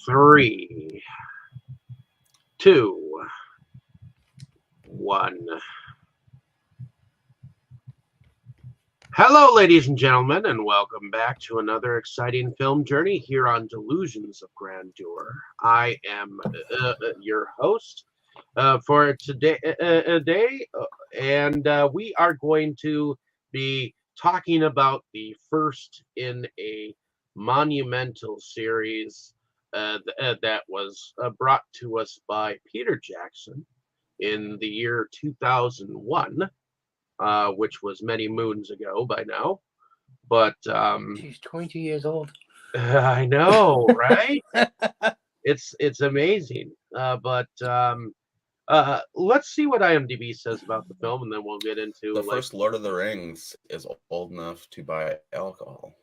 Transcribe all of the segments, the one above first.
3, 2, 1. Hello, ladies and gentlemen, and welcome back to another exciting film journey here on Delusions of Grandeur. I am your host for today, and we are going to be talking about the first in a monumental series that was brought to us by Peter Jackson in the year 2001. Which was many moons ago by now. But she's 20 years old. I know, right? It's amazing. But let's see what IMDb says about the film, and then we'll get into the first Lord of the Rings is old enough to buy alcohol.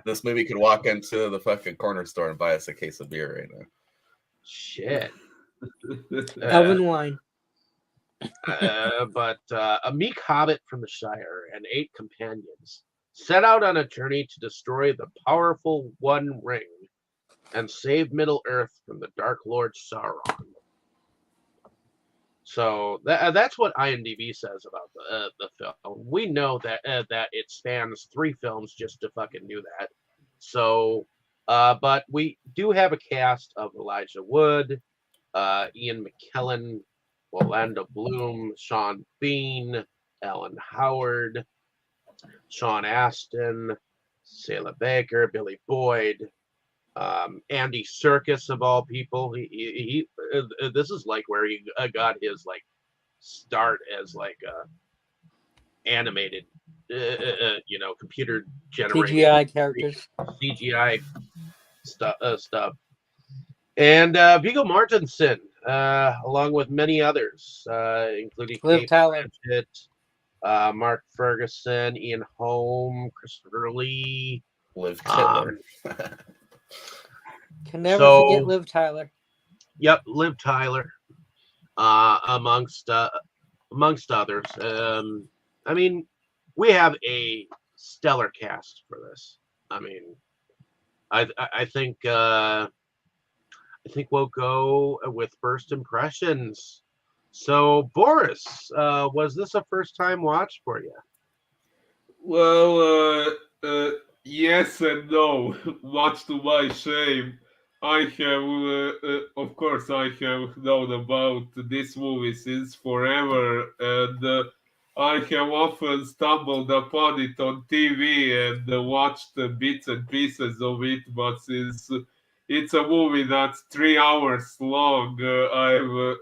This movie could walk into the fucking corner store and buy us a case of beer right now. Shit. Elven wine. But a meek hobbit from the Shire and 8 companions set out on a journey to destroy the powerful One Ring and save Middle-earth from the Dark Lord Sauron. So that's what IMDb says about the film. We know that it spans 3 films just to fucking do that. So, but we do have a cast of Elijah Wood, Ian McKellen, Orlando Bloom, Sean Bean, Alan Howard, Sean Astin, Selah Baker, Billy Boyd, Andy Serkis of all people. He this is like where he got his like start as like animated, computer generated CGI characters, CGI stuff. And Viggo Mortensen, along with many others, including Liv Kate Tyler, Blanchett, Mark Ferguson, Ian Holm, Christopher Lee. Liv Tyler. Can never forget Liv Tyler. Yep, Liv Tyler, amongst others. I mean, we have a stellar cast for this. I mean, I think we'll go with first impressions. So, Boris, was this a first-time watch for you? Well, yes and no. Much to my shame, I have, of course, I have known about this movie since forever, and I have often stumbled upon it on TV and watched bits and pieces of it, but since it's a movie that's 3 hours long, I've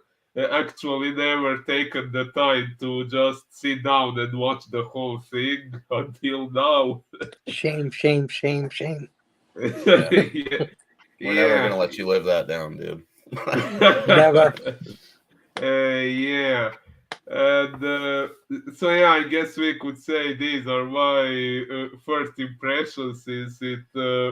actually never taken the time to just sit down and watch the whole thing until now. Shame, shame, shame, shame. Yeah. We're never going to let you live that down, dude. Never. Yeah. And so, yeah, I guess we could say these are my first impressions, since it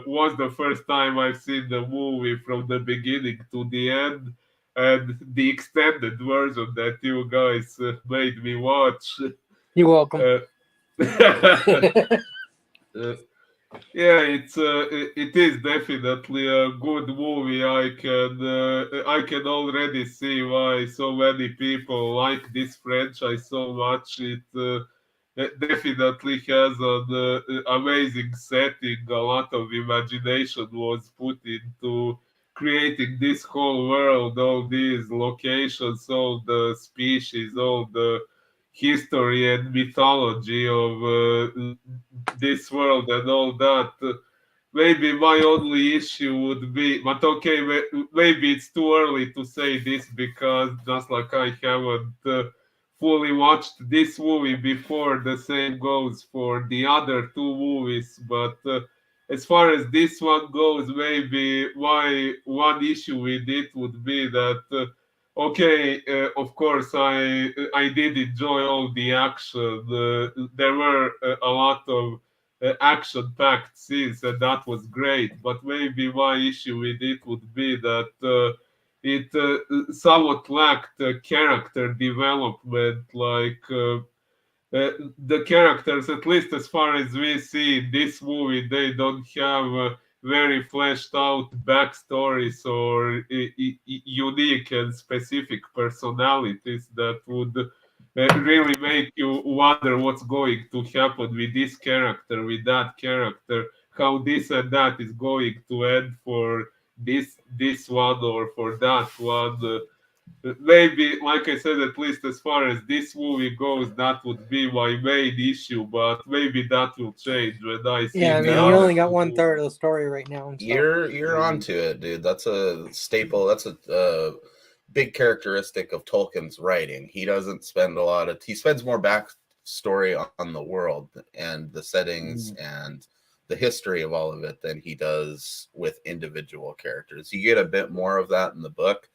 was the first time I've seen the movie from the beginning to the end, and the extended version that you guys made me watch. You're welcome. Yeah, it is definitely a good movie. I can already see why so many people like this franchise so much. It definitely has an amazing setting. A lot of imagination was put into creating this whole world, all these locations, all the species, all the history and mythology of this world and all that. Maybe my only issue would be, but okay, maybe it's too early to say this, because just like I haven't fully watched this movie before, the same goes for the other 2 movies. But as far as this one goes, maybe my one issue with it would be that okay, of course, I did enjoy all the action. There were a lot of action-packed scenes, and that was great. But maybe my issue with it would be that it somewhat lacked character development. Like the characters, at least as far as we see in this movie, they don't have very fleshed out backstories or unique and specific personalities that would really make you wonder what's going to happen with this character, with that character, how this and that is going to end for this one or for that one. Maybe, like I said, at least as far as this movie goes, that would be my main issue. But maybe that will change when I see. Yeah, I mean, No. you only got 1/3 of the story right now. And stuff. You're onto it, dude. That's a staple. That's a big characteristic of Tolkien's writing. He doesn't spend he spends more backstory on the world and the settings and the history of all of it than he does with individual characters. You get a bit more of that in the book.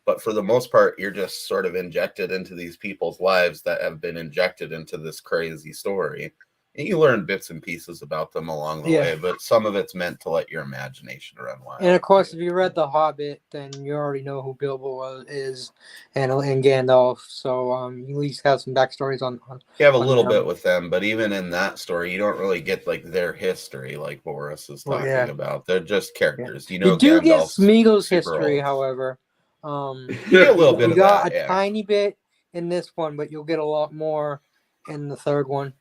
But for the most part, you're just sort of injected into these people's lives that have been injected into this crazy story. And you learn bits and pieces about them along the way, but some of it's meant to let your imagination run wild. And of course, if you read The Hobbit, then you already know who Bilbo is and Gandalf. So you at least have some backstories on you have a little bit with them, but even in that story, you don't really get like their history, like Boris is talking about. They're just characters. Yeah. You know, you do Gandalf's get Smeagol's history, old. however. You get a little bit you of got that, a tiny bit in this one, but you'll get a lot more in the third one.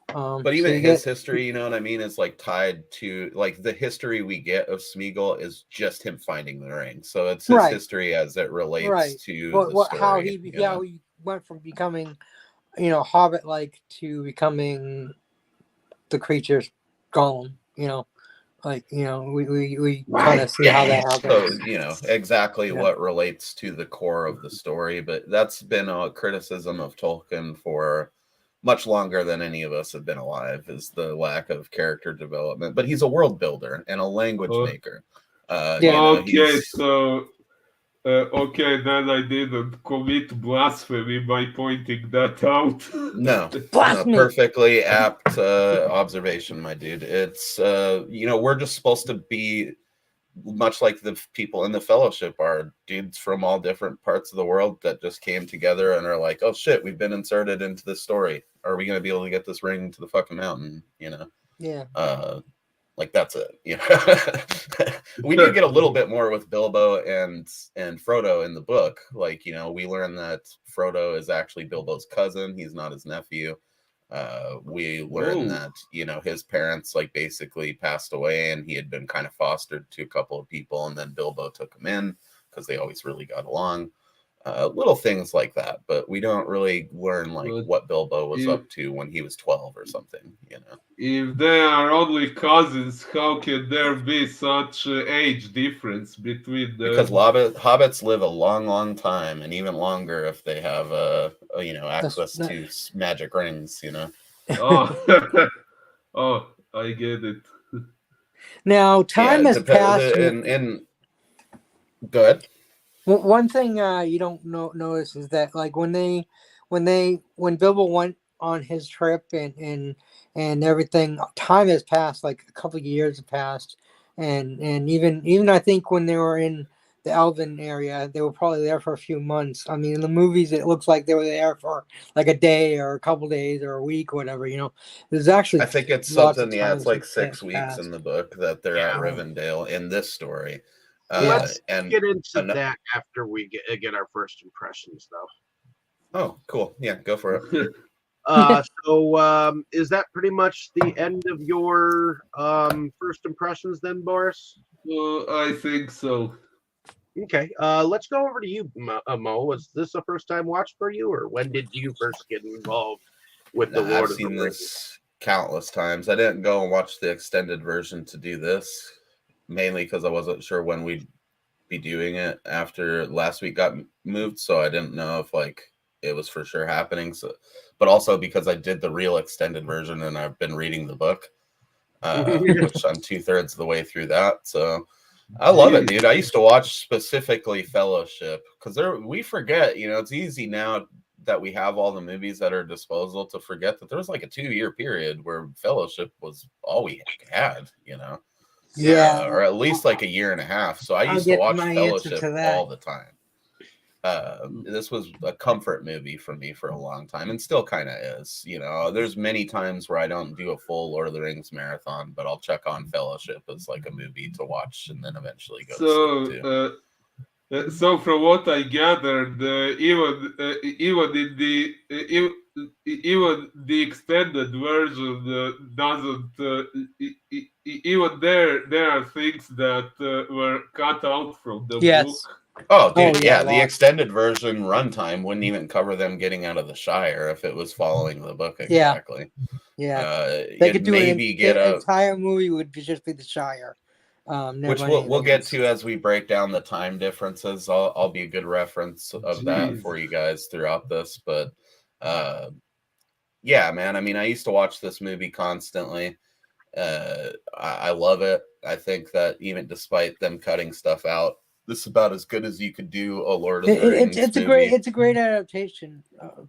But even his history, you know what I mean, is like tied to like the history we get of Smeagol is just him finding the ring. So it's his history as it relates to the story. How he went from becoming, Hobbit-like to becoming the creature's golem. We kind of see how that happens. So, exactly what relates to the core of the story. But that's been a criticism of Tolkien for much longer than any of us have been alive, is the lack of character development. But he's a world builder and a language maker. Okay, then I didn't commit blasphemy by pointing that out. No, perfectly apt observation, my dude. It's we're just supposed to be much like the people in the Fellowship are dudes from all different parts of the world that just came together and are like, oh shit, we've been inserted into this story. Are we going to be able to get this ring to the fucking mountain? Yeah. Like that's it. We do get a little bit more with Bilbo and Frodo in the book. Like, we learn that Frodo is actually Bilbo's cousin. He's not his nephew. We learn that, his parents like basically passed away and he had been kind of fostered to a couple of people, and then Bilbo took him in because they always really got along. Little things like that, but we don't really learn like what Bilbo was up to when he was 12 or something, If they are only cousins, how can there be such age difference between them? Because hobbits live a long, long time, and even longer if they have access to magic rings, Oh, I get it. Now, time has passed. Go ahead. One thing you don't notice is that, like, when Bilbo went on his trip and everything, time has passed. Like a couple of years have passed, and even I think when they were in the Elven area, they were probably there for a few months. I mean, in the movies, it looks like they were there for like a day or a couple days or a week or whatever. There's actually, I think it's something. Yeah, it's like 6 weeks in the book that they're at Rivendell in this story. Let's get into that after we get our first impressions, though. Oh, cool. Yeah, go for it. So is that pretty much the end of your first impressions then, Boris? I think so. Okay. Let's go over to you, Mo. Was this a first time watch for you, or when did you first get involved with the Lord of the Rings? I've seen this countless times. I didn't go and watch the extended version to do this, mainly because I wasn't sure when we'd be doing it after last week got moved, so I didn't know if like it was for sure happening. So, but also because I did the real extended version and I've been reading the book, which I'm 2/3 of the way through that. So I love it, dude. I used to watch specifically Fellowship because we forget, it's easy now that we have all the movies at our disposal to forget that there was like a 2-year period where Fellowship was all we had, Yeah, or at least like a year and a half. So I used to watch Fellowship all the time. this was a comfort movie for me for a long time, and still kind of is. You know, there's many times where I don't do a full Lord of the Rings marathon, but I'll check on Fellowship as like a movie to watch, and then eventually go to sleep too. So from what I gathered, even in the even the extended version doesn't even there are things that were cut out from the Yes. book. Oh, dude, yeah, yeah, the lots. extended version runtime wouldn't even cover them getting out of the Shire if it was following the book exactly. Yeah. They You'd could do maybe get the a entire movie would just be the Shire. which we'll get to as we break down the time differences. I'll be a good reference of that for you guys throughout this. But yeah, man. I mean, I used to watch this movie constantly. I love it. I think that even despite them cutting stuff out, this is about as good as you could do a Lord of the Rings movie. It's a great adaptation.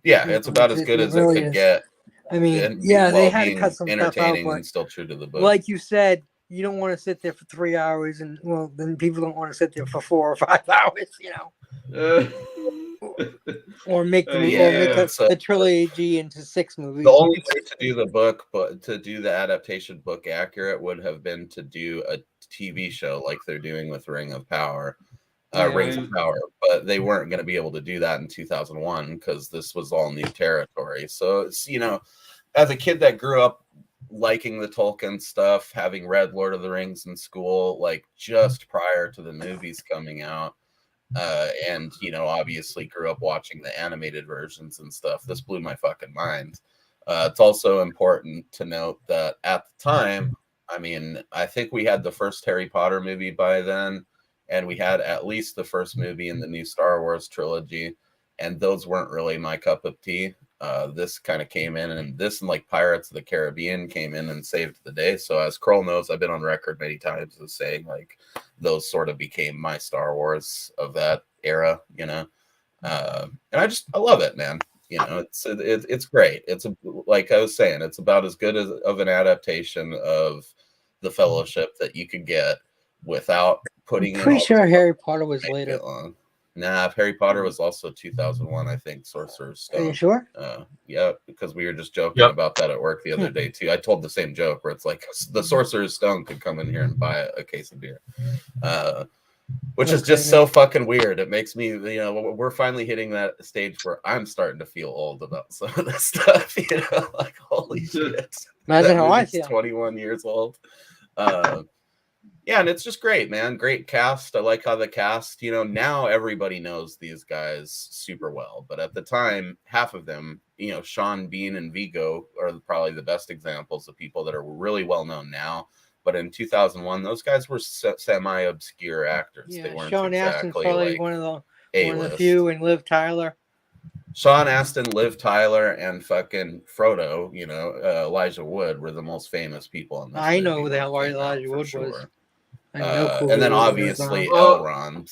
Yeah, it's about as good as it really could is. get. I mean, And they had to cut some stuff out, but and still true to the book. like you said, you don't want to sit there for 3 hours, and well, then people don't want to sit there for 4 or 5 hours, you know. Or make the trilogy into 6 movies. The only way to do the book, but to do the adaptation book accurate, would have been to do a TV show like they're doing with Rings of Power. But they weren't going to be able to do that in 2001 because this was all new territory. So it's, you know, as a kid that grew up liking the Tolkien stuff, having read Lord of the Rings in school, like just prior to the movies coming out, and you know, obviously grew up watching the animated versions and stuff, this blew my fucking mind. It's also important to note that at the time, I mean, I think we had the first Harry Potter movie by then, and we had at least the first movie in the new Star Wars trilogy, and those weren't really my cup of tea. This kind of came in, and this and like Pirates of the Caribbean came in and saved the day. So as Kroll knows, I've been on record many times as saying like those sort of became my Star Wars of that era, you know. And I love it, man. You know, it's great. It's like I was saying, it's about as good of an adaptation of the Fellowship that you could get without putting. I'm pretty sure Harry Potter was later. Nah, Harry Potter was also 2001, I think. Sorcerer's Stone. Are you sure? Yeah, because we were just joking about that at work the other day too. I told the same joke where it's like the Sorcerer's Stone could come in here and buy a case of beer, which is just so fucking weird. It makes me, you know, we're finally hitting that stage where I'm starting to feel old about some of this stuff. You know, like holy shit. Imagine how I feel. 21 years old. Yeah, and it's just great, man. Great cast. I like how the cast, you know, now everybody knows these guys super well. But at the time, half of them, you know, Sean Bean and Viggo are probably the best examples of people that are really well known now. But in 2001, those guys were semi-obscure actors. Yeah, they weren't Sean Astin's probably like one of the few, and Liv Tyler. Sean Astin, Liv Tyler, and fucking Frodo, you know, Elijah Wood were the most famous people in this I know who the hell Elijah Wood was. And then obviously Elrond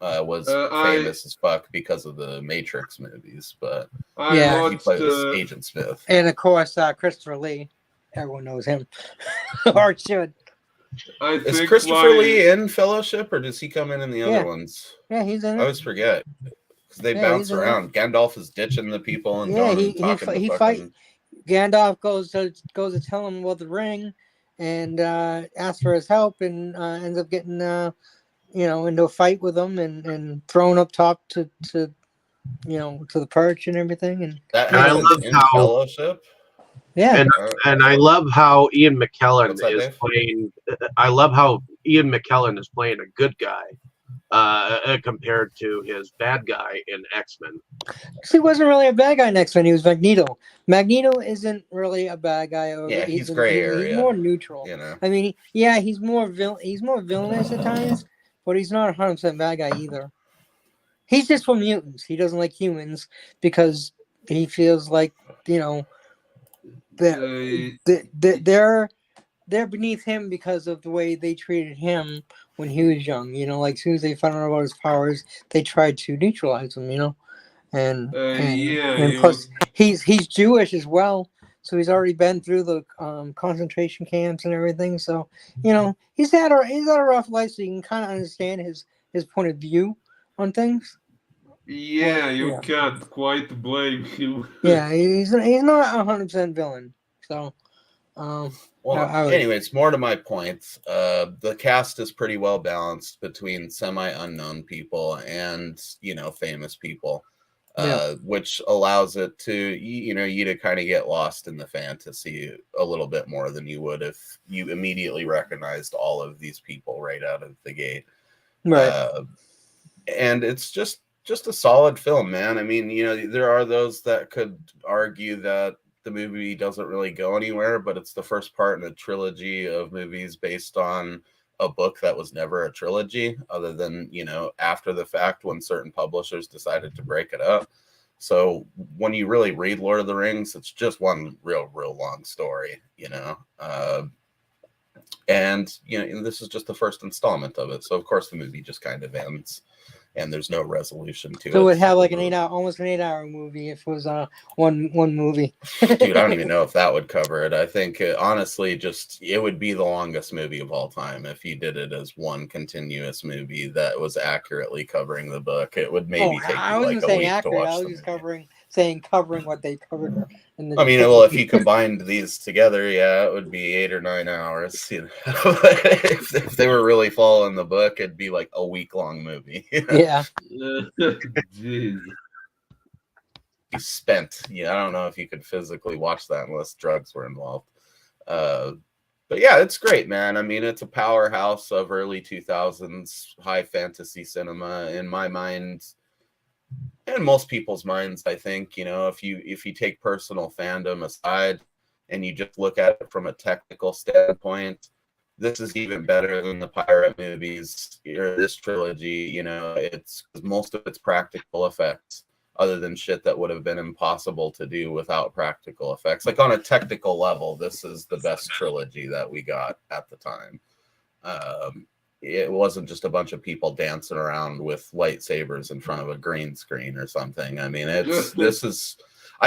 was famous as fuck because of the Matrix movies, but he plays Agent Smith. And of course, Christopher Lee. Everyone knows him, or should. Is Christopher Lee in Fellowship, or does he come in the other ones? Yeah, he's in it. I always forget because they bounce around. Gandalf is ditching the people and he fight. Gandalf goes to tell him about the ring, and asks for his help, and ends up getting into a fight with him, and thrown up top to the perch and everything. And I love how Fellowship. Yeah, and I love how Ian McKellen is playing. I love how Ian McKellen is playing a good guy compared to his bad guy in X-Men. He wasn't really a bad guy in X-Men. He was Magneto. Magneto isn't really a bad guy. He's gray area. He's more neutral. You know? I mean, he's more villainous at times, but he's not 100% bad guy either. He's just for mutants. He doesn't like humans because he feels like, they're beneath him because of the way they treated him when he was young. Like as soon as they found out about his powers, they tried to neutralize him. And plus he's Jewish as well, so he's already been through the concentration camps and everything. So he's had a rough life, so you can kind of understand his point of view on things. Yeah, you Yeah. can't quite blame him. Yeah, he's not 100% villain. So, Well, I would. anyways, more to my point. The cast is pretty well balanced between semi-unknown people and famous people, Yeah. which allows it to you to kind of get lost in the fantasy a little bit more than you would if you immediately recognized all of these people right out of the gate. Right. And it's just a solid film, man. I mean, there are those that could argue that the movie doesn't really go anywhere, but it's the first part in a trilogy of movies based on a book that was never a trilogy, other than after the fact when certain publishers decided to break it up. So when you really read Lord of the Rings, it's just one real long story, and this is just the first installment of it. So of course the movie just kind of ends and there's no resolution to So it. it would have like almost an 8-hour movie if it was one movie. Dude, I don't even know if that would cover it. I think honestly, it would be the longest movie of all time if you did it as one continuous movie that was accurately covering the book. It would maybe take I you wasn't like a saying week to accurate. watch I was the just movie. covering what they covered in the I mean, well, if trilogy. you combined these together, yeah, it would be 8 or 9 hours. If they were really following the book, it'd be like a week-long movie. Yeah. Jeez. Be spent. Yeah, I don't know if you could physically watch that unless drugs were involved. But yeah, it's great, man. I mean, it's a powerhouse of early 2000s high fantasy cinema in my mind. And most people's minds, I think, if you take personal fandom aside and you just look at it from a technical standpoint, this is even better than the pirate movies or this trilogy. It's most of it's practical effects, other than shit that would have been impossible to do without practical effects. Like on a technical level, this is the best trilogy that we got at the time. It wasn't just a bunch of people dancing around with lightsabers in front of a green screen or something. I mean, I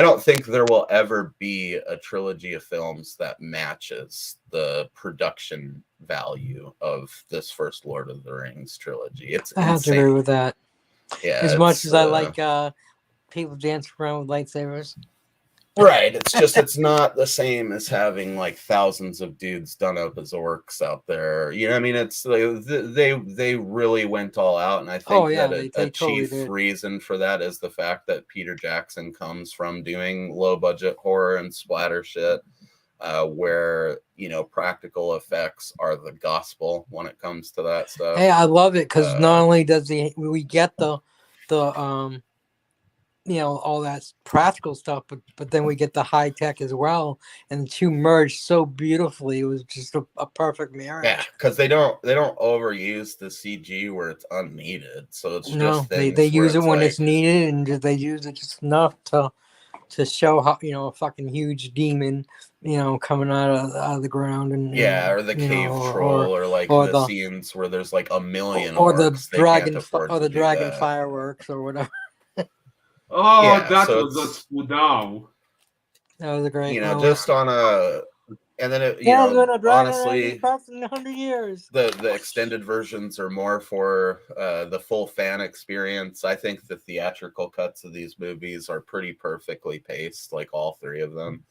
don't think there will ever be a trilogy of films that matches the production value of this first Lord of the Rings trilogy. It's I have to agree with that. Yeah, as much as I like people dancing around with lightsabers. Right. It's not the same as having like thousands of dudes done up as orcs out there. I mean, it's like they really went all out, and I think that a totally chief reason for that is the fact that Peter Jackson comes from doing low budget horror and splatter shit, where practical effects are the gospel when it comes to that stuff. Hey, I love it because not only does we get the all that practical stuff, but then we get the high tech as well, and the two merge so beautifully. It was just a perfect marriage. Yeah, because they don't overuse the CG where it's unneeded. So it's just they use it when it's needed, and they use it just enough to show how a fucking huge demon coming out of the ground, and or the cave troll, or the scenes where there's like a million or orcs, the dragon fireworks or whatever. Oh, yeah, that was a spoodow. That was a great just on a, and then honestly, 100 years. The extended versions are more for the full fan experience. I think the theatrical cuts of these movies are pretty perfectly paced, like all three of them.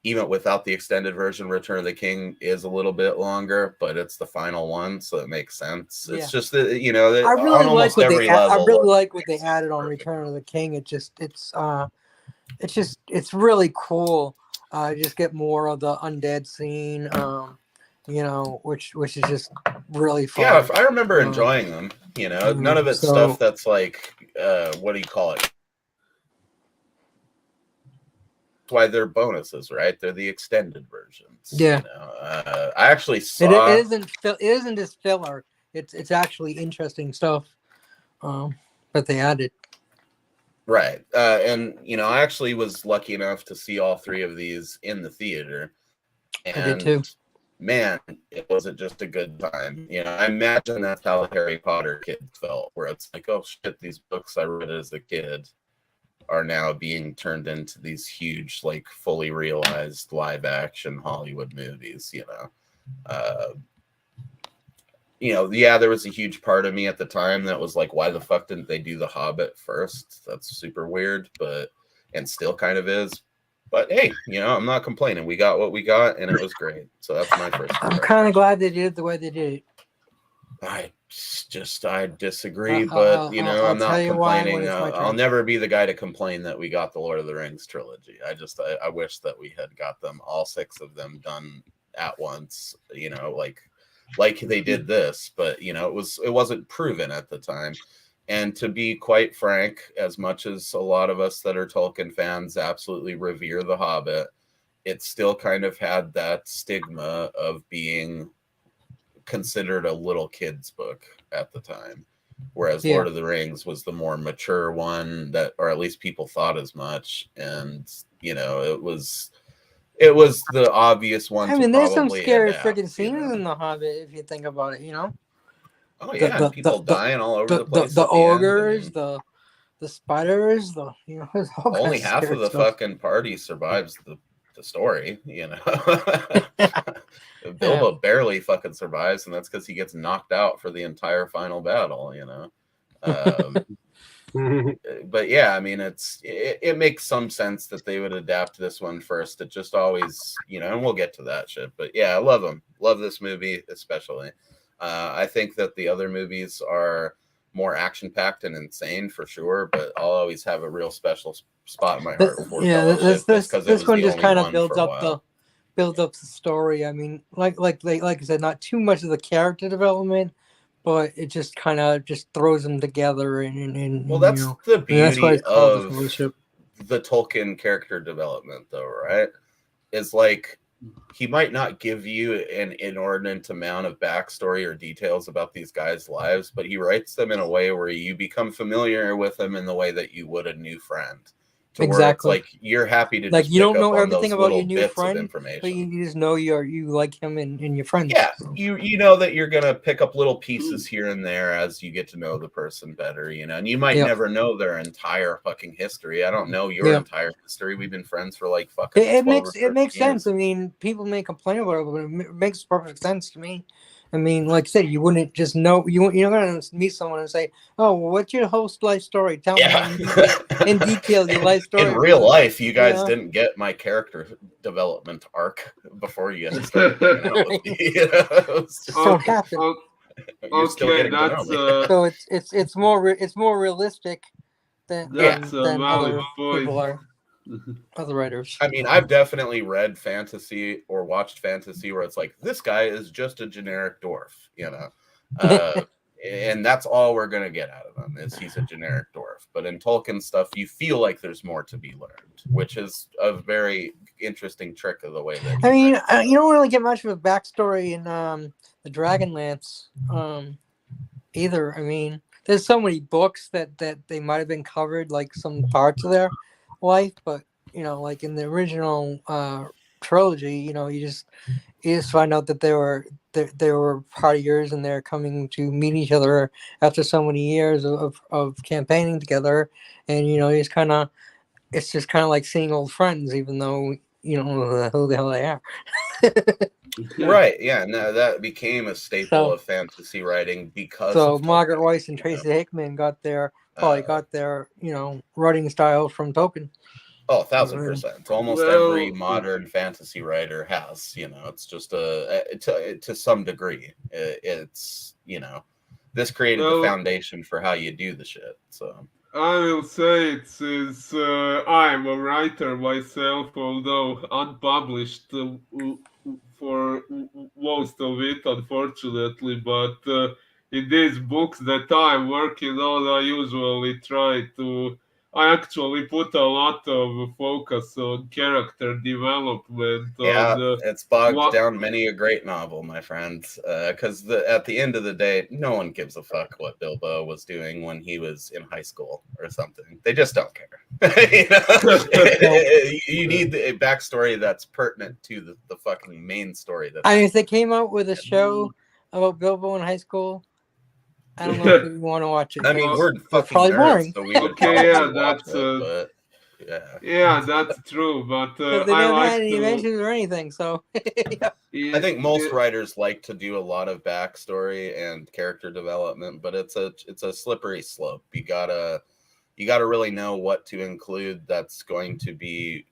Even without the extended version, Return of the King is a little bit longer, but it's the final one, so it makes sense. Yeah. It's just that I really like what they I really like what they added on Return of the King. It's really cool. Just get more of the undead scene, which is just really fun. Yeah, I remember enjoying them. None of it's stuff that's like what do you call it? Why they're bonuses, right? They're the extended versions. Yeah. I actually saw it isn't just filler. It's actually interesting stuff that they added. Right. And I actually was lucky enough to see all three of these in the theater. And I did too. Man, it wasn't just a good time. I imagine that's how the Harry Potter kids felt, where it's like, oh shit, these books I read as a kid are now being turned into these huge, like fully realized live action Hollywood movies, yeah, there was a huge part of me at the time that was like, why the fuck didn't they do The Hobbit first? That's super weird, and still kind of is. But hey, I'm not complaining. We got what we got, and it was great. So that's my first. I'm kind of glad they did it the way they did it. I disagree, but I'm not complaining. I'll never be the guy to complain that we got the Lord of the Rings trilogy. I wish that we had got them, all 6 of them, done at once. Like they did this, but it wasn't proven at the time. And to be quite frank, as much as a lot of us that are Tolkien fans absolutely revere The Hobbit, it still kind of had that stigma of being considered a little kid's book at the time, whereas Lord of the Rings was the more mature one, or at least people thought as much. And it was the obvious one. I mean, there's some scary freaking scenes in The Hobbit if you think about it. Oh yeah, people dying all over the place. The ogres, the spiders, only half of the fucking party survives the story. Bilbo barely fucking survives, and that's because he gets knocked out for the entire final battle. But yeah, I mean, it makes some sense that they would adapt this one first. It just always, and we'll get to that shit. But yeah, I love them. Love this movie especially. I think that the other movies are more action-packed and insane for sure, but I'll always have a real special spot in my heart for this one just kind of builds up the story. I mean, like I said, not too much of the character development, but it just kind of just throws them together. And well, that's the beauty of the Tolkien character development, though, right? Is like, he might not give you an inordinate amount of backstory or details about these guys' lives, but he writes them in a way where you become familiar with them in the way that you would a new friend. Exactly. Like, you're happy to like just you don't pick know up everything on about those your new bits friend, of information. but you just know you like him and your friends. Yeah, you know that you're gonna pick up little pieces here and there as you get to know the person better, and you might never know their entire fucking history. I don't know your entire history. We've been friends for like fucking. It makes sense. I mean, people may complain about it, but it makes perfect sense to me. I mean, like I said, you wouldn't just know. You're not going to meet someone and say, "Oh, well, what's your whole life story? Tell me in detail your life story." In real life, you guys didn't get my character development arc before you started hanging out with me. So happened. You're still getting to know me. So it's more realistic than other people are. Other writers. I mean, I've definitely read fantasy or watched fantasy where it's like, this guy is just a generic dwarf, and that's all we're gonna get out of him is he's a generic dwarf. But in Tolkien stuff, you feel like there's more to be learned, which is a very interesting trick of the way that. I mean, you don't really get much of a backstory in the Dragonlance either. I mean, there's so many books that they might have been covered, like some parts of their life, but like in the original trilogy, you just find out that they were partiers and they're coming to meet each other after so many years of campaigning together, and it's just kind of like seeing old friends, even though you don't know who the hell they are. Right, yeah, no, that became a staple of fantasy writing because of Margaret Weiss and Tracy Hickman probably got their writing style from Tolkien. Oh, 1,000%. Almost every modern fantasy writer has, it's just to some degree. It's, this created the foundation for how you do the shit. So I will say since I'm a writer myself, although unpublished for most of it, unfortunately, but in these books that I'm working on, I actually put a lot of focus on character development. Yeah, it's bogged down many a great novel, my friend. Because at the end of the day, no one gives a fuck what Bilbo was doing when he was in high school or something. They just don't care. You need a backstory that's pertinent to the fucking main story. If they came out with a show about Bilbo in high school, I don't know if you want to watch it. I mean, we're fucking probably nerds, boring. so we would probably watch it, but Yeah. Yeah, that's true. But Because they I never had like any to. adventures or anything. So I think most Yeah, writers like to do a lot of backstory and character development, but it's a slippery slope. You gotta really know what to include that's going to be,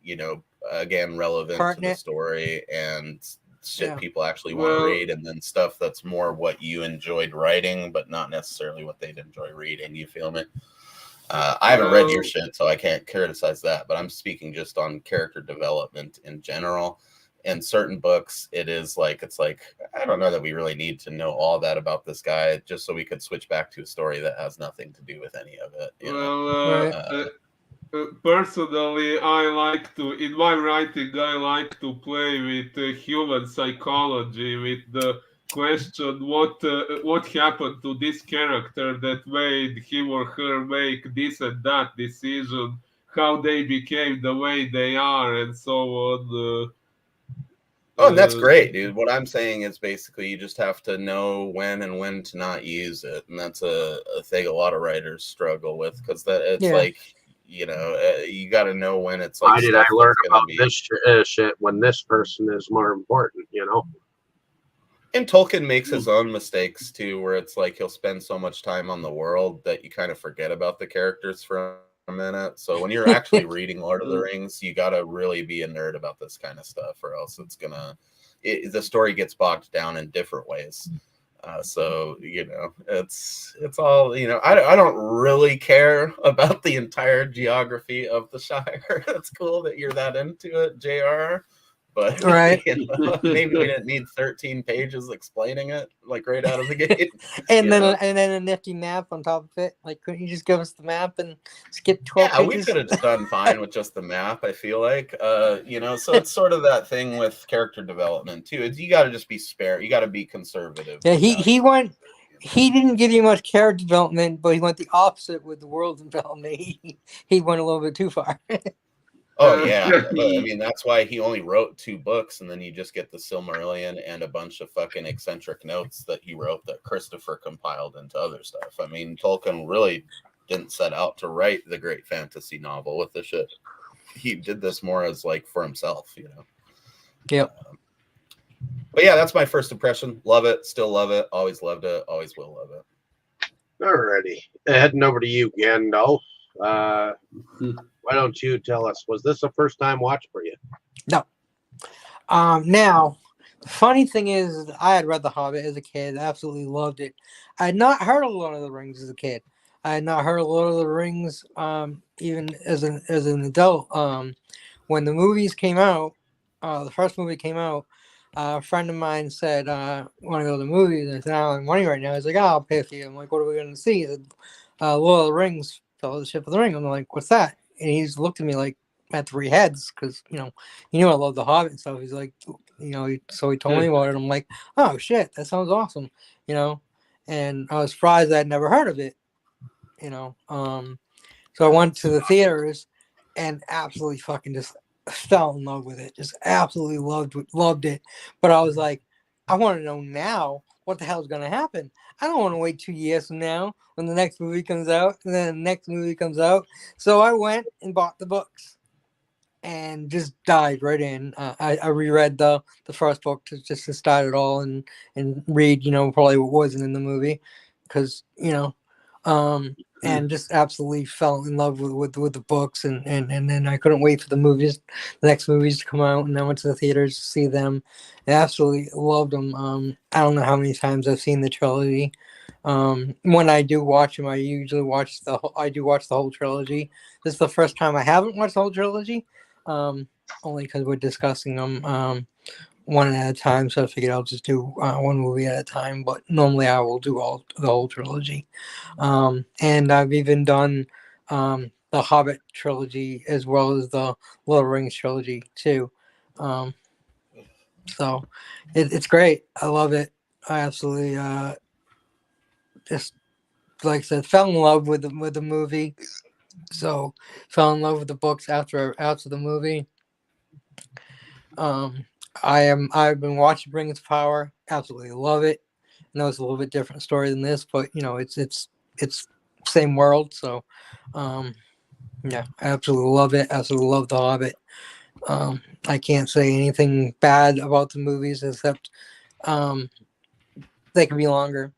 again, relevant to the pertinent. story and shit Yeah. people actually want to well, read, and then stuff that's more what you enjoyed writing, but not necessarily what they'd enjoy reading. You feel me? I haven't read your well, shit, so I can't criticize that, but I'm speaking just on character development in general. In certain books, it's like, I don't know that we really need to know all that about this guy just so we could switch back to a story that has nothing to do with any of it. Right. Personally, I like to, in my writing, I like to play with human psychology, with the question what happened to this character that made him or her make this and that decision, how they became the way they are, and so on. Oh, and that's Uh, great, dude. What I'm saying is basically you just have to know when to not use it, and that's a thing a lot of writers struggle with, because that it's Yeah. like, you got to know when it's like Why did I stuff learn that's going to about be. this shit when this person is more important? And Tolkien makes his own mistakes too, where it's like he'll spend so much time on the world that you kind of forget about the characters for a minute. So when you're actually reading Lord of the Rings, you got to really be a nerd about this kind of stuff, or else the story gets bogged down in different ways. So it's all, I don't really care about the entire geography of the Shire. It's cool that you're that into it, JR. But Right. maybe we didn't need 13 pages explaining it like right out of the gate. And you then know? and then a nifty map on top of it. Like, couldn't you just give us the map and skip 12 Yeah, we pages? could have done fine with just the map, I feel like. So it's sort of that thing with character development too. You got to just be spare. You got to be conservative. Yeah, with how you do it. he didn't give you much character development, but he went the opposite with the world development. He went a little bit too far. Oh yeah, I mean that's why he only wrote 2 books, and then you just get the Silmarillion and a bunch of fucking eccentric notes that he wrote that Christopher compiled into other stuff. I mean, Tolkien really didn't set out to write the great fantasy novel with the shit. He did this more as like for himself. Yep. But yeah, that's my first impression. Love it, still love it, always loved it, always will love it. Alrighty, heading over to you, Gandalf. Why don't you tell us? Was this a first-time watch for you? No. Now, the funny thing is, I had read The Hobbit as a kid. I absolutely loved it. I had not heard of Lord of the Rings as a kid. I had not heard of Lord of the Rings even as an adult. When the movies came out, the first movie came out, a friend of mine said, want to go to the movies? And I said, I don't have money right now. He's like, oh, I'll pay for you. I'm like, what are we going to see? He said, Lord of the Rings, Fellowship of the Ring. I'm like, what's that? And he just looked at me like, at 3 heads, because he knew I loved The Hobbit and stuff. He's like, so he told me about it. I'm like, oh shit, that sounds awesome, and I was surprised I'd never heard of it, so I went to the theaters and absolutely fucking just fell in love with it, just absolutely loved it. But I was like, I want to know now what the hell's gonna happen. I don't want to wait 2 years from now when the next movie comes out, and then the next movie comes out. So I went and bought the books and just dived right in. I reread the first book to start it all and read probably what wasn't in the movie, because and just absolutely fell in love with the books, and then I couldn't wait for the next movies to come out, and I went to the theaters to see them. I absolutely loved them. I don't know how many times I've seen the trilogy. When I do watch them, I usually watch the whole trilogy. This is the first time I haven't watched the whole trilogy. Only because we're discussing them one at a time, so I figured I'll just do one movie at a time. But normally I will do the whole trilogy, and I've even done the Hobbit trilogy as well as the Lord of the Rings trilogy too. So it's great. I love it. I absolutely just, like I said, fell in love with the movie. So fell in love with the books after the movie. I've been watching Rings of Power. Absolutely love it. I know it's a little bit different story than this, but it's same world. So Yeah, I absolutely love it. Absolutely love The Hobbit. I can't say anything bad about the movies except um, they can be longer.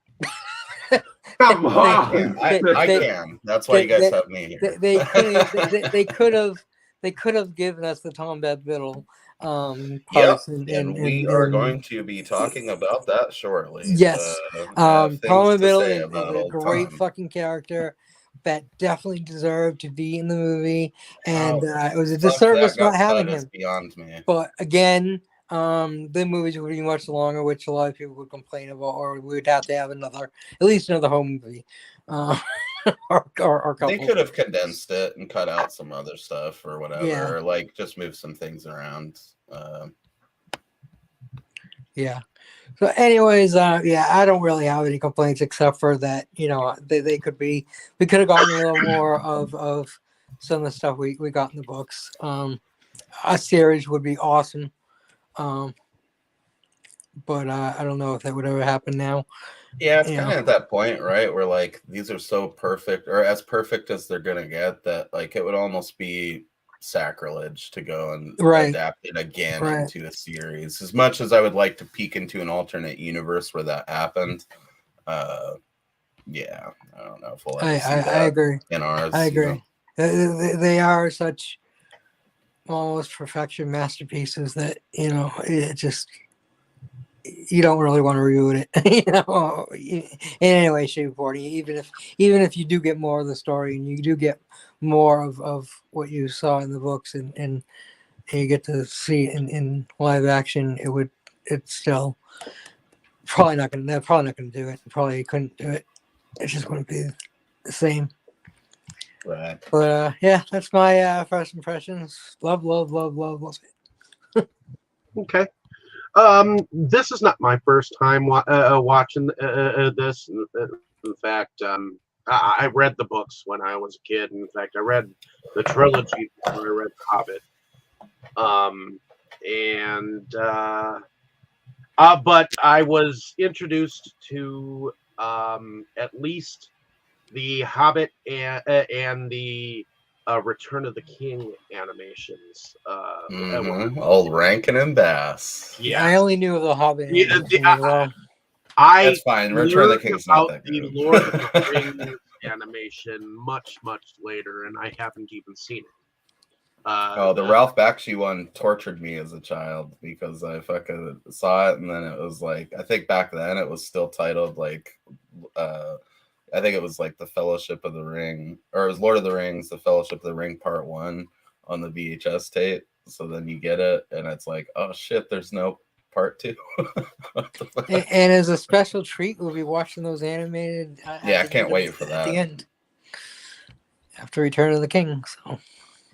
Come I they, can. on. I they, can. That's why they, you guys they, have me here. they could have given us the Tom Bombadil Yep. parts And we are going to be talking about that shortly. yes, I have Tom things to say Bombadil is about a old great Tom. fucking character that definitely deserved to be in the movie, and How it was a the fuck disservice that not got having cut is him. beyond me. But again, the movies would be much longer, which a lot of people would complain about, or we would have to have at least another home movie, or They couple. could have condensed it and cut out some other stuff or whatever, Yeah. or like just move some things around. Yeah. So, anyways, yeah, I don't really have any complaints except for that, they could be, we could have gotten a little more of some of the stuff we got in the books. A series would be awesome. But I don't know if that would ever happen now. Yeah, it's You kind know. of at that point, right, where like these are so perfect or as perfect as they're gonna get that like it would almost be sacrilege to go and Right. adapt it again Right. into a series. As much as I would like to peek into an alternate universe where that happened, yeah, I don't know if we'll ever see that I agree. in ours. I agree. You know? They are such almost perfection masterpieces that it just, you don't really want to reboot it, in any way, shape, or form. Even if you do get more of the story and you do get more of what you saw in the books and you get to see it in live action, it's still probably not gonna do it. Probably couldn't do it. It just wouldn't be the same. Right. But yeah, that's my first impressions. Love it. Okay. This is not my first time watching this. In fact, I read the books when I was a kid. In fact, I read the trilogy before I read The Hobbit. But I was introduced to at least the Hobbit and the Return of the King animations. Old Rankin and Bass. Yeah, I Yes. only knew of the Hobbit Yeah, animation as well. I That's fine. Return of the learned King's not about that the good. Lord of the Rings animation much later, and I haven't even seen it. The Ralph Bakshi one tortured me as a child because I fucking saw it, and then it was like, I think back then it was still titled like, I think it was like The Fellowship of the Ring, or it was Lord of the Rings, The Fellowship of the Ring Part 1 on the VHS tape. So then you get it, and it's like, oh shit, there's no Part 2. And as a special treat, we'll be watching those animated. Yeah, I can't wait for at the that. end after Return of the King. So.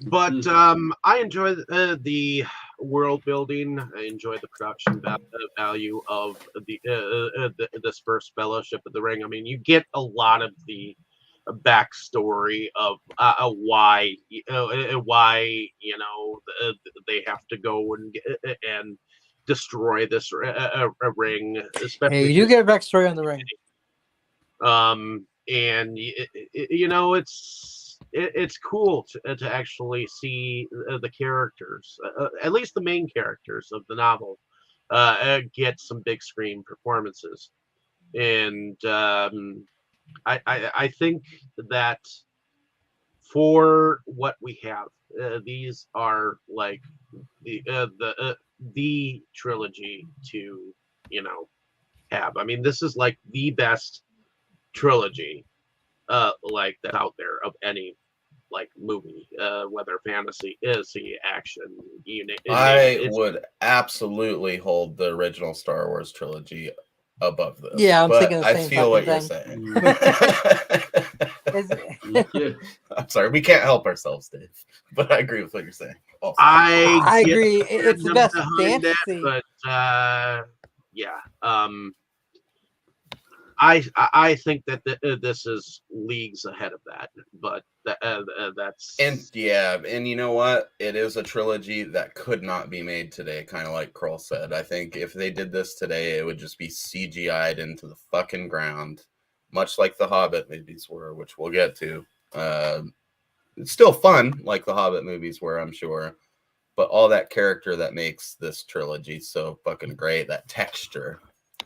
But I enjoy the world building. I enjoy the production value of this first Fellowship of the Ring. I mean, you get a lot of the backstory of why they have to go and destroy this ring, Hey, especially. you do get a backstory on the ring. And it's cool to actually see the characters, at least the main characters of the novel, get some big screen performances. And I think that for what we have, these are like the trilogy to have. I mean, this is like the best trilogy like that's out there of any like movie, whether fantasy, action, I would absolutely hold the original Star Wars trilogy above this. Yeah, I'm thinking the I same feel what fucking you're saying. Yeah. I'm sorry, we can't help ourselves, Dave. But I agree with what you're saying. Also. I agree. It's the best fantasy. But yeah, I think that this is leagues ahead of that, but that's and you know what? It is a trilogy that could not be made today, kind of like Kroll said. I think if they did this today, it would just be CGI'd into the fucking ground, much like the Hobbit movies were, which we'll get to. It's still fun, like the Hobbit movies were, I'm sure. But all that character that makes this trilogy so fucking great, that texture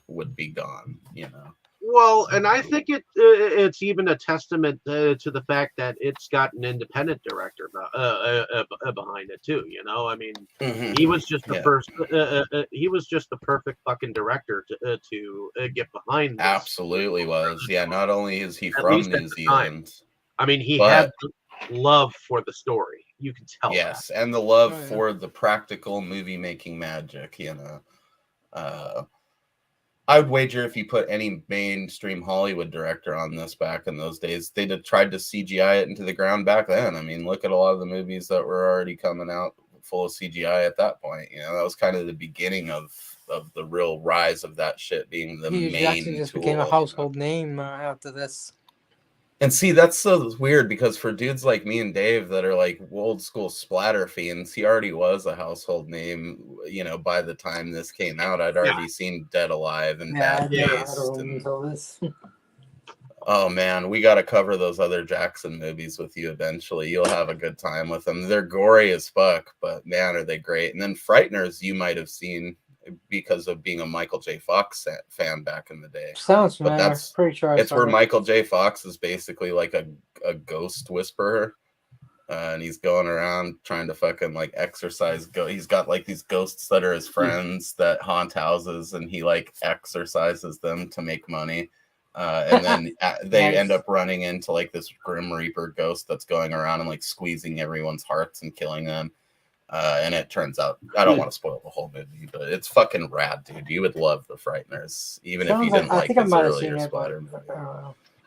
would be gone, you know. Well, and I think it's even a testament to the fact that it's got an independent director behind it too. You know, I mean, he was just the first. He was just the perfect fucking director to get behind this. Absolutely was. Yeah, not only is he from New Zealand, I mean, he had love for the story. You can tell. Yes, that. And the love for the practical movie making magic. You know. I would wager if you put any mainstream Hollywood director on this back in those days, they'd have tried to CGI it into the ground back then. I mean, look at a lot of the movies that were already coming out full of CGI at that point. You know, that was kind of the beginning of the real rise of that shit being the main Jackson just tool, became a household name after this. And see, that's so weird because for dudes like me and Dave that are like old school splatter fiends, he already was a household name. You know, by the time this came out, I'd already seen Dead Alive and Bad Taste. And, oh man, we got to cover those other Jackson movies with you eventually. You'll have a good time with them. They're gory as fuck, but man, are they great. And then Frighteners, you might have seen because of being a Michael J. Fox fan back in the day. Sounds familiar. But that's pretty sure it's where Michael J. Fox is basically like a ghost whisperer, and he's going around trying to fucking like exorcise. He's got like these ghosts that are his friends that haunt houses, and he like exorcises them to make money. And then they end up running into like this Grim Reaper ghost that's going around and like squeezing everyone's hearts and killing them. And it turns out, I don't want to spoil the whole movie, but it's fucking rad, dude. You would love The Frighteners, even if you didn't like his earlier splatter movie.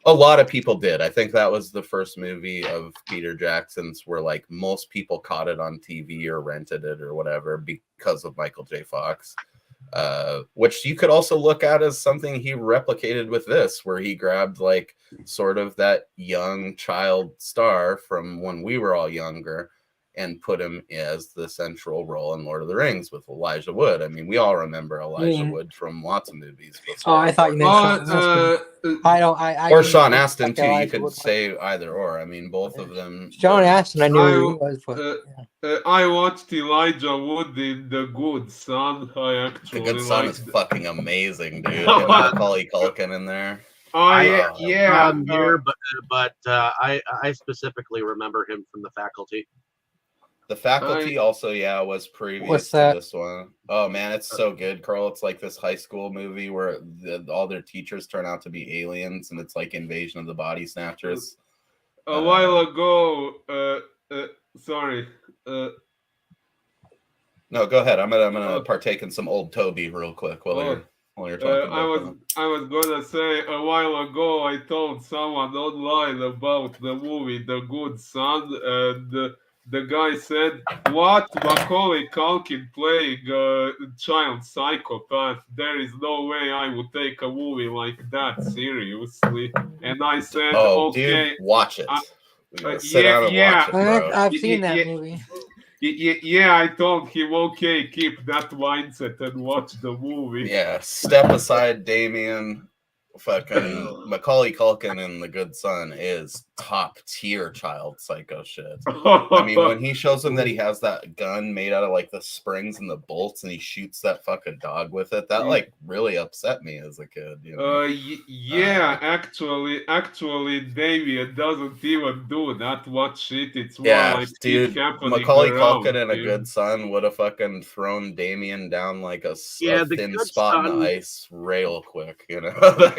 A lot of people did. I think that was the first movie of Peter Jackson's where like most people caught it on TV or rented it or whatever because of Michael J. Fox. Which you could also look at as something he replicated with this, where he grabbed like sort of that young child star from when we were all younger and put him as the central role in Lord of the Rings with Elijah Wood. I mean, we all remember Elijah Wood from lots of movies. Oh, I thought you meant Sean Astin. Or Sean Astin too. You could say either or. I mean, both of them. Sean Astin, I knew who he was. But, I watched Elijah Wood in The Good Son. The Good Son is fucking amazing, dude. Macaulay Culkin in there. But I specifically remember him from The Faculty. The Faculty also, was previous to this one. Oh man, it's so good, Carl. It's like this high school movie where all their teachers turn out to be aliens, and it's like Invasion of the Body Snatchers. A while ago, sorry. No, go ahead. I'm gonna partake in some old Toby real quick while you're talking. I was gonna say a while ago I told someone online about the movie The Good Son, and the guy said, "What? Macaulay Culkin playing a child psychopath? There is no way I would take a movie like that seriously." And I said, "Okay, dude, watch it. Sit down and watch it, bro. I've seen that movie." Yeah, I told him, okay, keep that mindset and watch the movie. Yeah, step aside, Damien. Fucking Macaulay Culkin in The Good Son is top tier child psycho shit. I mean, when he shows him that he has that gun made out of like the springs and the bolts, and he shoots that fucking dog with it, that like really upset me as a kid. You know? Actually, Damien doesn't even do that much shit. It's more like dude. Macaulay Culkin in A Good Son would have fucking thrown Damien down like a thin spot in the ice real quick. You know.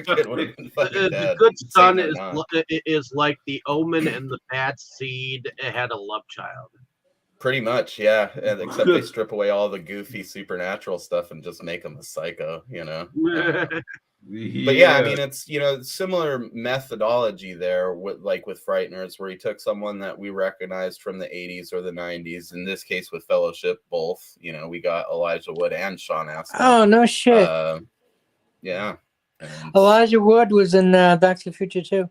The Good Son is like the Omen and the Bad Seed had a love child. Pretty much, yeah. Except they strip away all the goofy supernatural stuff and just make him a psycho, you know. But yeah, I mean, it's similar methodology there with Frighteners, where he took someone that we recognized from the 80s or the 90s. In this case, with Fellowship, both. You know, we got Elijah Wood and Sean Astin. Oh no shit! Yeah. Elijah Wood was in Back to the Future too.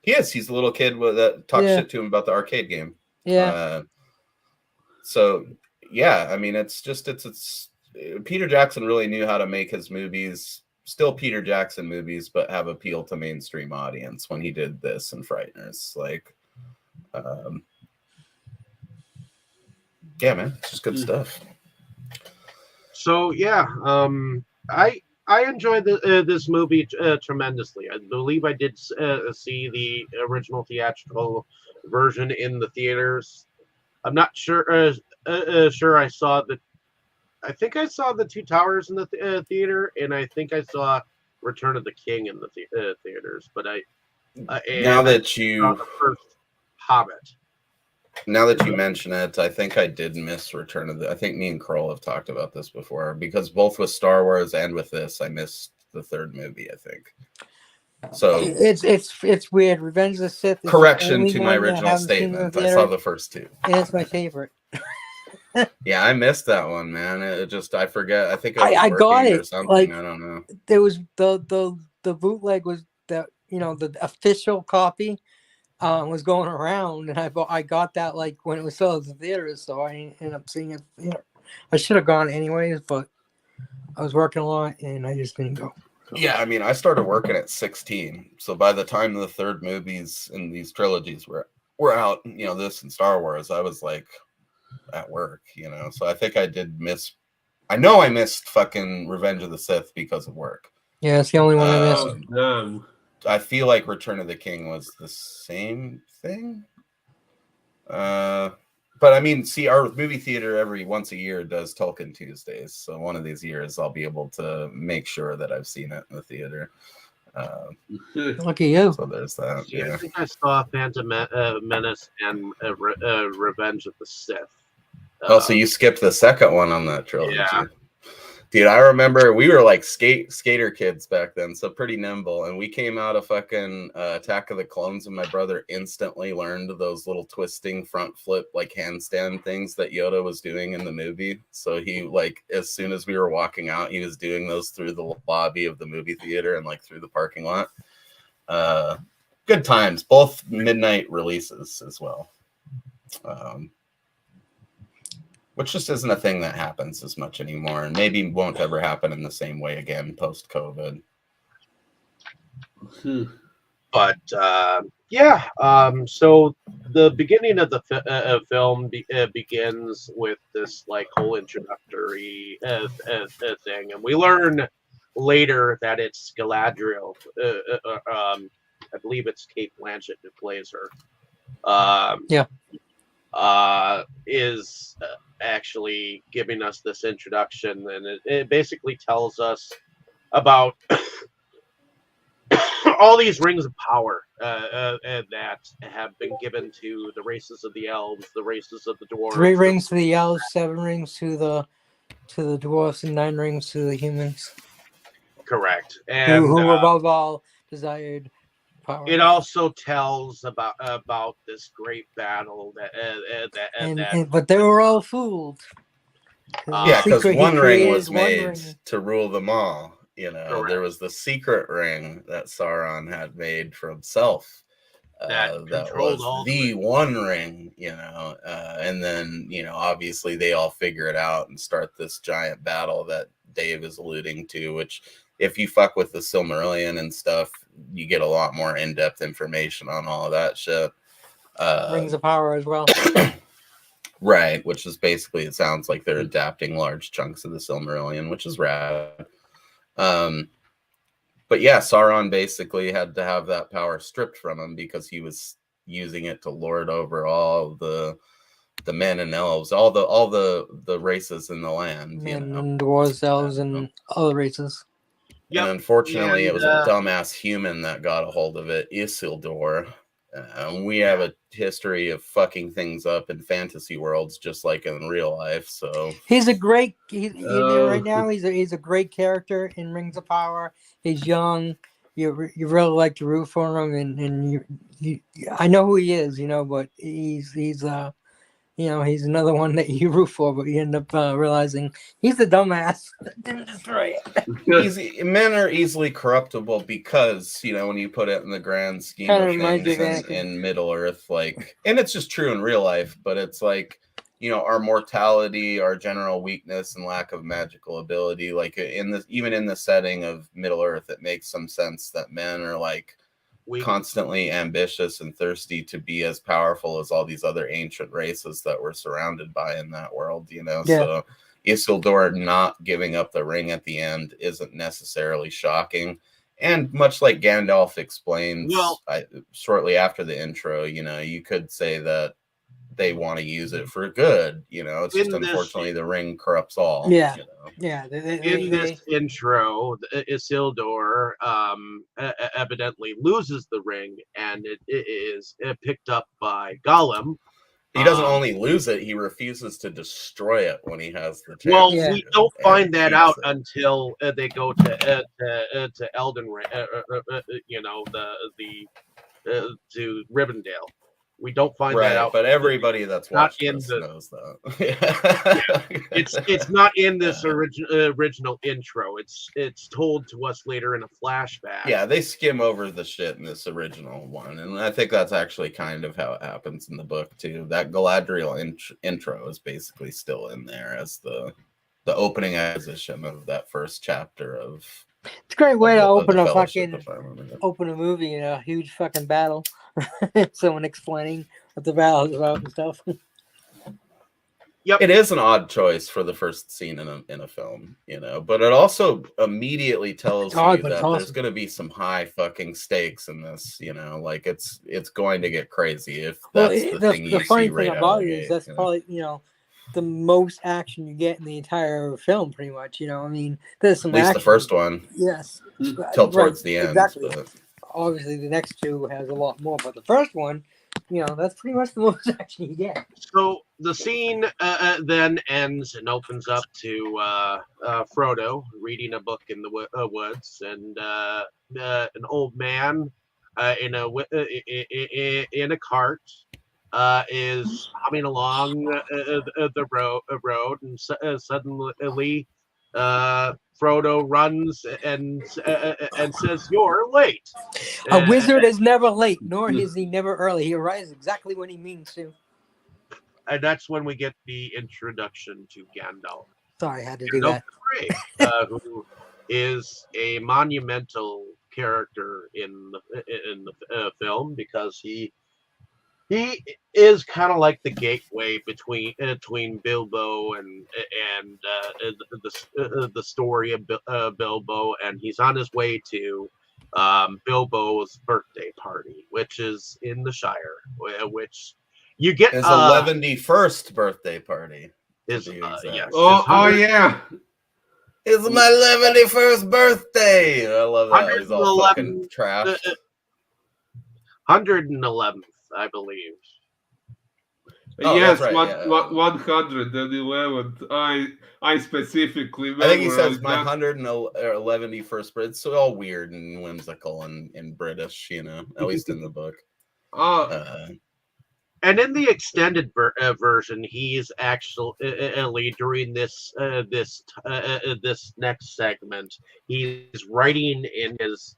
He is. He's the little kid that talks shit to him about the arcade game. Yeah. So yeah, I mean, it's Peter Jackson really knew how to make his movies still Peter Jackson movies, but have appeal to mainstream audience when he did this and Frighteners. Like, Yeah, man, it's just good stuff. So yeah, I enjoyed this movie tremendously. I believe I did see the original theatrical version in the theaters. I'm not sure I saw the. I think I saw the Two Towers in the theater, and I think I saw Return of the King in the theaters. But Now I that saw you the first Hobbit. mention it, I think I did miss Return of the. I think me and Kroll have talked about this before because both with Star Wars and with this, I missed the third movie. I think. So It's weird. Revenge of the Sith is the correction only to my one that I original haven't seen in the statement. I theater, saw the first two. and it's my favorite. Yeah, I missed that one, man. It just I forget. I think I was I got working or it. something. Like I don't know. there was the bootleg was the the official copy was going around, and I got that like when it was still at the theaters, so I ended up seeing it. I should have gone anyways, but I was working a lot and I just didn't go. So. Yeah, I mean, I started working at 16, so by the time the third movies in these trilogies were out, this and Star Wars, I was like at work, So I think I did miss. I know I missed fucking Revenge of the Sith because of work. Yeah, it's the only one I missed. Damn. I feel like Return of the King was the same thing. But I mean, see, our movie theater every once a year does Tolkien Tuesdays. So one of these years, I'll be able to make sure that I've seen it in the theater. Lucky you. So there's that. See, Yeah. I think I saw Phantom Menace and Revenge of the Sith. So you skipped the second one on that trilogy. Yeah. Dude, I remember we were like skater kids back then, so pretty nimble. And we came out of fucking Attack of the Clones, and my brother instantly learned those little twisting front flip, like handstand things that Yoda was doing in the movie. So he, like, as soon as we were walking out, he was doing those through the lobby of the movie theater and like through the parking lot. Good times, both midnight releases as well. Which just isn't a thing that happens as much anymore, and maybe won't ever happen in the same way again post-COVID. But yeah, so the beginning of the film begins with this like whole introductory thing, and we learn later that it's Galadriel. I believe it's Kate Blanchett who plays her. Is actually giving us this introduction, and it basically tells us about all these rings of power that have been given to the races of the elves, the races of the dwarves. 3 rings to the elves, 7 rings to the dwarfs, and 9 rings to the humans. Correct, and who above all desired power. It also tells about this great battle but they were all fooled. Yeah, because one ring was made to rule them all. Correct. There was the secret ring that Sauron had made for himself. That was the one ring, and then, obviously they all figure it out and start this giant battle that Dave is alluding to, which if you fuck with the Silmarillion and stuff, you get a lot more in-depth information on all of that shit. Rings of power as well. Right, which is basically, it sounds like they're adapting large chunks of the Silmarillion, which is rad. But yeah, Sauron basically had to have that power stripped from him because he was using it to lord over all the men and elves, all the races in the land. Men and dwarves, elves, and other races. Yep. And unfortunately, it was a dumbass human that got a hold of it, Isildur. We have a history of fucking things up in fantasy worlds, just like in real life. So he's a great. Right now, he's a great character in Rings of Power. He's young. You really like to root for him, and you I know who he is, but he's he's another one that you root for, but you end up realizing he's the dumbass that didn't destroy it. Men are easily corruptible because, when you put it in the grand scheme of things in Middle Earth, like, and it's just true in real life, but it's like, our mortality, our general weakness and lack of magical ability, like even in the setting of Middle Earth, it makes some sense that men are like constantly ambitious and thirsty to be as powerful as all these other ancient races that we're surrounded by in that world, you know. Yeah. So Isildur not giving up the ring at the end isn't necessarily shocking. And much like Gandalf explains shortly after the intro, you know, you could say that they want to use it for good, you know. It's just unfortunately the ring corrupts all. Yeah, you know? yeah. In this intro, Isildur evidently loses the ring, and it is picked up by Gollum. He doesn't only lose it; he refuses to destroy it when he has the chance. Well, we don't find that out until they go to Elden Ring, you know, to Rivendell. We don't find that out, but everybody that's watched this knows that. It's not in this original intro. It's told to us later in a flashback. Yeah, they skim over the shit in this original one, and I think that's actually kind of how it happens in the book too. That Galadriel intro is basically still in there as the opening exposition of that first chapter of. It's a great way to open a movie in a huge fucking battle. Someone explaining what the battle is about and stuff. Yep. It is an odd choice for the first scene in a film, you know, but it also immediately tells you that there's going to be some high fucking stakes in this, you know, like it's going to get crazy if that's the thing you see right out of the gate. The funny thing about it is that's probably, you know, the most action you get in the entire film, pretty much. You know, I mean, there's some. At least action. the first one. Yes. Till towards the end. Exactly. But. Obviously, the next two has a lot more, but the first one, you know, that's pretty much the most action you get. So the scene then ends and opens up to Frodo reading a book in the woods, and an old man in a cart. Is humming along the road, and suddenly Frodo runs and says, "You're late." A wizard is never late, nor is he never early. He arrives exactly when he means to. And that's when we get the introduction to Gandalf. Sorry, I had to do that. Who is a monumental character in the film, because he is kind of like the gateway between Bilbo and the story of Bilbo, and he's on his way to Bilbo's birthday party, which is in the Shire, which you get his 111st birthday party. Yes. Yeah. It's my 111st birthday. I love that. He's all fucking trashed. 111th. I believe. Yes, right, 111th. I specifically. I think he says my 111st birthday. It's all weird and whimsical and British, you know, at least in the book. And in the extended version, he's actually during this next segment, he's writing in his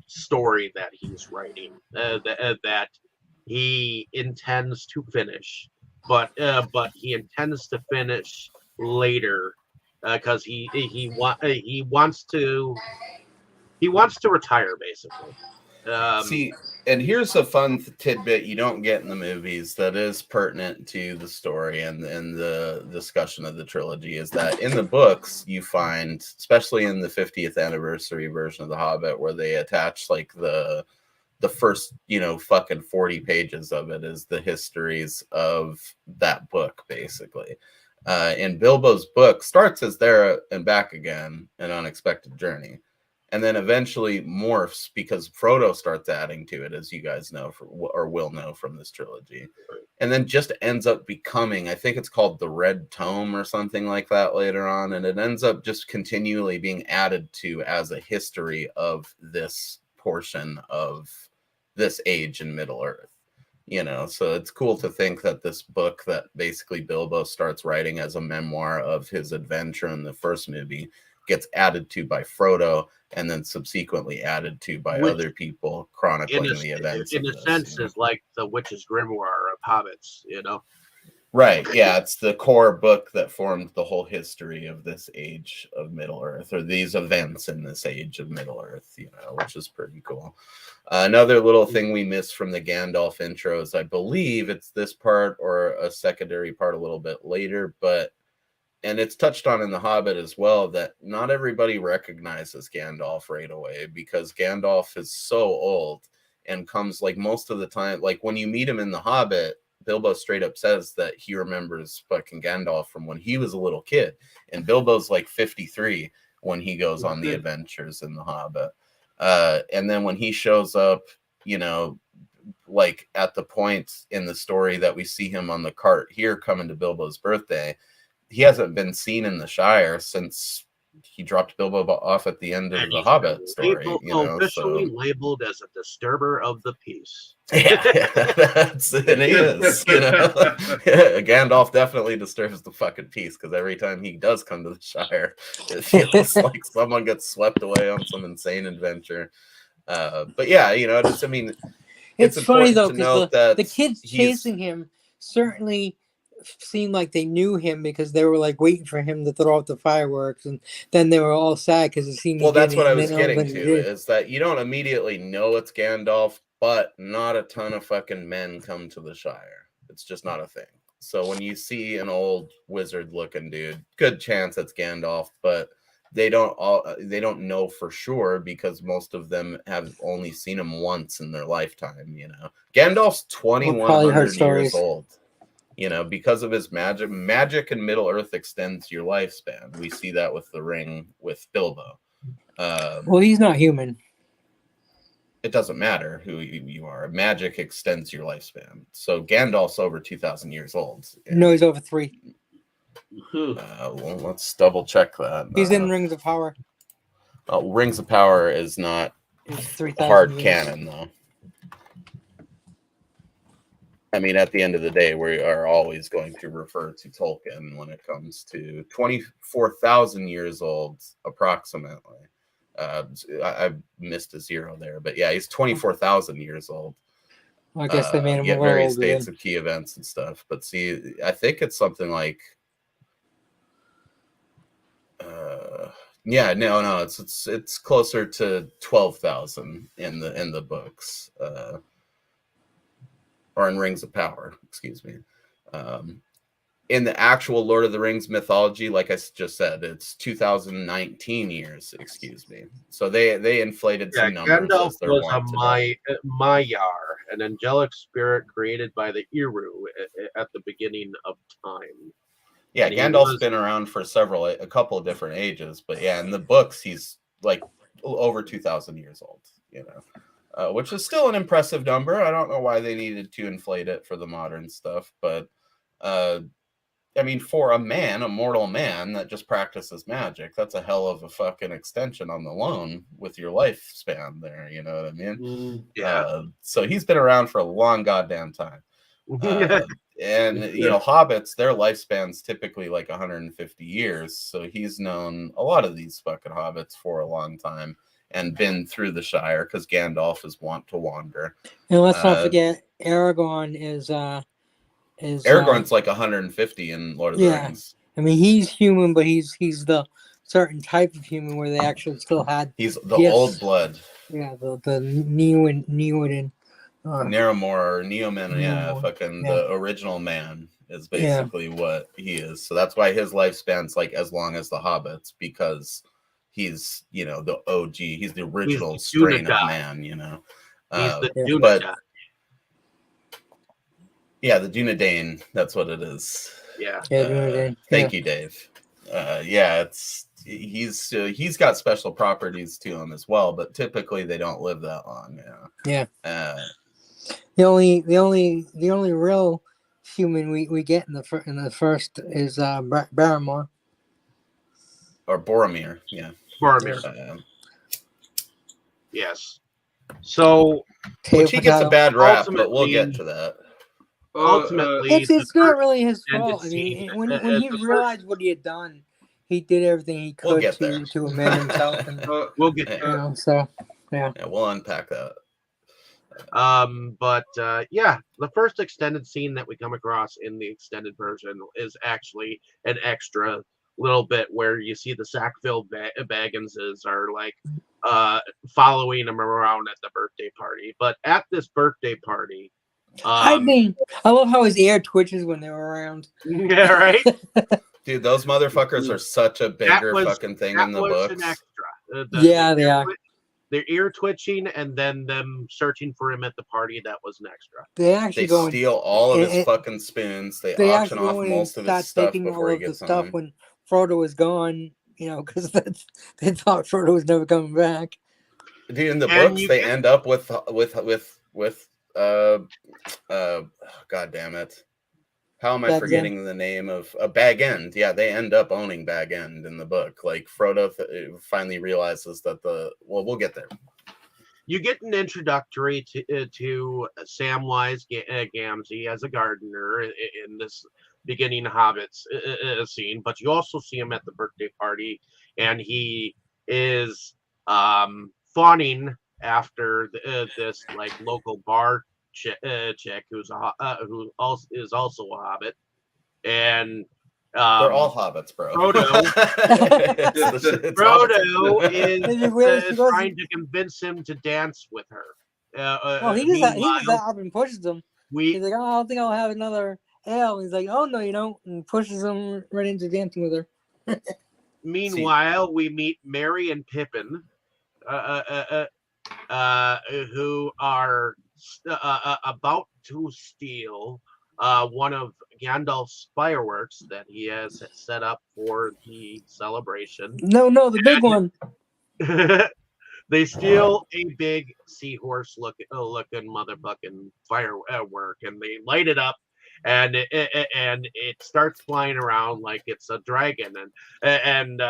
story that he's writing that he intends to finish, but he intends to finish later because he wants to retire, basically. See, and here's a fun tidbit you don't get in the movies that is pertinent to the story and the discussion of the trilogy, is that in the books you find, especially in the 50th anniversary version of The Hobbit, where they attach like the first, you know, fucking 40 pages of it is the histories of that book, basically. In Bilbo's book, starts as There and Back Again, An Unexpected Journey. And then eventually morphs because Frodo starts adding to it, as you guys know, or will know from this trilogy. And then just ends up becoming, I think it's called the Red Tome or something like that later on. And it ends up just continually being added to as a history of this portion of this age in Middle-earth. You know, so it's cool to think that this book that basically Bilbo starts writing as a memoir of his adventure in the first movie gets added to by Frodo, and then subsequently added to by other people chronicling the events. In a sense, is like the Witch's Grimoire of hobbits, you know. Right. Yeah, it's the core book that formed the whole history of this age of Middle Earth, or these events in this age of Middle Earth, which is pretty cool. Another little thing we missed from the Gandalf intros, I believe it's this part or a secondary part a little bit later, and it's touched on in The Hobbit as well, that not everybody recognizes Gandalf right away, because Gandalf is so old and comes, like, most of the time, like when you meet him in The Hobbit, Bilbo straight up says that he remembers fucking Gandalf from when he was a little kid, and Bilbo's like 53 when he goes on the adventures in The Hobbit. And then when he shows up, like at the point in the story that we see him on the cart here coming to Bilbo's birthday, he hasn't been seen in the Shire since he dropped Bilbo off at the end of the Hobbit story. Officially labeled as a disturber of the peace. Yeah, and he is. Gandalf definitely disturbs the fucking peace, because every time he does come to the Shire, it feels like someone gets swept away on some insane adventure. But yeah, it's funny though, to note because that the kids chasing him certainly seemed like they knew him, because they were like waiting for him to throw out the fireworks, and then they were all sad because it seemed. Well, that's what I was getting to, is that you don't immediately know it's Gandalf, but not a ton of fucking men come to the Shire. It's just not a thing. So when you see an old wizard-looking dude, good chance it's Gandalf, but they don't know for sure, because most of them have only seen him once in their lifetime. Gandalf's 2,100 years old. Because of his magic in Middle Earth extends your lifespan. We see that with the ring with Bilbo. Well, he's not human. It doesn't matter who you are. Magic extends your lifespan. So Gandalf's over 2,000 years old. No, he's over 3. Well, let's double check that. He's in Rings of Power. Rings of Power is not hard canon, though. I mean, at the end of the day, we are always going to refer to Tolkien when it comes to 24,000 years old, approximately. I missed a 0 there, but yeah, he's 24,000 years old. Well, I guess they made him a little various older dates then. of key events and stuff. But see, I think it's something like, it's closer to 12,000 in the books. Or in Rings of Power, excuse me. In the actual Lord of the Rings mythology, like I just said, it's 2019 years, excuse me. So they inflated some numbers. Gandalf as they're was a Maiar, an angelic spirit created by the Eru at the beginning of time. Yeah, Gandalf's been around for a couple of different ages, but yeah, in the books, he's like over 2,000 years old, which is still an impressive number. I don't know why they needed to inflate it for the modern stuff, but I mean, for a mortal man that just practices magic, that's a hell of a fucking extension on the loan with your lifespan there, you know what I mean? Yeah. So he's been around for a long goddamn time. And, hobbits, their lifespan's typically like 150 years. So he's known a lot of these fucking hobbits for a long time and been through the Shire, because Gandalf is wont to wander. And let's not forget, Aragorn is Aragorn's like 150 in Lord of the Rings. I mean, he's human, but he's the certain type of human where they actually still had. He's the gifts. old blood. Yeah, the Neoden. Narramor or Neoman, the original man is basically what he is. So that's why his lifespan's like as long as the Hobbits, because he's the OG. He's the original strain of man. He's the Dunedain. Yeah, the Dunedain. That's what it is. Yeah. Thank you, Dave. He's got special properties to him as well, but typically they don't live that long. Yeah. The only real human we get in the first is Barrymore. Or Boromir. Yeah. Boromir. Yes. So, which he gets a bad rap, but we'll get to that. Ultimately, it's not really his fault. I mean, when he realized what he had done, he did everything he could to amend himself. And, we'll get there. So, yeah. We'll unpack that. Yeah, the first extended scene that we come across in the extended version is actually an extra little bit where you see the Sackville Bagginses are like following him around at the birthday party. But at this birthday party, I love how his ear twitches when they're around. yeah, right. Dude, those motherfuckers are such a bigger fucking thing in the was an books. extra. Yeah, they are. Their ear twitching and then them searching for him at the party, that was an extra. They actually They go steal all of his and fucking spoons. They they auction actually off go in and most of his start stuff taking before all he of the gets stuff home. when Frodo was gone. You know, because they thought Frodo was never coming back. Dude, in the And books, you they get- end up with God damn it. How am I Bag's forgetting the name of Bag End? Yeah, they end up owning Bag End in the book. Like Frodo finally realizes that we'll get there. You get an introductory to Samwise Gamgee as a gardener in this beginning Hobbits scene, but you also see him at the birthday party, and he is fawning after this like local bar chick who's who also is also a Hobbit, and They're all hobbits, bro. Frodo is trying to convince him to dance with her. He just up and pushes him. He's like, "Oh, I don't think I'll have another ale." He's like, "Oh no, you don't," and pushes him right into dancing with her. Meanwhile, we meet Merry and Pippin, who are about to steal one of Gandalf's fireworks that he has set up for the celebration. No, the big one. They steal a big seahorse looking motherfucking firework, and they light it up, and it starts flying around like it's a dragon, and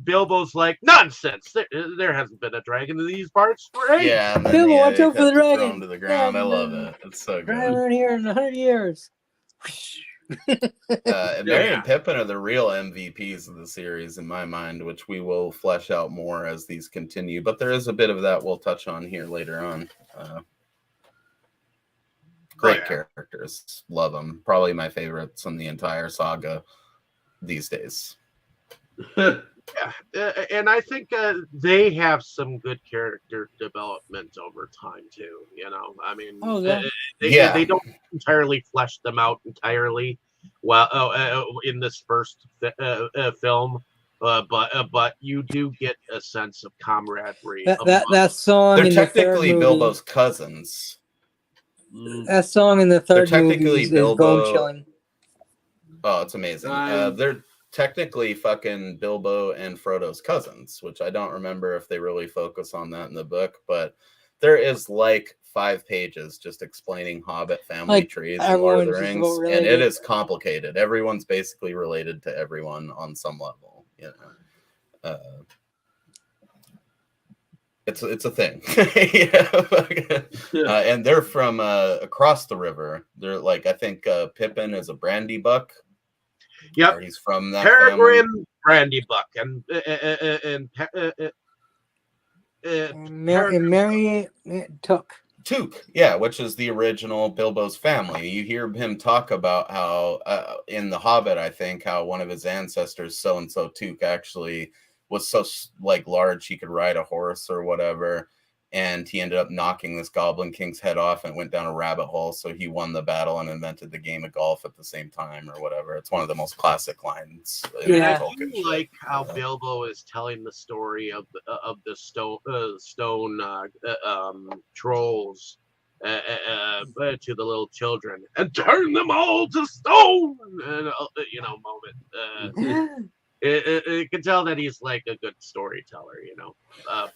Bilbo's like, nonsense. There hasn't been a dragon in these parts for ages. Yeah, and then Bilbo, watch out for the throw dragon. him to the ground. Yeah, I love it. It's so Dragon good. around here in 100 years. And Merry and Pippin are the real MVPs of the series in my mind, which we will flesh out more as these continue. But there is a bit of that we'll touch on here later on. Great characters. Love them. Probably my favorites in the entire saga these days. And I think they have some good character development over time too. You know, I mean, they don't entirely flesh them out entirely. Well, in this first film, but you do get a sense of camaraderie. That song. They're in technically the Bilbo's cousins. That song in the third movie is bone chilling. Oh, it's amazing. They're technically fucking Bilbo and Frodo's cousins, which I don't remember if they really focus on that in the book, but there is like 5 pages just explaining Hobbit family trees and Lord of the Rings, and it is complicated. Everyone's basically related to everyone on some level, you know. It's a thing. And they're from across the river. They're like, I think Pippin is a brandy buck. Yep, he's from that Peregrine Brandy Buck, and Merry Took. Yeah, which is the original Bilbo's family. You hear him talk about how in The Hobbit, I think, how one of his ancestors, so and so Took, actually was so like large he could ride a horse or whatever, and he ended up knocking this Goblin King's head off and went down a rabbit hole. So he won the battle and invented the game of golf at the same time, or whatever. It's one of the most classic lines. I do like how Bilbo is telling the story of the stone trolls to the little children and turn them all to stone. Moment. It can tell that he's like a good storyteller, you know.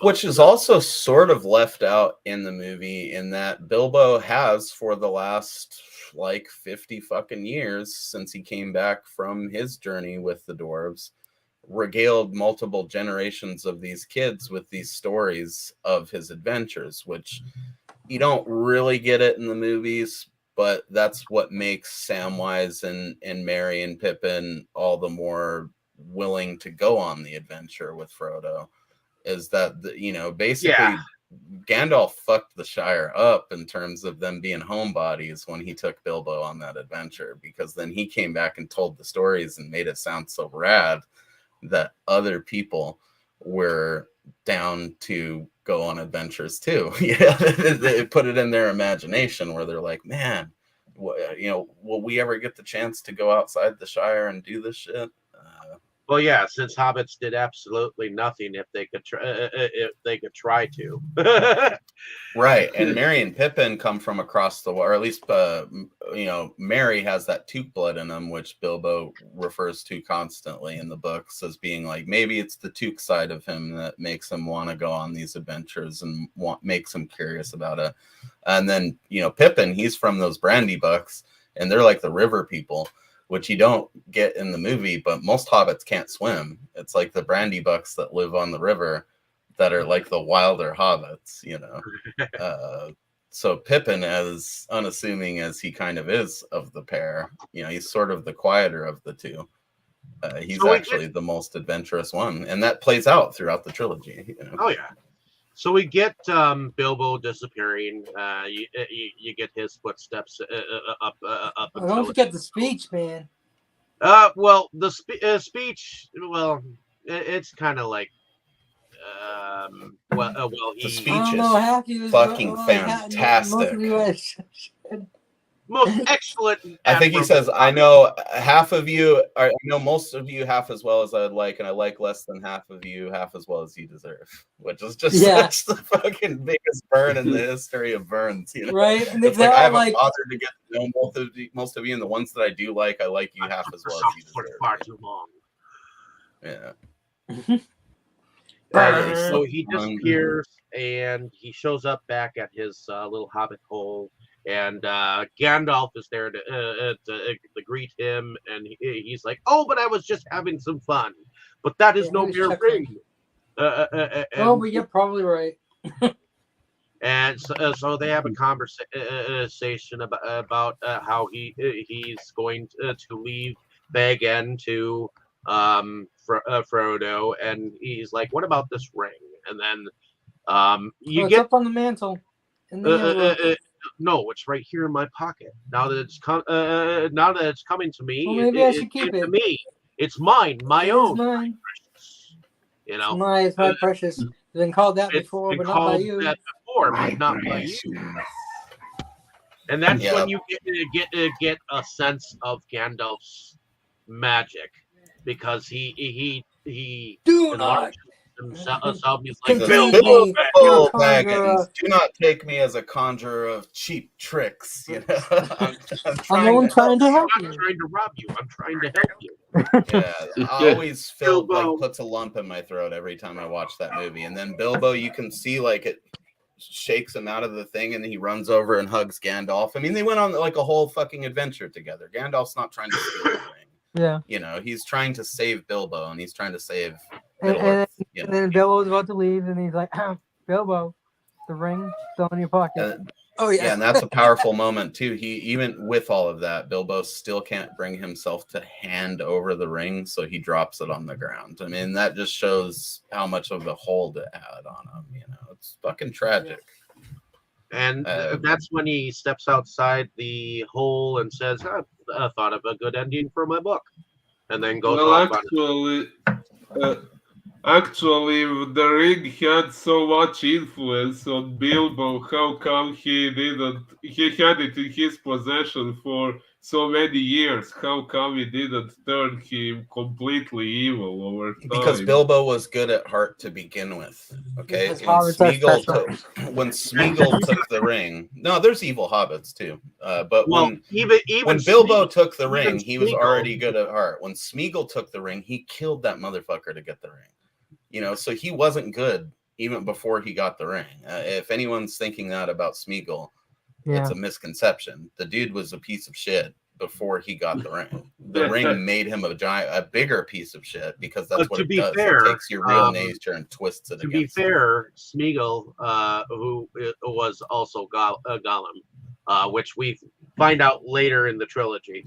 Which is also sort of left out in the movie, in that Bilbo has, for the last like 50 fucking years since he came back from his journey with the dwarves, regaled multiple generations of these kids with these stories of his adventures, which you don't really get it in the movies, but that's what makes Samwise and Merry and Pippin all the more willing to go on the adventure with Frodo, is that basically Gandalf fucked the Shire up in terms of them being homebodies when he took Bilbo on that adventure, because then he came back and told the stories and made it sound so rad that other people were down to go on adventures too. Yeah, they put it in their imagination where they're like, man, will we ever get the chance to go outside the Shire and do this shit? Well, yeah, since hobbits did absolutely nothing if they could try to. Right, and Merry and Pippin come from across the water, or at least Merry has that Took blood in him, which Bilbo refers to constantly in the books as being like, maybe it's the Took side of him that makes him want to go on these adventures and makes him curious about it. And then Pippin, he's from those Brandy books, and they're like the river people, which you don't get in the movie, but most hobbits can't swim. It's like the Brandy bucks that live on the river that are like the wilder hobbits, So Pippin, as unassuming as he kind of is of the pair, he's sort of the quieter of the two. He's actually the most adventurous one, and that plays out throughout the trilogy. Oh yeah. So we get Bilbo disappearing. You get his footsteps up. Don't forget the speech, man. Well, the speech. Well, it's kind of like. The speech is fucking fantastic. Most excellent. I think he says, I know half of you, I know most of you half as well as I'd like, and I like less than half of you half as well as you deserve, which is just such the fucking biggest burn in the history of burns. Right? And it's like, I haven't bothered to get to know most of you, and the ones that I do like, I like you half as well as you deserve. For far too long. Yeah. So he disappears, and he shows up back at his little hobbit hole, and Gandalf is there to greet him, and he's like, "Oh, but I was just having some fun, but that is no mere ring." But you're probably right. And so they have a conversation about how he's going to leave Bag End to Frodo, and he's like, "What about this ring?" And then it's up on the mantle. No, it's right here in my pocket. Now that it's coming to me, well, maybe I should keep it. To me, it's mine, my own. Mine. Precious. It's my precious. It's been called that before, but not by you. But not by you. And that's when you get a sense of Gandalf's magic, because he do not himself. He's like, Bilbo Baggins, do not take me as a conjurer of cheap tricks. I'm trying to help you. I'm trying to rob you. I'm trying to help you. Yeah, I always feel like puts a lump in my throat every time I watch that movie. And then Bilbo, you can see like it shakes him out of the thing, and he runs over and hugs Gandalf. I mean, they went on like a whole fucking adventure together. Gandalf's not trying to steal the ring. Yeah. He's trying to save Bilbo, and he's trying to save and then Bilbo's about to leave, and he's like, Bilbo, the ring still in your pocket. Yeah, and that's a powerful moment too. He, even with all of that, Bilbo still can't bring himself to hand over the ring, so he drops it on the ground. I mean, that just shows how much of a hold it had on him. It's fucking tragic. And that's when he steps outside the hole and says, I thought of a good ending for my book. And then goes off Actually, the ring had so much influence on Bilbo. How come he had it in his possession for so many years? How come he didn't turn him completely evil over time? Because Bilbo was good at heart to begin with. Okay, when Smeagol took the ring, no, there's evil hobbits too. But when Bilbo took the ring, he was already good at heart. When Smeagol took the ring, he killed that motherfucker to get the ring. So he wasn't good even before he got the ring. If anyone's thinking that about Smeagol, it's a misconception. The dude was a piece of shit before he got the ring. The ring made him a bigger piece of shit, because that's what it does. It takes your real nature and twists it. To be fair, Smeagol, who was also Gollum, which we find out later in the trilogy,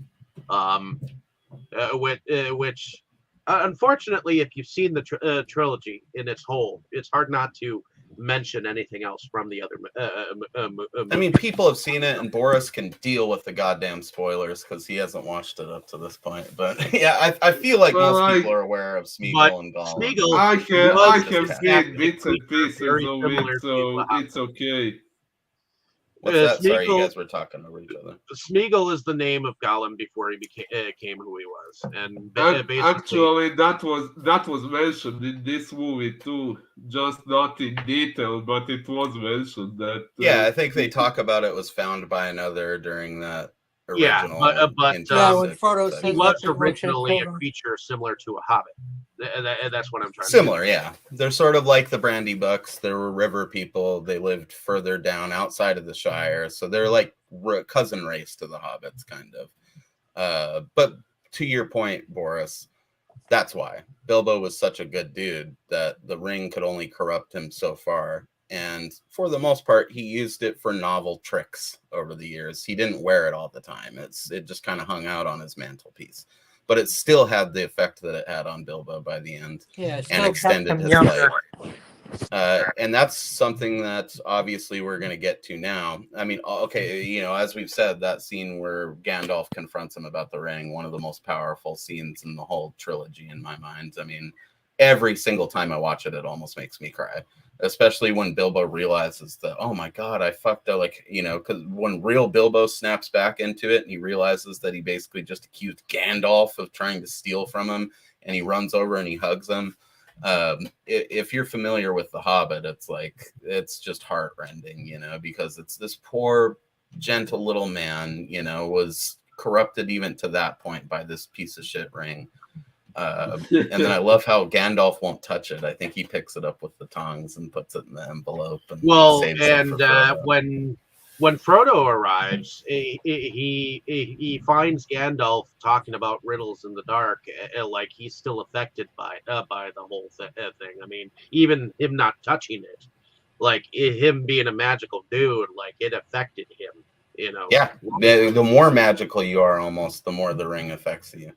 which. Unfortunately, if you've seen the trilogy in its whole, it's hard not to mention anything else from the other. I mean, people have seen it, and Boris can deal with the goddamn spoilers because he hasn't watched it up to this point. But yeah, I feel like Well, most people are aware of But Smeagol and Gollum. Smeagol I was have just seen bits and creature pieces very of similar it, to so a hobbit. it's okay. What's that? Sorry, you Smeagol, guys were talking over each other. Smeagol is the name of Gollum before he became who he was, and basically, Actually, that was mentioned in this movie too, just not in detail, but it was mentioned that. Yeah, I think they talk about it was found by another during that yeah, original. but Yeah, when intrinsic Frodo section. he says was what should originally a Frodo? creature similar to a hobbit. That's what I'm trying Similar, to do. yeah. They're sort of like the Brandy Bucks. There were river people. They lived further down outside of the Shire, so they're like cousin race to the hobbits, kind of. But to your point, Boris, that's why Bilbo was such a good dude that the ring could only corrupt him so far. And for the most part, he used it for novel tricks over the years. He didn't wear it all the time. It just kind of hung out on his mantelpiece. But it still had the effect that it had on Bilbo by the end, Yeah, it and still kept extended him his younger. life. And that's something that obviously we're going to get to now. I mean, okay, you know, as we've said, that scene where Gandalf confronts him about the ring, one of the most powerful scenes in the whole trilogy in my mind. I mean, every single time I watch it, it almost makes me cry, especially when Bilbo realizes that, oh my God, I fucked up. Like, you know, because when real Bilbo snaps back into it and he realizes that he basically just accused Gandalf of trying to steal from him, and he runs over and he hugs him. If you're familiar with The Hobbit, it's just heartrending, you know, because it's this poor, gentle little man, you know, was corrupted even to that point by this piece of shit ring. And then I love how Gandalf won't touch it. I think he picks it up with the tongs and puts it in the envelope and saves it for Frodo. When Frodo arrives, he finds Gandalf talking about riddles in the dark, like he's still affected by the whole thing. I mean, even him not touching it, like him being a magical dude, like it affected him. You know. Yeah, the more magical you are, almost the more the ring affects you.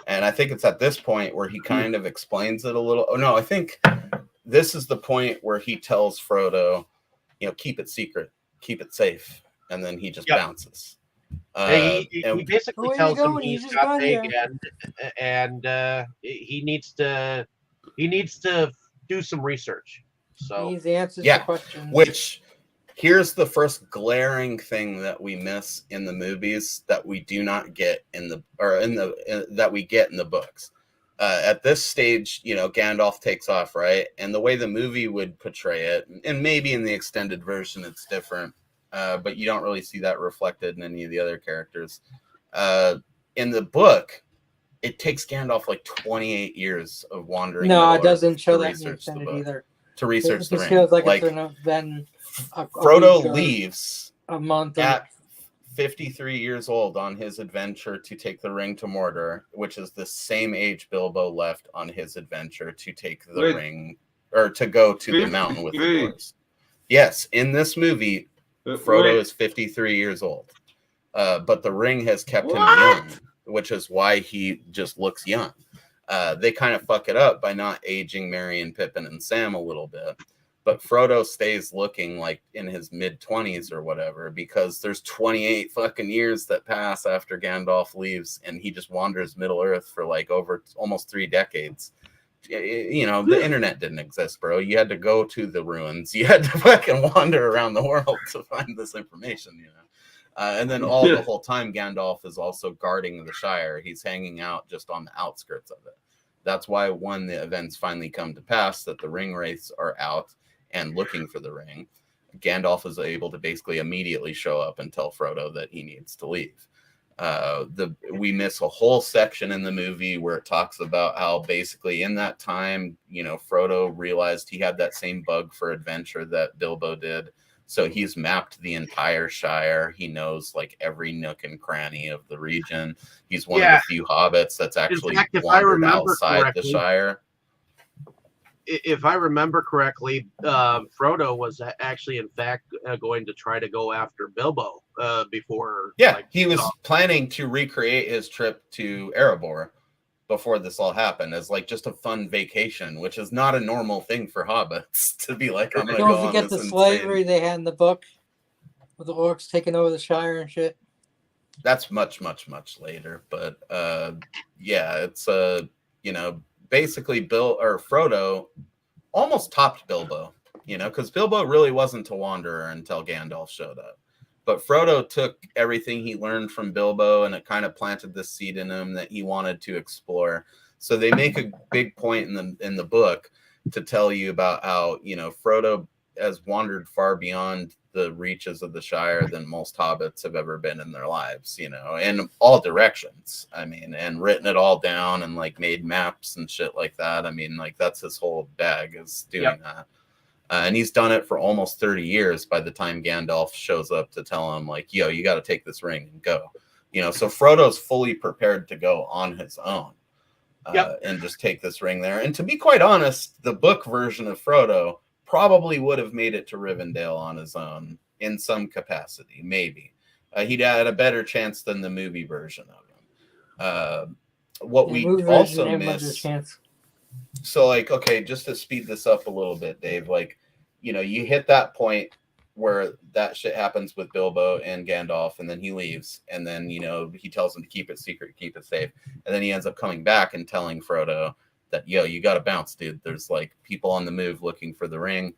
And I think it's at this point where he kind of explains it a little. Oh no, I think this is the point where he tells Frodo, you know, keep it secret, keep it safe, and then he just bounces. He basically Where you tells him going? You he's just got got big here. and he needs to do some research. He So needs the answers Yeah, to questions. which here's the first glaring thing that we miss in the movies that we do not get that we get in the books. At this stage, you know, Gandalf takes off, right? And the way the movie would portray it, and maybe in the extended version it's different, but you don't really see that reflected in any of the other characters. In the book, it takes Gandalf like 28 years of wandering. No, it Middle-earth doesn't show to that in the research the extended book. either. To research the It ring. feels like Like, it's been a Frodo week or leaves a month. at 53 years old on his adventure to take the ring to Mordor, which is the same age Bilbo left on his adventure to take the ring, or to go to the mountain with the dwarves. Yes, in this movie, Frodo is 53 years old, but the ring has kept him young, which is why he just looks young. They kind of fuck it up by not aging Merry and Pippin and Sam a little bit. But Frodo stays looking like in his mid-20s or whatever, because there's 28 fucking years that pass after Gandalf leaves, and he just wanders Middle-earth for like over almost 3 decades. You know, the internet didn't exist, bro. You had to go to the ruins. You had to fucking wander around the world to find this information, you know. And then the whole time, Gandalf is also guarding the Shire. He's hanging out just on the outskirts of it. That's why when the events finally come to pass, that the ring wraiths are out and looking for the ring, Gandalf is able to basically immediately show up and tell Frodo that he needs to leave. We miss a whole section in the movie where it talks about how basically in that time, you know, Frodo realized he had that same bug for adventure that Bilbo did. So he's mapped the entire Shire. He knows like every nook and cranny of the region. He's one of the few hobbits that's actually wandered outside the Shire. If I remember correctly, Frodo was actually, in fact, going to try to go after Bilbo before. Yeah, he was planning to recreate his trip to Erebor, before this all happened as like just a fun vacation, which is not a normal thing for hobbits to be like, I'm gonna go Don't on forget this the slavery insane. they had in the book with the orcs taking over the Shire and shit. That's much later, but yeah, it's basically Bill or Frodo almost topped Bilbo, because Bilbo really wasn't a wanderer until Gandalf showed up. But Frodo took everything he learned from Bilbo and it kind of planted this seed in him that he wanted to explore. So they make a big point in the book to tell you about how, Frodo has wandered far beyond the reaches of the Shire than most hobbits have ever been in their lives, in all directions. I mean, and written it all down and like made maps and shit like that. I mean, like that's his whole bag is doing that. And he's done it for almost 30 years by the time Gandalf shows up to tell him, like, yo, you got to take this ring and go. So Frodo's fully prepared to go on his own and just take this ring there. And to be quite honest, the book version of Frodo probably would have made it to Rivendell on his own in some capacity, maybe. He'd had a better chance than the movie version of him. What we also miss... So, like, okay, just to speed this up a little bit, Dave, like, you hit that point where that shit happens with Bilbo and Gandalf, and then he leaves, and then, he tells him to keep it secret, keep it safe, and then he ends up coming back and telling Frodo that, yo, you got to bounce, dude. There's, like, people on the move looking for the ring.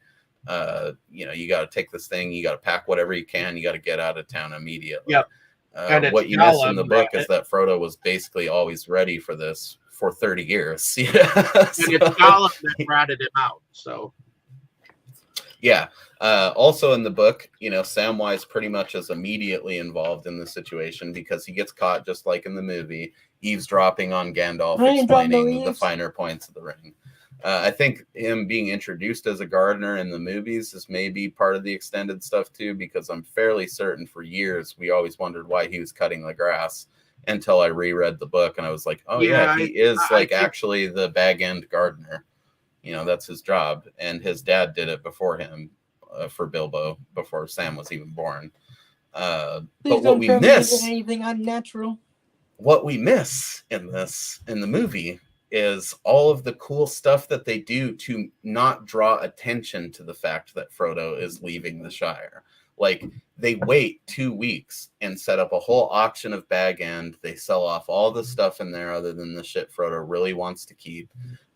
You got to take this thing. You got to pack whatever you can. You got to get out of town immediately. Yep. What you miss in the book is that Frodo was basically always ready for this for 30 years. So, and it's Gollum that ratted him out. So, yeah. Also in the book, Samwise pretty much is immediately involved in the situation because he gets caught just like in the movie, eavesdropping on Gandalf, explaining the finer points of the ring. I think him being introduced as a gardener in the movies is maybe part of the extended stuff too, because I'm fairly certain for years we always wondered why he was cutting the grass until I reread the book and I was like, oh yeah, he is actually the bag end gardener. That's his job, and his dad did it before him for Bilbo before Sam was even born. But what we miss, anything unnatural. What we miss in the movie is all of the cool stuff that they do to not draw attention to the fact that Frodo is leaving the Shire. Like, they wait 2 weeks and set up a whole auction of Bag End. They sell off all the stuff in there other than the shit Frodo really wants to keep.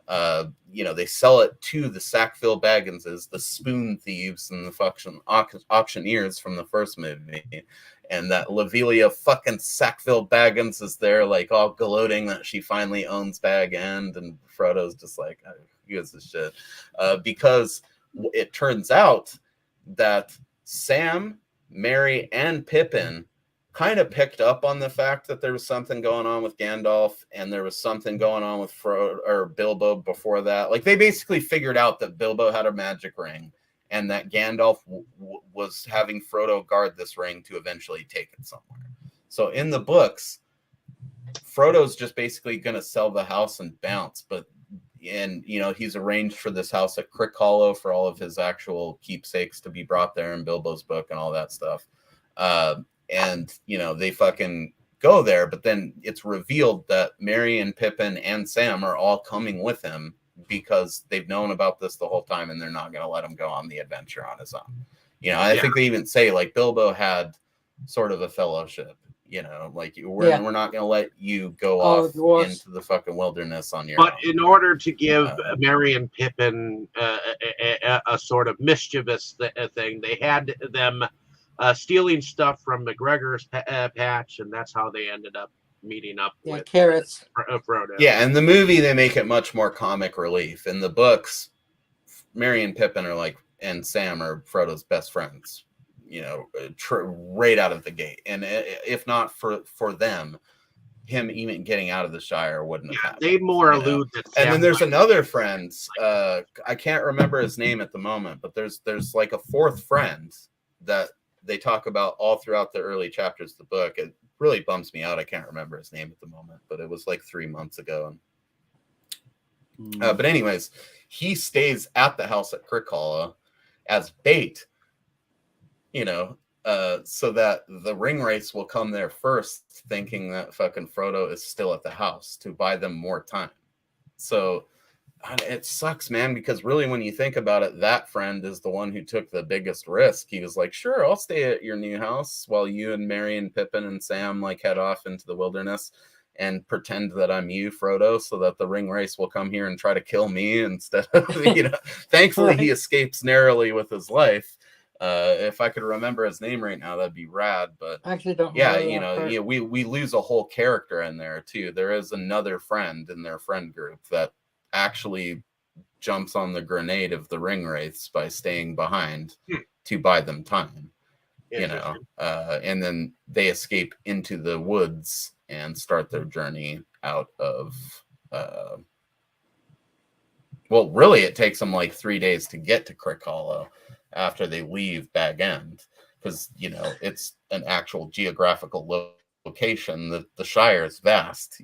They sell it to the Sackville Bagginses, the spoon thieves and the auctioneers from the first movie. And that Lavilia fucking Sackville Baggins is there, like, all gloating that she finally owns Bag End. And Frodo's just like, oh, who gives a shit? Because it turns out that Sam, Merry, and Pippin kind of picked up on the fact that there was something going on with Gandalf and there was something going on with Frodo or Bilbo before that. Like, they basically figured out that Bilbo had a magic ring and that Gandalf was having Frodo guard this ring to eventually take it somewhere. So in the books, Frodo's just basically going to sell the house and bounce, he's arranged for this house at Crick Hollow for all of his actual keepsakes to be brought there in Bilbo's book and all that stuff. They fucking go there, but then it's revealed that Merry and Pippin and Sam are all coming with him because they've known about this the whole time and they're not going to let him go on the adventure on his own. I think they even say, like, Bilbo had sort of a fellowship, like, we're not going to let you go off into the fucking wilderness on your own. But in order to give Merry and Pippin a sort of mischievous thing, they had them stealing stuff from McGregor's patch, and that's how they ended up meeting up with carrots. Frodo. Yeah, in the movie they make it much more comic relief. In the books, Merry and Pippin and Sam are Frodo's best friends, right out of the gate. And if not for them, him even getting out of the Shire wouldn't have happened. They more allude that Sam, and then there's another friend, I can't remember his name at the moment, but there's like a fourth friend that they talk about all throughout the early chapters of the book. It really bums me out. I can't remember his name at the moment, but it was like 3 months ago. But anyways, he stays at the house at Crick Hollow as bait, so that the ring wraiths will come there first, thinking that fucking Frodo is still at the house to buy them more time. So it sucks, man, because really when you think about it, that friend is the one who took the biggest risk. He was like, sure, I'll stay at your new house while you and Merry and Pippin and Sam like head off into the wilderness and pretend that I'm you, Frodo, so that the ring race will come here and try to kill me instead of, thankfully he escapes narrowly with his life. If I could remember his name right now, that'd be rad. But I actually don't yeah, we lose a whole character in there too. There is another friend in their friend group that actually jumps on the grenade of the ring wraiths by staying behind to buy them time. And then they escape into the woods and start their journey out of well, really it takes them like 3 days to get to Crick Hollow after they leave Bag End, because it's an actual geographical location. The Shire is vast,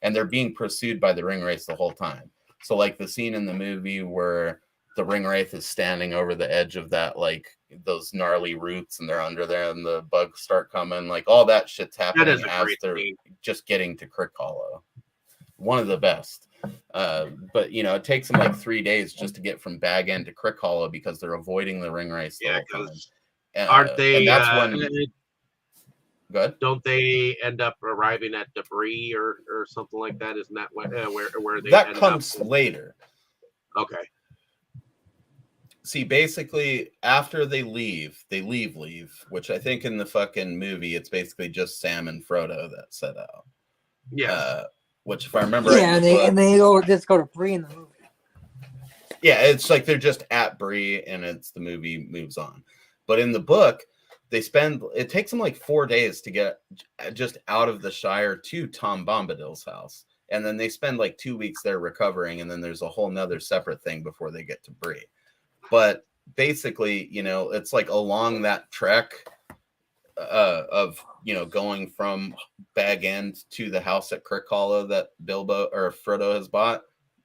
and they're being pursued by the ring wraiths the whole time. So like the scene in the movie where the ring wraith is standing over the edge of that, like those gnarly roots, and they're under there and the bugs start coming, like all that shit's happening as they're just getting to Crick Hollow. One of the best. But it takes them like 3 days just to get from Bag End to Crick Hollow because they're avoiding the ring race. Yeah, because aren't they? And that's when. Good. Don't they end up arriving at Debris or something like that? Isn't that where they? That comes later. Okay. See, basically, after they leave, which I think in the fucking movie, it's basically just Sam and Frodo that set out. Yeah. Which, if I remember, yeah, and they just go to Bree in the movie. Yeah, it's like they're just at Bree, and the movie moves on. But in the book, it takes them like 4 days to get just out of the Shire to Tom Bombadil's house, and then they spend like 2 weeks there recovering, and then there's a whole nother separate thing before they get to Bree. But basically, it's like along that trek of going from Bag End to the house at Crick Hollow that Bilbo or Frodo has bought,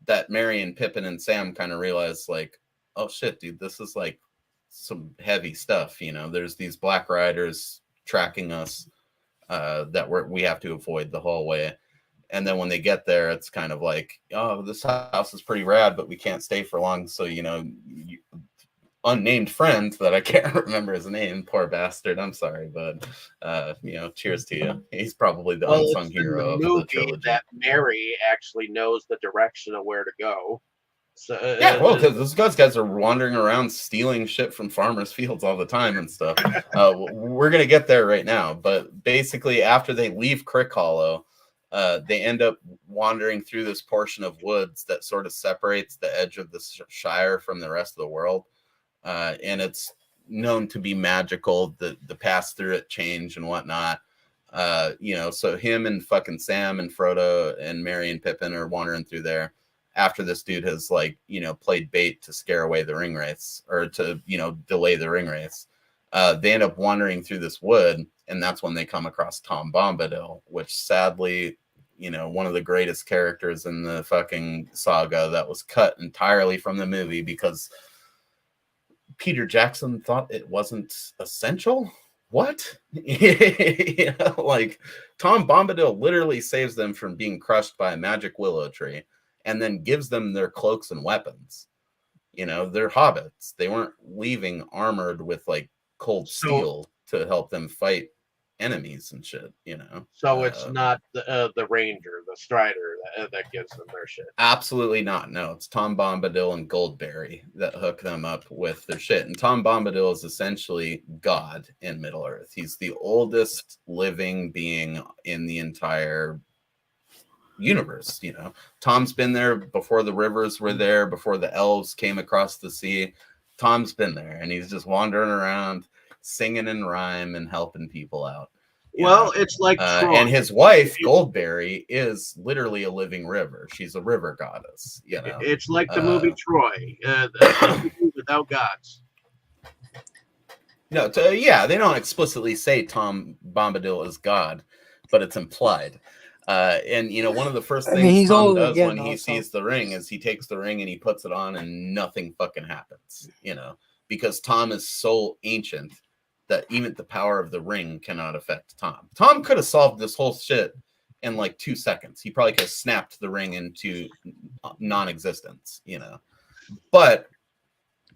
that Merry and Pippin and Sam kind of realize, like, oh shit, dude, this is like some heavy stuff. There's these black riders tracking us that we have to avoid the whole way. And then when they get there, it's kind of like, oh, this house is pretty rad, but we can't stay for long. So, unnamed friend that I can't remember his name, poor bastard. I'm sorry, but cheers to you. He's probably the unsung hero of the trilogy. That Merry actually knows the direction of where to go. So yeah, well, because those guys are wandering around stealing shit from farmers' fields all the time and stuff. We're gonna get there right now, but basically, after they leave Crick Hollow, they end up wandering through this portion of woods that sort of separates the edge of the Shire from the rest of the world. And it's known to be magical, the pass through it change and whatnot. So him and fucking Sam and Frodo and Merry and Pippin are wandering through there after this dude has played bait to scare away the ring wraiths or to, delay the ring wraiths. They end up wandering through this wood, and that's when they come across Tom Bombadil, which sadly, one of the greatest characters in the fucking saga that was cut entirely from the movie because Peter Jackson thought it wasn't essential. What? Like Tom Bombadil literally saves them from being crushed by a magic willow tree and then gives them their cloaks and weapons. They're hobbits. They weren't leaving armored with like cold steel to help them fight enemies and shit, So it's not the ranger, the strider that gives them their shit. Absolutely not. No, it's Tom Bombadil and Goldberry that hook them up with their shit. And Tom Bombadil is essentially God in Middle Earth. He's the oldest living being in the entire universe. Tom's been there before the rivers were there, before the elves came across the sea. Tom's been there, and he's just wandering around singing in rhyme and helping people out. It's like and his wife Goldberry is literally a living river. She's a river goddess. It's like the movie Troy, without gods. No, they don't explicitly say Tom Bombadil is God, but it's implied. And one of the first things Tom does when he sees the ring is he takes the ring and he puts it on, and nothing fucking happens. Because Tom is so ancient that even the power of the ring cannot affect Tom. Tom could have solved this whole shit in like 2 seconds. He probably could have snapped the ring into non-existence, you know. But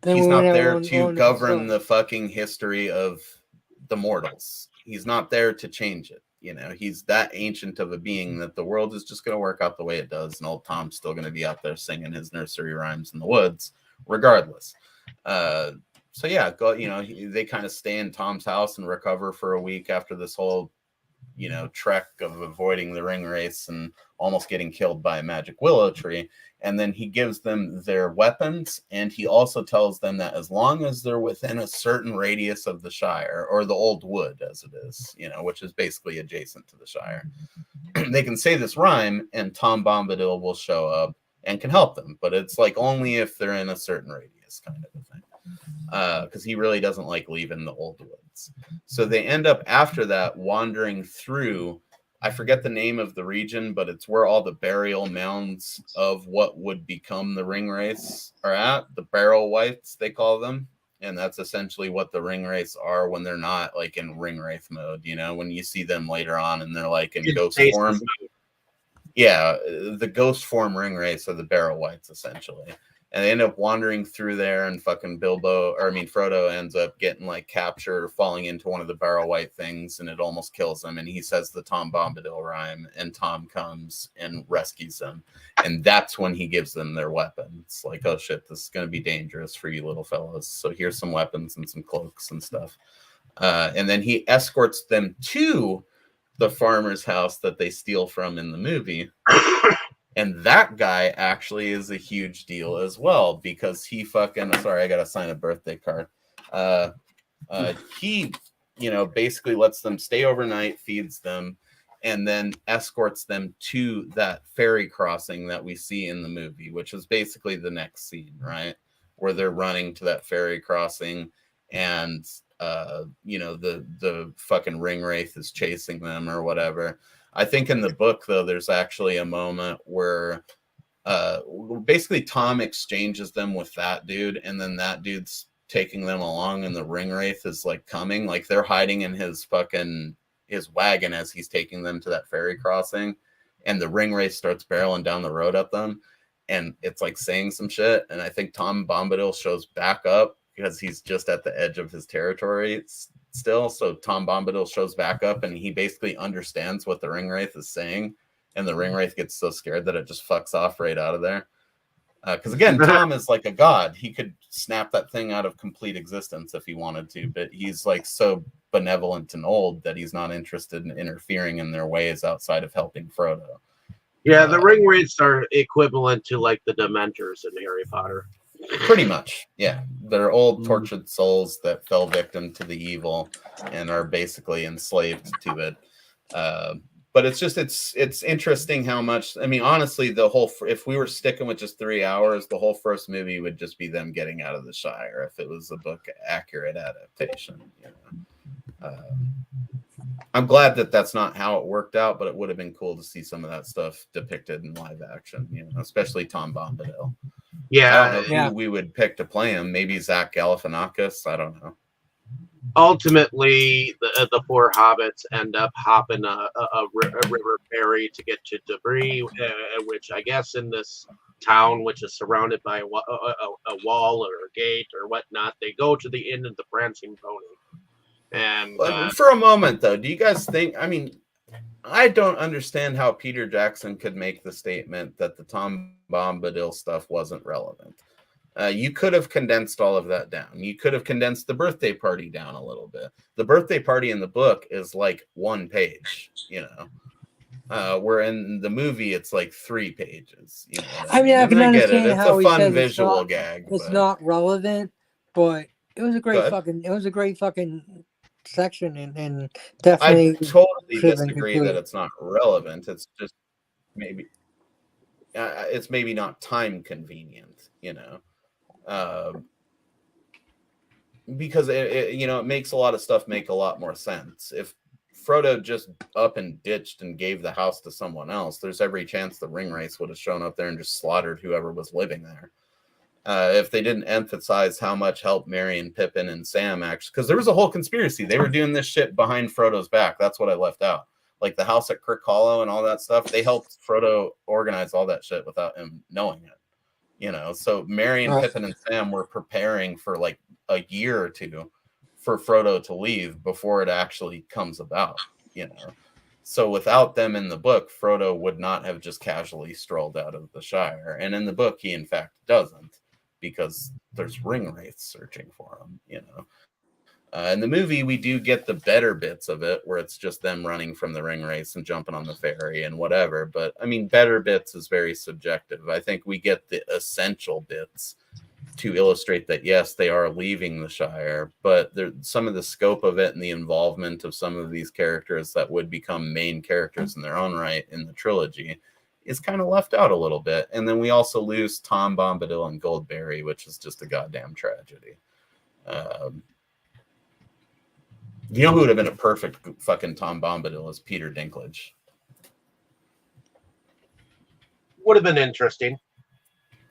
he's not there to govern the fucking history of the mortals. He's not there to change it. You know, he's that ancient of a being that the world is just going to work out the way it does. And old Tom's still going to be out there singing his nursery rhymes in the woods, regardless. So yeah, they kind of stay in Tom's house and recover for a week after this whole, you know, trek of avoiding the ring race and almost getting killed by a magic willow tree. And then he gives them their weapons, and he also tells them that as long as they're within a certain radius of the Shire, or the Old Wood as it is, you know, which is basically adjacent to the Shire, they can say this rhyme and Tom Bombadil will show up and can help them. But it's like only if they're in a certain radius, kind of a thing. Because he really doesn't like leaving the Old Woods. So they end up after that wandering through, I forget the name of the region, but it's where all the burial mounds of what would become the ring race are at. The barrel wights, they call them. And that's essentially what the ring wraiths are when they're not like in ring wraith mode, you know, when you see them later on and they're like in ghost form. Yeah, the ghost form ring wraiths are the barrel wights essentially. And they end up wandering through there, and fucking Frodo ends up getting like captured or falling into one of the barrel white things, and it almost kills him. And he says the Tom Bombadil rhyme, and Tom comes and rescues them. And that's when he gives them their weapons. Like, oh shit, this is going to be dangerous for you little fellas. So here's some weapons and some cloaks and stuff. And then he escorts them to the farmer's house that they steal from in the movie. And that guy actually is a huge deal as well, because he fucking, sorry, I got to sign a birthday card. He, you know, basically lets them stay overnight, feeds them, and then escorts them to that ferry crossing that we see in the movie, which is basically the next scene, right? Where they're running to that ferry crossing, and you know, the fucking ring wraith is chasing them or whatever. I think in the book, though, there's actually a moment where basically Tom exchanges them with that dude, and then that dude's taking them along, and the ring wraith is like coming, like they're hiding in his wagon as he's taking them to that ferry crossing, and the ring wraith starts barreling down the road at them, and it's like saying some shit, and I think Tom Bombadil shows back up because he's just at the edge of his territory still. So Tom Bombadil shows back up, and he basically understands what the ring wraith is saying, and the ring wraith gets so scared that it just fucks off right out of there. Because again, Tom is like a god. He could snap that thing out of complete existence if he wanted to, but he's like so benevolent and old that he's not interested in interfering in their ways outside of helping Frodo. Yeah, the ring wraiths are equivalent to like the Dementors in Harry Potter. Pretty much, yeah. They're old, tortured souls that fell victim to the evil and are basically enslaved to it. But it's just, it's interesting how much, I mean, honestly, if we were sticking with just 3 hours, the whole first movie would just be them getting out of the Shire if it was a book accurate adaptation. You know? I'm glad that that's not how it worked out, but it would have been cool to see some of that stuff depicted in live action, you know, especially Tom Bombadil. Yeah, I don't know who we would pick to play him. Maybe Zach Galifianakis. I don't know. Ultimately, the four hobbits end up hopping a river ferry to get to Debris, which I guess in this town, which is surrounded by a wall or a gate or whatnot, they go to the Inn of the Prancing Pony. And for a moment, though, do you guys think? I mean, I don't understand how Peter Jackson could make the statement that the Tom Bombadil stuff wasn't relevant. You could have condensed all of that down. You could have condensed the birthday party down a little bit. The birthday party in the book is like 1 page, you know. Where in the movie it's like 3 pages. You know, I mean, I can understand it's how a he fun says visual gag. It's not relevant, but it was a great fucking section, and definitely. I totally disagree that it's not relevant. It's just maybe it's maybe not time convenient, you know. Because it makes a lot of stuff make a lot more sense. If Frodo just up and ditched and gave the house to someone else, there's every chance the ring wraiths would have shown up there and just slaughtered whoever was living there. if they didn't emphasize how much help Merry and Pippin and Sam actually, because there was a whole conspiracy. They were doing this shit behind Frodo's back. That's what I left out. Like the house at Kirk Hollow and all that stuff. They helped Frodo organize all that shit without him knowing it. You know, so Merry and Pippin and Sam were preparing for like a year or two for Frodo to leave before it actually comes about, you know. So without them in the book, Frodo would not have just casually strolled out of the Shire. And in the book, he in fact doesn't, because there's ring wraiths searching for him, you know. In the movie, we do get the better bits of it, where it's just them running from the ring wraiths and jumping on the ferry and whatever. But I mean, better bits is very subjective. I think we get the essential bits to illustrate that, yes, they are leaving the Shire, but some of the scope of it and the involvement of some of these characters that would become main characters in their own right in the trilogy is kind of left out a little bit. And then we also lose Tom Bombadil and Goldberry, which is just a goddamn tragedy. You know who would have been a perfect fucking Tom Bombadil is Peter Dinklage. Would have been interesting.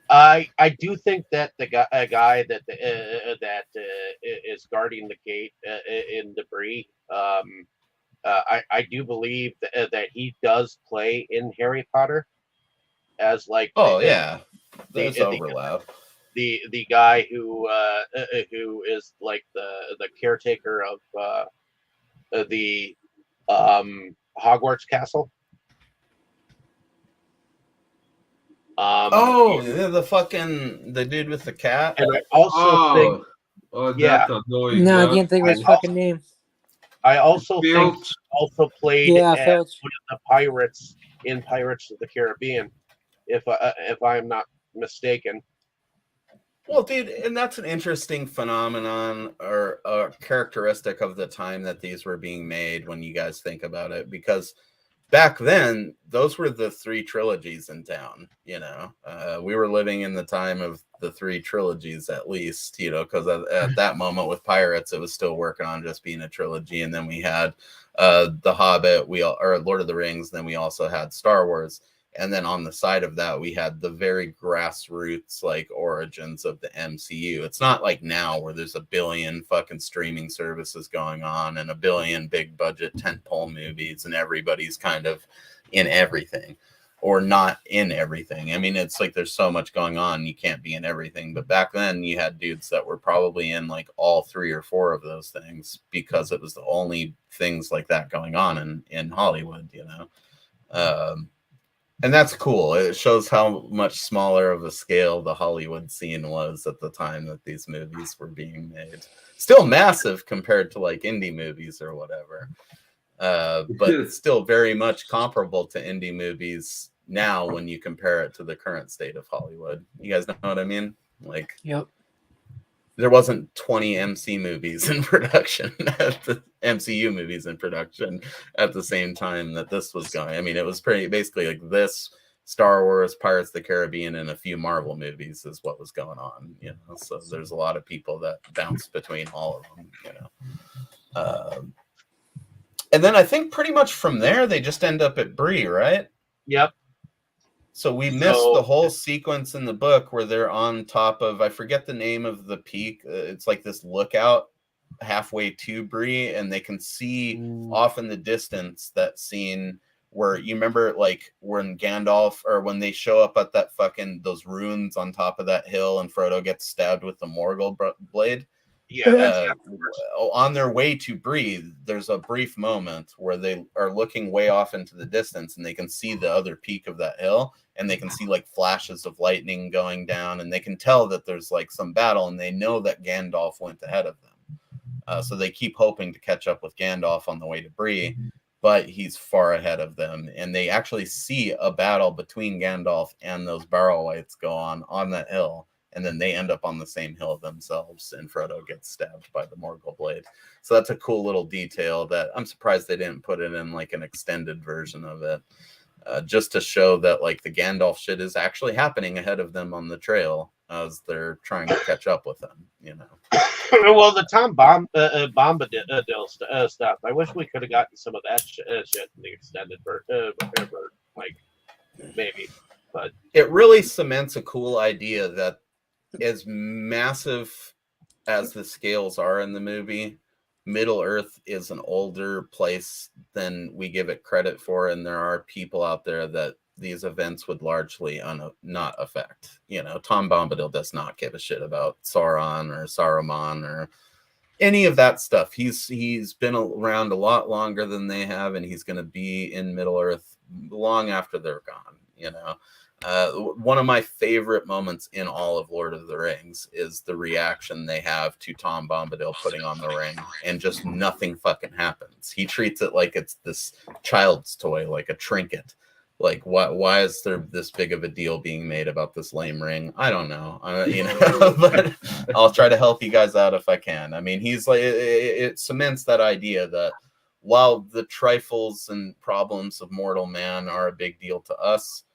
I do think that a guy that is guarding the gate in Debris. I do believe that he does play in Harry Potter as like there's overlap. The guy who is like the caretaker of the Hogwarts castle. The dude with the cat. And I also think, no, I can't think of his fucking name. I also think he also played as one of the pirates in Pirates of the Caribbean, if I'm not mistaken. Well, dude, and that's an interesting phenomenon or a characteristic of the time that these were being made when you guys think about it, because back then, those were the three trilogies in town, you know. We were living in the time of the three trilogies, at least, you know, because at that moment with Pirates, it was still working on just being a trilogy. And then we had The Hobbit, or Lord of the Rings, then we also had Star Wars. And then on the side of that, we had the very grassroots, like, origins of the MCU. It's not like now where there's a billion fucking streaming services going on and a billion big budget tentpole movies and everybody's kind of in everything or not in everything. I mean, it's like there's so much going on, you can't be in everything. But back then, you had dudes that were probably in like all three or four of those things because it was the only things like that going on in Hollywood, you know. And that's cool. It shows how much smaller of a scale the Hollywood scene was at the time that these movies were being made. Still massive compared to like indie movies or whatever. But it's still very much comparable to indie movies now when you compare it to the current state of Hollywood. You guys know what I mean? Like, yep. There wasn't 20 MC movies in production at the MCU movies in production at the same time that this was going. I mean, it was pretty basically like this, Star Wars, Pirates of the Caribbean, and a few Marvel movies is what was going on, you know. So there's a lot of people that bounce between all of them, you know. And then I think pretty much from there they just end up at Bree, right? Yep. So we missed the whole sequence in the book where they're on top of, I forget the name of the peak. It's like this lookout halfway to Bree, and they can see off in the distance that scene where you remember, like when Gandalf, or when they show up at that fucking those ruins on top of that hill, and Frodo gets stabbed with the Morgul blade. Yeah, on their way to Bree, there's a brief moment where they are looking way off into the distance and they can see the other peak of that hill, and they can see like flashes of lightning going down, and they can tell that there's like some battle, and they know that Gandalf went ahead of them. So they keep hoping to catch up with Gandalf on the way to Bree, but he's far ahead of them, and they actually see a battle between Gandalf and those barrel lights go on that hill. And then they end up on the same hill themselves, and Frodo gets stabbed by the Morgul blade. So that's a cool little detail that I'm surprised they didn't put it in like an extended version of it, just to show that like the Gandalf shit is actually happening ahead of them on the trail as they're trying to catch up with them, you know. Well, the Tom Bombadil stuff, I wish we could have gotten some of that shit in the extended version, like maybe. But it really cements a cool idea that as massive as the scales are in the movie, Middle Earth is an older place than we give it credit for, and there are people out there that these events would largely not affect. You know, Tom Bombadil does not give a shit about Sauron or Saruman or any of that stuff. He's been around a lot longer than they have, and he's going to be in Middle Earth long after they're gone. You know, one of my favorite moments in all of Lord of the Rings is the reaction they have to Tom Bombadil putting on the ring, and just nothing fucking happens. He treats it like it's this child's toy, like a trinket. Like, why is there this big of a deal being made about this lame ring? I don't know. You know, but I'll try to help you guys out if I can. I mean, he's like, it cements that idea that while the trifles and problems of mortal man are a big deal to us,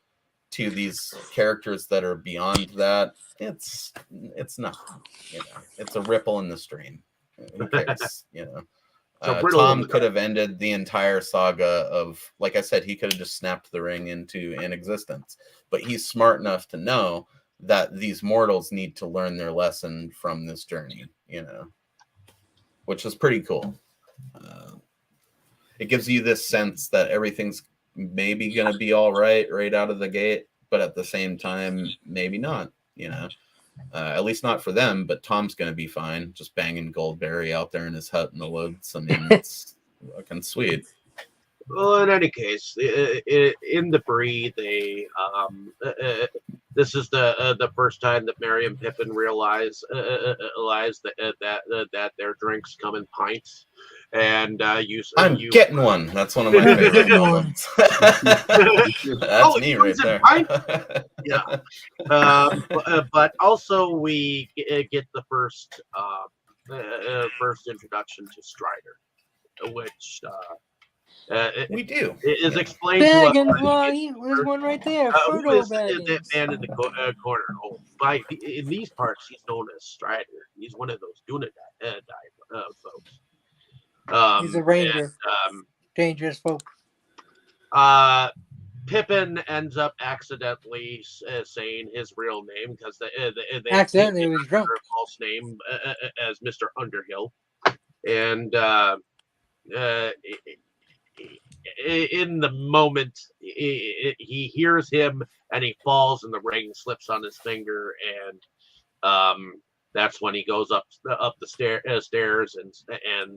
to these characters that are beyond that, it's nothing. You know, it's a ripple in the stream. Who cares? You know. Tom could have ended the entire saga of, like I said, he could have just snapped the ring into existence. But he's smart enough to know that these mortals need to learn their lesson from this journey, you know, which is pretty cool. It gives you this sense that everything's maybe going to be all right out of the gate, but at the same time, maybe not, you know. At least not for them, but Tom's going to be fine. Just banging Goldberry out there in his hut in the woods. I mean, it's fucking sweet. Well, in any case, in the Bree, they this is the first time that Merry and Pippin realize that their drinks come in pints, and I'm getting one. That's one of my favorite moments. That's me right there. Yeah, but also we get the first introduction to Strider, which. We do. It is explained Baggins, to us. there's one right there. Who is that man in the corner? Oh, in these parts, he's known as Strider. He's one of those Dunedain folks. He's a ranger. And, dangerous folk. Pippin ends up accidentally saying his real name because they accidentally was drunk. A false name as Mr. Underhill, and in the moment he hears him and he falls and the ring slips on his finger, and that's when he goes up the stairs and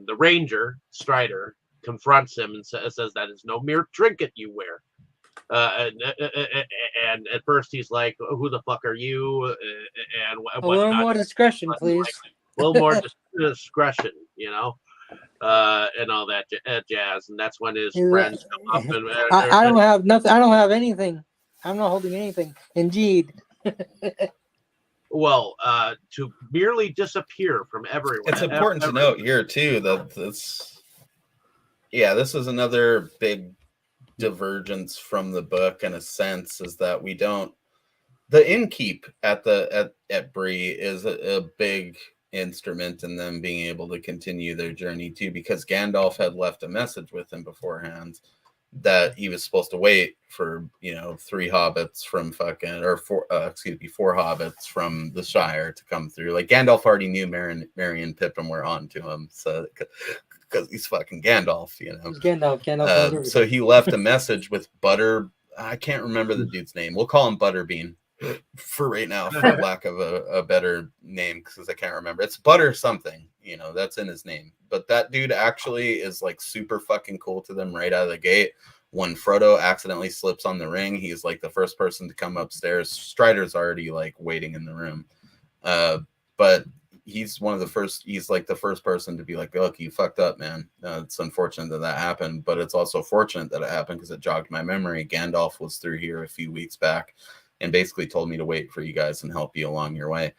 the ranger Strider confronts him and says that is no mere trinket you wear. And at first he's like, who the fuck are you? And a little more discretion, please. Like, a little more discretion, you know. And all that jazz, and that's when his friends come up. And I don't have nothing. I don't have anything. I'm not holding anything. Indeed. Well, to merely disappear from everywhere. It's important to note here too that this is another big divergence from the book in a sense, is that we don't. The innkeep at Bree is a big instrument in them being able to continue their journey too, because Gandalf had left a message with him beforehand that he was supposed to wait for, you know, 4 hobbits from the Shire to come through. Like, Gandalf already knew Merry and Pippin were on to him, so because he's fucking Gandalf, you know. Gandalf. So he left a message with Butter. I can't remember the dude's name. We'll call him Butterbean for right now, for lack of a better name, because I can't remember. It's Butter something, you know, that's in his name. But that dude actually is like super fucking cool to them right out of the gate. When Frodo accidentally slips on the ring, he's like the first person to come upstairs. Strider's already like waiting in the room, but he's like the first person to be like, look, you fucked up, man. It's unfortunate that happened, but it's also fortunate that it happened because it jogged my memory. Gandalf was through here a few weeks back and basically told me to wait for you guys and help you along your way.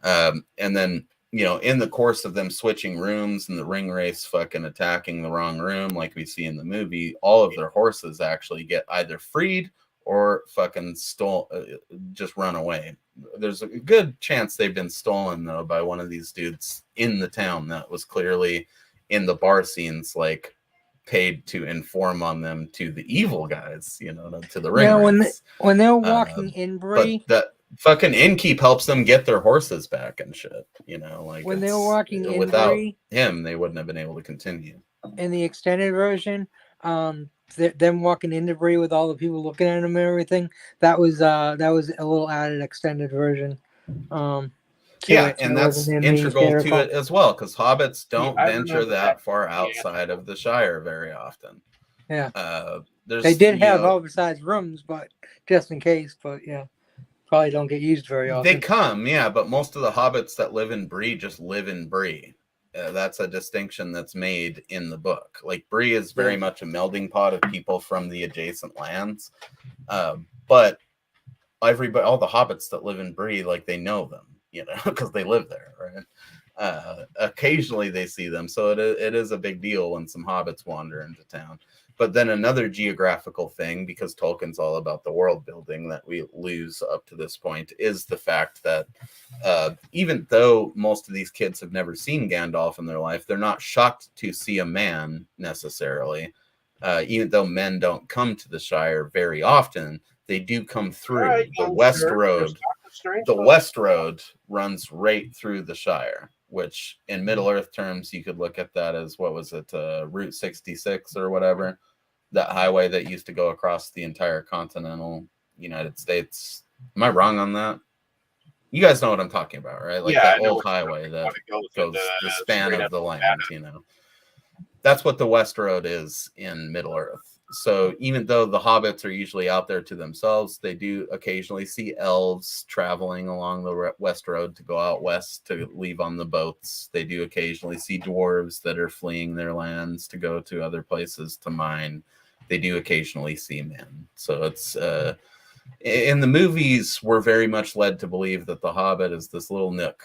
And then, you know, in the course of them switching rooms and the ring race fucking attacking the wrong room, like we see in the movie, all of their horses actually get either freed or fucking just run away. There's a good chance they've been stolen, though, by one of these dudes in the town that was clearly in the bar scenes, like, paid to inform on them to the evil guys, you know, to the ring. Yeah, when they're walking in Bree, fucking Innkeep helps them get their horses back and shit. You know, like When they were walking in without Bree him, they wouldn't have been able to continue. in the extended version, them walking in Bree with all the people looking at them and everything, that was a little added extended version. Yeah, It. and It that's wasn't in the integral standard to it as well, because hobbits See, don't I venture remember that that. far Yeah. outside of the Shire very often. Yeah. There's They did you have know, oversized rooms, but just in case. But yeah, probably don't get used very often. they come, yeah, but most of the hobbits that live in Bree just live in Bree. That's a distinction that's made in the book. Like Bree is very much a melding pot of people from the adjacent lands, but everybody, all the hobbits that live in Bree, like they know them, you know, because they live there, right? Occasionally they see them, so it is a big deal when some hobbits wander into town. But then another geographical thing, because Tolkien's all about the world building that we lose up to this point, is the fact that even though most of these kids have never seen Gandalf in their life, they're not shocked to see a man necessarily. Even though men don't come to the Shire very often, they do come through. Right, The West Road. The West Road runs right through the Shire, which in Middle Earth terms, you could look at that as, what was it, Route 66 or whatever, that highway that used to go across the entire continental United States. Am I wrong on that? You guys know what I'm talking about, right? Like that old highway that goes the span of the land, you know. That's what the West Road is in Middle Earth. So even though the hobbits are usually out there to themselves, they do occasionally see elves traveling along the West Road to go out west to leave on the boats. They do occasionally see dwarves that are fleeing their lands to go to other places to mine. They do occasionally see men. So it's in the movies, we're very much led to believe that the Hobbit is this little nook,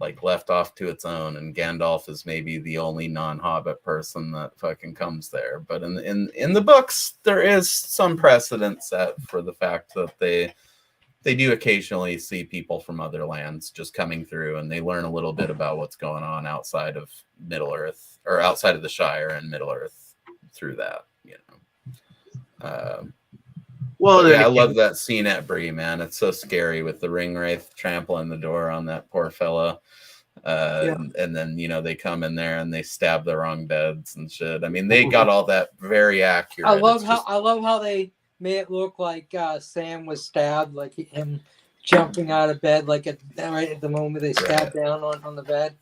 like left off to its own, and Gandalf is maybe the only non-Hobbit person that fucking comes there. But in the books, there is some precedent set for the fact that they do occasionally see people from other lands just coming through, and they learn a little bit about what's going on outside of Middle Earth, or outside of the Shire and Middle Earth through that, you know. Well, yeah, I love that scene at Bree, man. It's so scary with the ring wraith trampling the door on that poor fella. And then, you know, they come in there and they stab the wrong beds and shit. I mean, they got all that very accurate. I love how they made it look like Sam was stabbed, like him jumping out of bed, like right at the moment they stabbed down on the bed.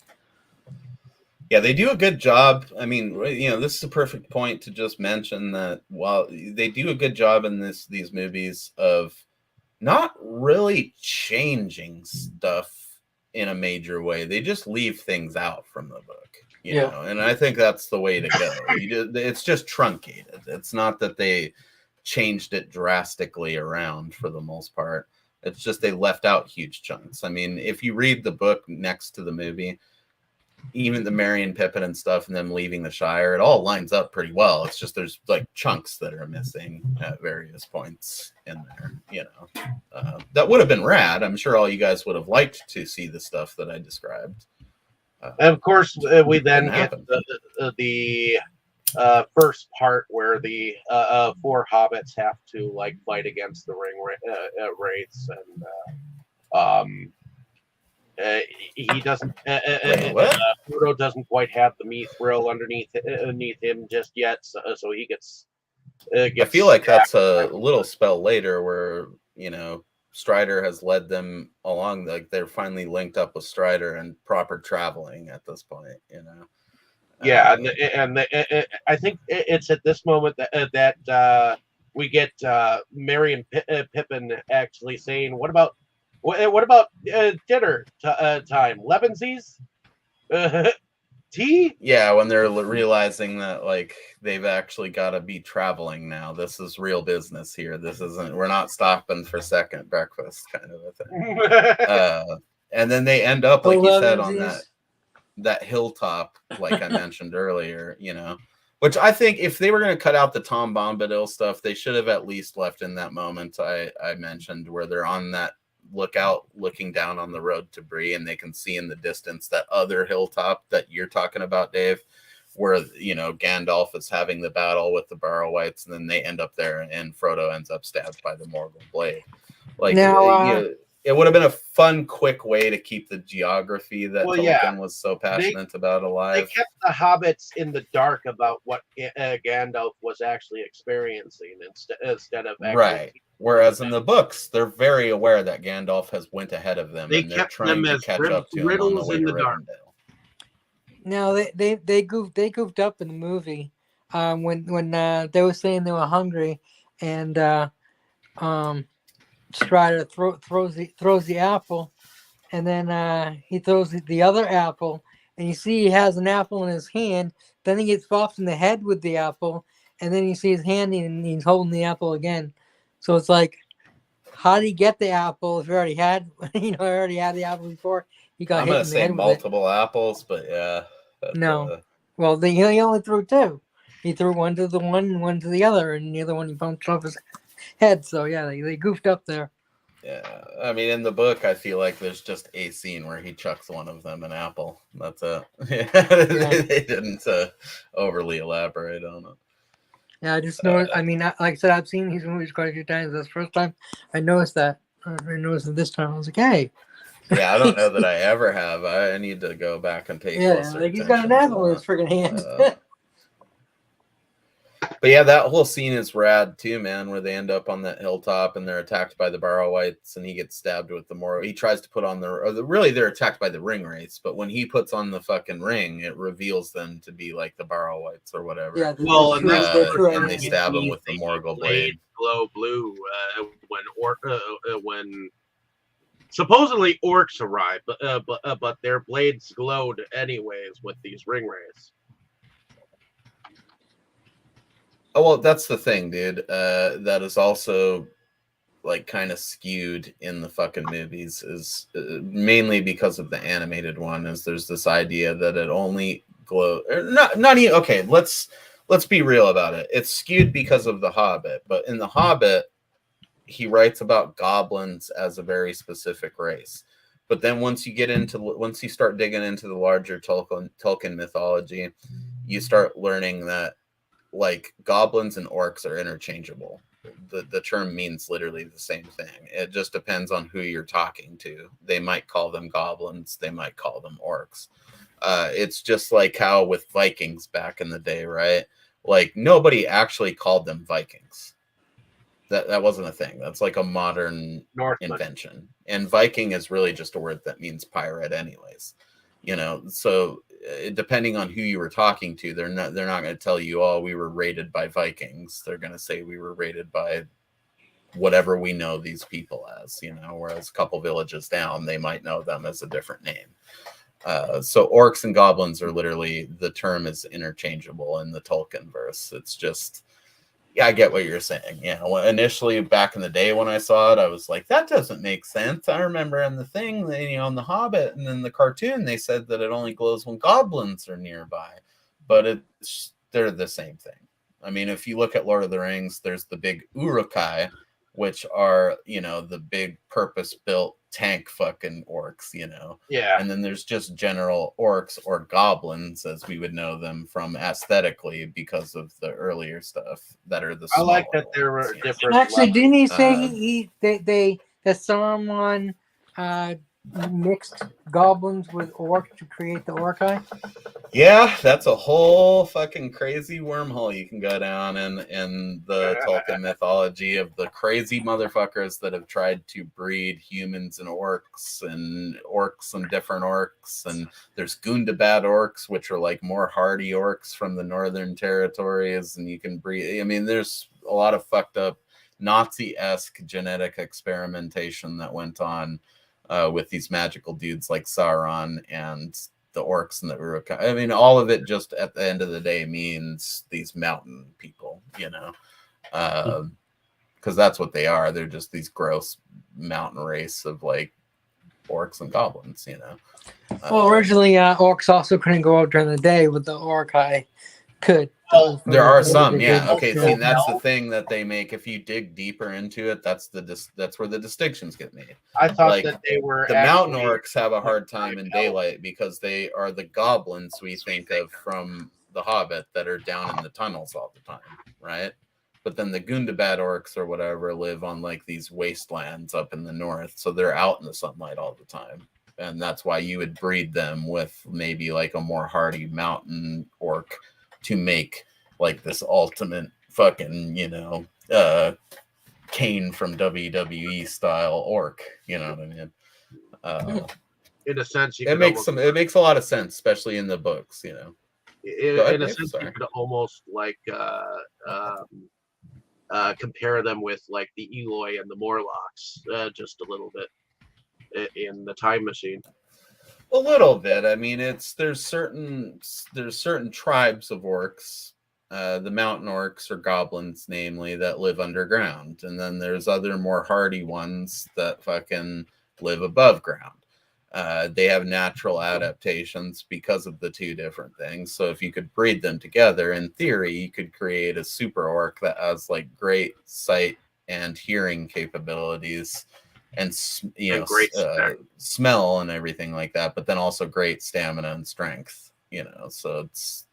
Yeah, they do a good job. I mean, you know, this is a perfect point to just mention that while they do a good job in these movies of not really changing stuff in a major way, they just leave things out from the book, you know, and I think that's the way to go. It's just truncated. It's not that they changed it drastically around for the most part. It's just they left out huge chunks. I mean, if you read the book next to the movie, even the Merry and Pippin and stuff and them leaving the Shire, it all lines up pretty well. It's just there's like chunks that are missing at various points in there, you know. That would have been rad. I'm sure all you guys would have liked to see the stuff that I described. And of course, we then get the first part where the four hobbits have to like fight against the ring wraiths, and he doesn't. Frodo doesn't quite have the mithril underneath him just yet, so he gets. I feel like that's a little spell later where, you know, Strider has led them along. Like they're finally linked up with Strider and proper traveling at this point, you know. Yeah, I think it's at this moment that we get Merry and Pippin actually saying, "What about dinner time? Lebanese tea?" Yeah, when they're realizing that like they've actually got to be traveling now. This is real business here. This isn't. We're not stopping for second breakfast, kind of a thing. And then they end up, like you said, on that hilltop, like I mentioned earlier. You know, which I think if they were going to cut out the Tom Bombadil stuff, they should have at least left in that moment I mentioned where they're on that lookout looking down on the road to Bree, and they can see in the distance that other hilltop that you're talking about, Dave, where, you know, Gandalf is having the battle with the Barrow-wights, and then they end up there and Frodo ends up stabbed by the Morgul blade. Like, now, it would have been a fun, quick way to keep the geography that Well, Tolkien yeah. was so passionate about They alive. kept the hobbits in the dark about what Gandalf was actually experiencing instead of actually. Right. Whereas in the books, they're very aware that Gandalf has went ahead of them, They and they're kept trying them to as catch up to him on the riddles way in to the dark. Rivendell. Now they goofed up in the movie when they were saying they were hungry, and Strider throws the apple, and then he throws the other apple, and you see he has an apple in his hand. Then he gets bopped in the head with the apple, and then you see his hand and he's holding the apple again. So it's like, how did he get the apple if he already had already had the apple before he got I'm hit gonna in the say head with it? multiple apples, but yeah. No. Well, he only threw two. He threw one to the one and one to the other, and the other one he bumped off his head. So yeah, they goofed up there. Yeah, I mean, in the book, I feel like there's just a scene where he chucks one of them an apple. That's it. They didn't overly elaborate on it. Yeah, I just noticed. I mean, like I said, I've seen these movies quite a few times. That's the first time I noticed that. I noticed it this time. I was like, hey. Yeah, I don't know that I ever have. I need to go back and pay closer Like he's attention got an to apple in his that. freaking hand. But yeah, that whole scene is rad too, man, where they end up on that hilltop and they're attacked by the Barrow-wights and he gets stabbed with the Moro. He tries to put on really they're attacked by the ring wraiths, but when he puts on the fucking ring, it reveals them to be like the Barrow-wights or whatever. Yeah, and they stab him with the Morgul blade. Glow blue when supposedly orcs arrive, but their blades glowed anyways with these ring rays. Oh, well, that's the thing, dude. That is also like kind of skewed in the fucking movies is mainly because of the animated one. Is there's this idea that it only glow not even okay. Let's be real about it. It's skewed because of the Hobbit, but in the Hobbit, he writes about goblins as a very specific race. But then once you start digging into the larger Tolkien mythology, you start learning that like goblins and orcs are interchangeable. The term means literally the same thing. It just depends on who you're talking to. They might call them goblins, they might call them orcs. It's just like how with Vikings back in the day, right? Like nobody actually called them Vikings. That wasn't a thing. That's like a modern invention. And Viking is really just a word that means pirate anyways. So depending on who you were talking to, they're not going to tell you, oh, we were raided by Vikings. They're going to say we were raided by whatever we know these people as, whereas a couple villages down, they might know them as a different name. So orcs and goblins are literally, the term is interchangeable in the Tolkien verse. It's just, yeah, I get what you're saying. Initially back in the day when I saw it, I was like, that doesn't make sense. I remember in the thing, in the Hobbit and in the cartoon, they said that it only glows when goblins are nearby, but they're the same thing. I mean, if you look at Lord of the Rings, there's the big Uruk-hai, which are, the big purpose-built tank fucking orcs, Yeah. And then there's just general orcs or goblins, as we would know them from aesthetically because of the earlier stuff that are the I like that ones, there were different. Actually, didn't he say that someone mixed goblins with orcs to create the Orc-hai? Yeah, that's a whole fucking crazy wormhole you can go down in the Tolkien mythology of the crazy motherfuckers that have tried to breed humans and orcs and different orcs. And there's Gundabad orcs, which are like more hardy orcs from the Northern Territories. And you can breed, I mean, there's a lot of fucked up Nazi-esque genetic experimentation that went on with these magical dudes like Sauron and the orcs and the Uruk-hai. I mean, all of it just at the end of the day means these mountain people, because that's what they are. They're just these gross mountain race of like orcs and goblins, Well, originally, orcs also couldn't go out during the day, but the Orc-hai could. There are some, yeah. Okay, see, that's the thing that they make. If you dig deeper into it, that's where the distinctions get made. I thought that they were the mountain orcs have a hard time in daylight because they are the goblins we think of from The Hobbit that are down in the tunnels all the time, right? But then the Gundabad orcs or whatever live on like these wastelands up in the north, so they're out in the sunlight all the time. And that's why you would breed them with maybe like a more hardy mountain orc to make like this ultimate fucking, Kane from WWE style orc. You know what I mean? In a sense, It makes a lot of sense, especially in the books. In Dave, a sense, you could almost like compare them with like the Eloi and the Morlocks, just a little bit in the Time Machine. A little bit. I mean, there's certain tribes of orcs, the mountain orcs or goblins, namely, that live underground, and then there's other more hardy ones that fucking live above ground. They have natural adaptations because of the two different things. So if you could breed them together, in theory, you could create a super orc that has like great sight and hearing capabilities, and great smell and everything like that, but then also great stamina and strength. So it's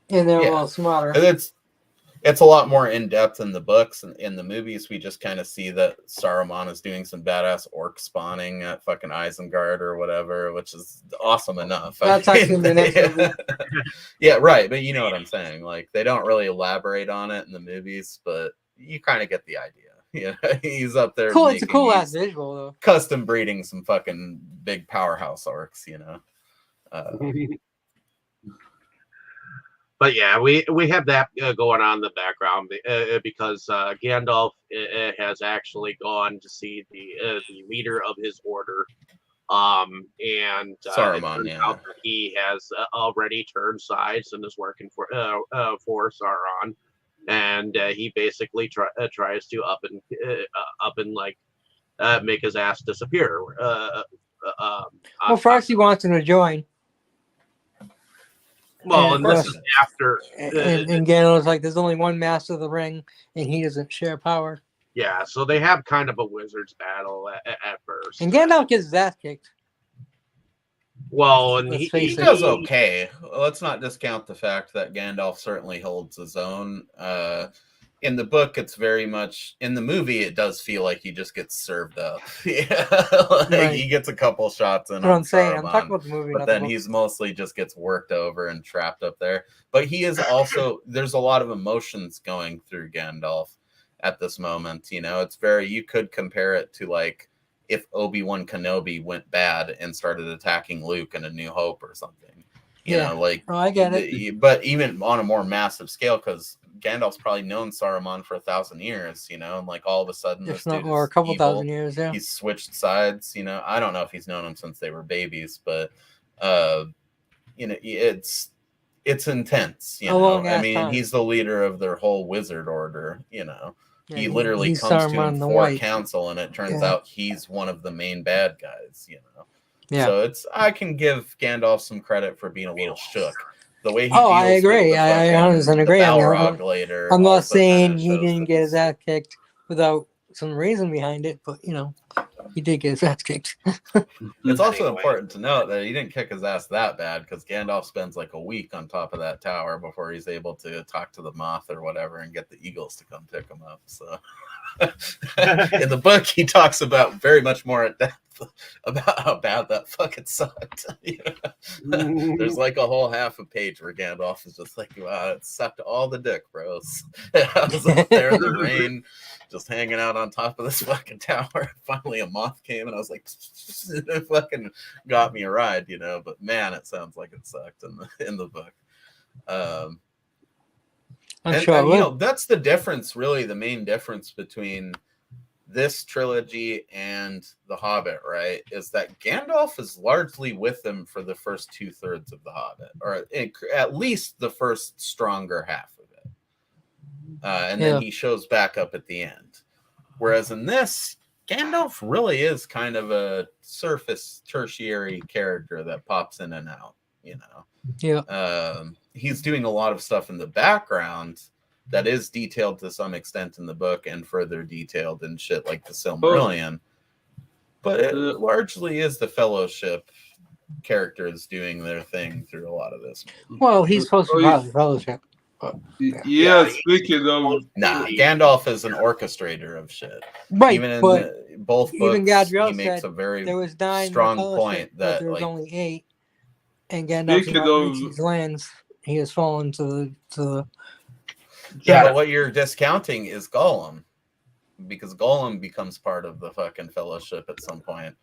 and they're a little smarter. It's a lot more in depth in the books, and in the movies we just kind of see that Saruman is doing some badass orc spawning at fucking Isengard or whatever, which is awesome enough. That's actually the next movie. Yeah, right, but you know what I'm saying. Like, they don't really elaborate on it in the movies, but you kind of get the idea. Yeah, he's up there. Cool, it's a cool ass visual though. Custom breeding some fucking big powerhouse orcs, But yeah, we have that going on in the background because Gandalf has actually gone to see the leader of his order, and Saruman. Out that he has already turned sides and is working for Sauron, and he basically tries to up and like make his ass disappear. Well, first he wants him to join. Well, and this is after. And Gandalf's like, there's only one Master of the Ring, and he doesn't share power. Yeah, so they have kind of a wizard's battle at first. And Gandalf gets his ass kicked. Well, and he does okay. Let's not discount the fact that Gandalf certainly holds his own. In the book, it's very much, in the movie, it does feel like he just gets served up. Yeah, Right. He gets a couple shots in. That's what I'm saying. Saruman, I'm talking about the movie. but then he's mostly just gets worked over and trapped up there. But he is also, there's a lot of emotions going through Gandalf at this moment. It's very, you could compare it to like if Obi-Wan Kenobi went bad and started attacking Luke in A New Hope or something. I get it. But even on a more massive scale, because Gandalf's probably known Saruman for 1,000 years, and like all of a sudden, If not more, a couple evil. thousand years, yeah. He's switched sides, I don't know if he's known him since they were babies, but it's intense, I mean, time. He's the leader of their whole wizard order, Yeah, he literally he's comes to Saruman him the for White. counsel, and it turns out he's one of the main bad guys, Yeah. So I can give Gandalf some credit for being a little shook. The way he I agree. I 100% agree. I'm not saying he didn't get his ass kicked without some reason behind it, but he did get his ass kicked. It's also important to note that he didn't kick his ass that bad, because Gandalf spends like a week on top of that tower before he's able to talk to the moth or whatever and get the eagles to come pick him up. So in the book, he talks about very much more at depth about how bad that fucking sucked. There's like a whole half a page where Gandalf is just like, wow, it sucked all the dick, bros. I was up there in the rain, just hanging out on top of this fucking tower. Finally, a moth came, and I was like, it fucking got me a ride, But man, it sounds like it sucked in the book. That's the difference, really, the main difference between this trilogy and The Hobbit, right, is that Gandalf is largely with them for the first 2/3 of The Hobbit, or at least the first stronger half of it. And then he shows back up at the end. Whereas in this, Gandalf really is kind of a surface tertiary character that pops in and out, Yeah. He's doing a lot of stuff in the background that is detailed to some extent in the book and further detailed in shit like the Silmarillion. But it largely is the Fellowship characters doing their thing through a lot of this movie. Well, he's supposed to be part of the Fellowship. Yeah, speaking of, Nah, Gandalf is an orchestrator of shit. Right, Even in but both even books, Gadriel he makes said a very there was 9 in the strong Fellowship, point but that there was like only 8, and Gandalf did speaking not reach of, these lands. He has fallen to the yeah, Yeah. but what you're discounting is Gollum, because Gollum becomes part of the fucking Fellowship at some point.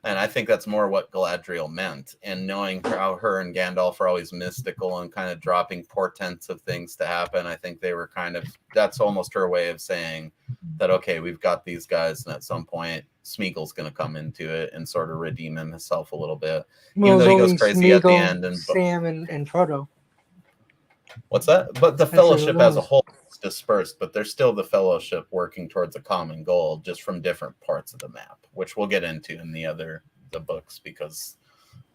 And I think that's more what Galadriel meant. And knowing how her and Gandalf are always mystical and kind of dropping portents of things to happen, I think they were kind of, that's almost her way of saying that, okay, we've got these guys, and at some point, Smeagol's going to come into it and sort of redeem himself a little bit. well, Even though he only goes crazy at the Smeagol, end. And Sam, and Frodo. what's that? But the That's what it Fellowship as a was. whole is dispersed, but there's still the Fellowship working towards a common goal, just from different parts of the map, which we'll get into in the books, because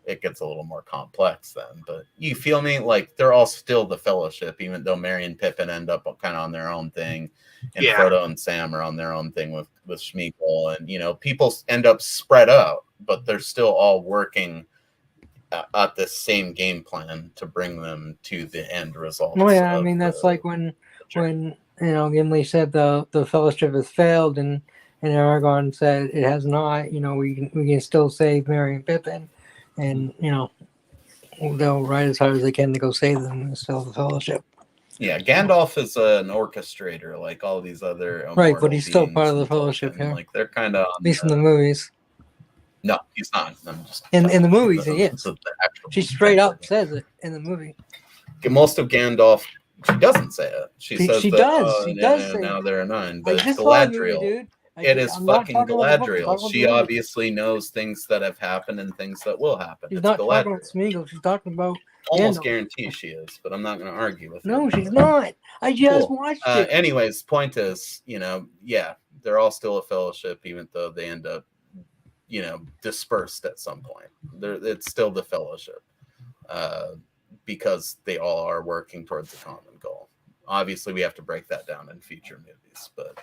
it gets a little more complex then. But you feel me? Like, they're all still the Fellowship, even though Merry and Pippin end up kind of on their own thing, and Yeah. Frodo and Sam are on their own thing with Smeagol, and people end up spread out, but they're still all working at the same game plan to bring them to the end result. Oh yeah, I mean that's like when Gimli said the Fellowship has failed, and Aragorn said it has not. We can still save Merry and Pippin, and they'll ride as hard as they can to go save them and still the Fellowship. Yeah, Gandalf is an orchestrator, like all these other Right, but he's still beings part of the in Fellowship. Tolkien. Yeah, Like, they're kind of at least in the movies. No, he's not. I'm just In telling the you, movies, he is. the actual She straight up version. says it in the movie. Most of Gandalf, she doesn't say it. She says she that, does. She does say now it. there are 9. I But just saw the movie, Galadriel, dude. it is I'm not fucking talking about the book, I'm Galadriel. talking about She the movie. obviously knows things that have happened and things that will happen. She's It's not Galadriel. talking about Smeagol. She's talking about Almost Gandalf. guarantee she is, but I'm not going to argue with you. No, she's not. I just Cool. watched it. Anyways, point is, yeah, they're all still a Fellowship, even though they end up, dispersed at some point. It's still the Fellowship, because they all are working towards a common goal. Obviously, we have to break that down in future movies, but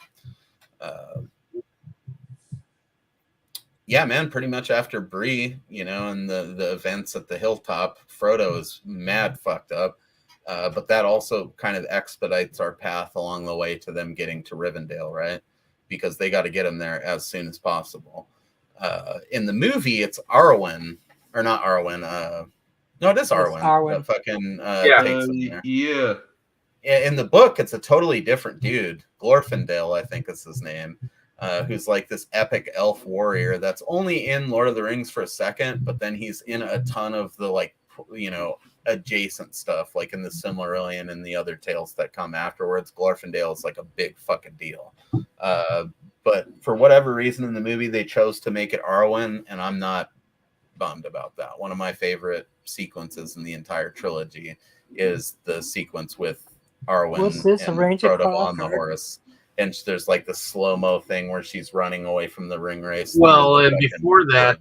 yeah, man, pretty much after Bree, and the events at the hilltop, Frodo is mad fucked up. But that also kind of expedites our path along the way to them getting to Rivendell, right? Because they got to get him there as soon as possible. In the movie, it's Arwen, or not Arwen. No, it is Arwen. Arwen. That fucking takes him there. yeah. In the book, it's a totally different dude. Glorfindel, I think is his name, who's like this epic elf warrior that's only in Lord of the Rings for a second, but then he's in a ton of the adjacent stuff, like in the Silmarillion and the other tales that come afterwards. Glorfindel is like a big fucking deal. But for whatever reason in the movie, they chose to make it Arwen, and I'm not bummed about that. One of my favorite sequences in the entire trilogy is the sequence with Arwen and Frodo on the horse. And there's like the slow-mo thing where she's running away from the ring race. Well, and before that,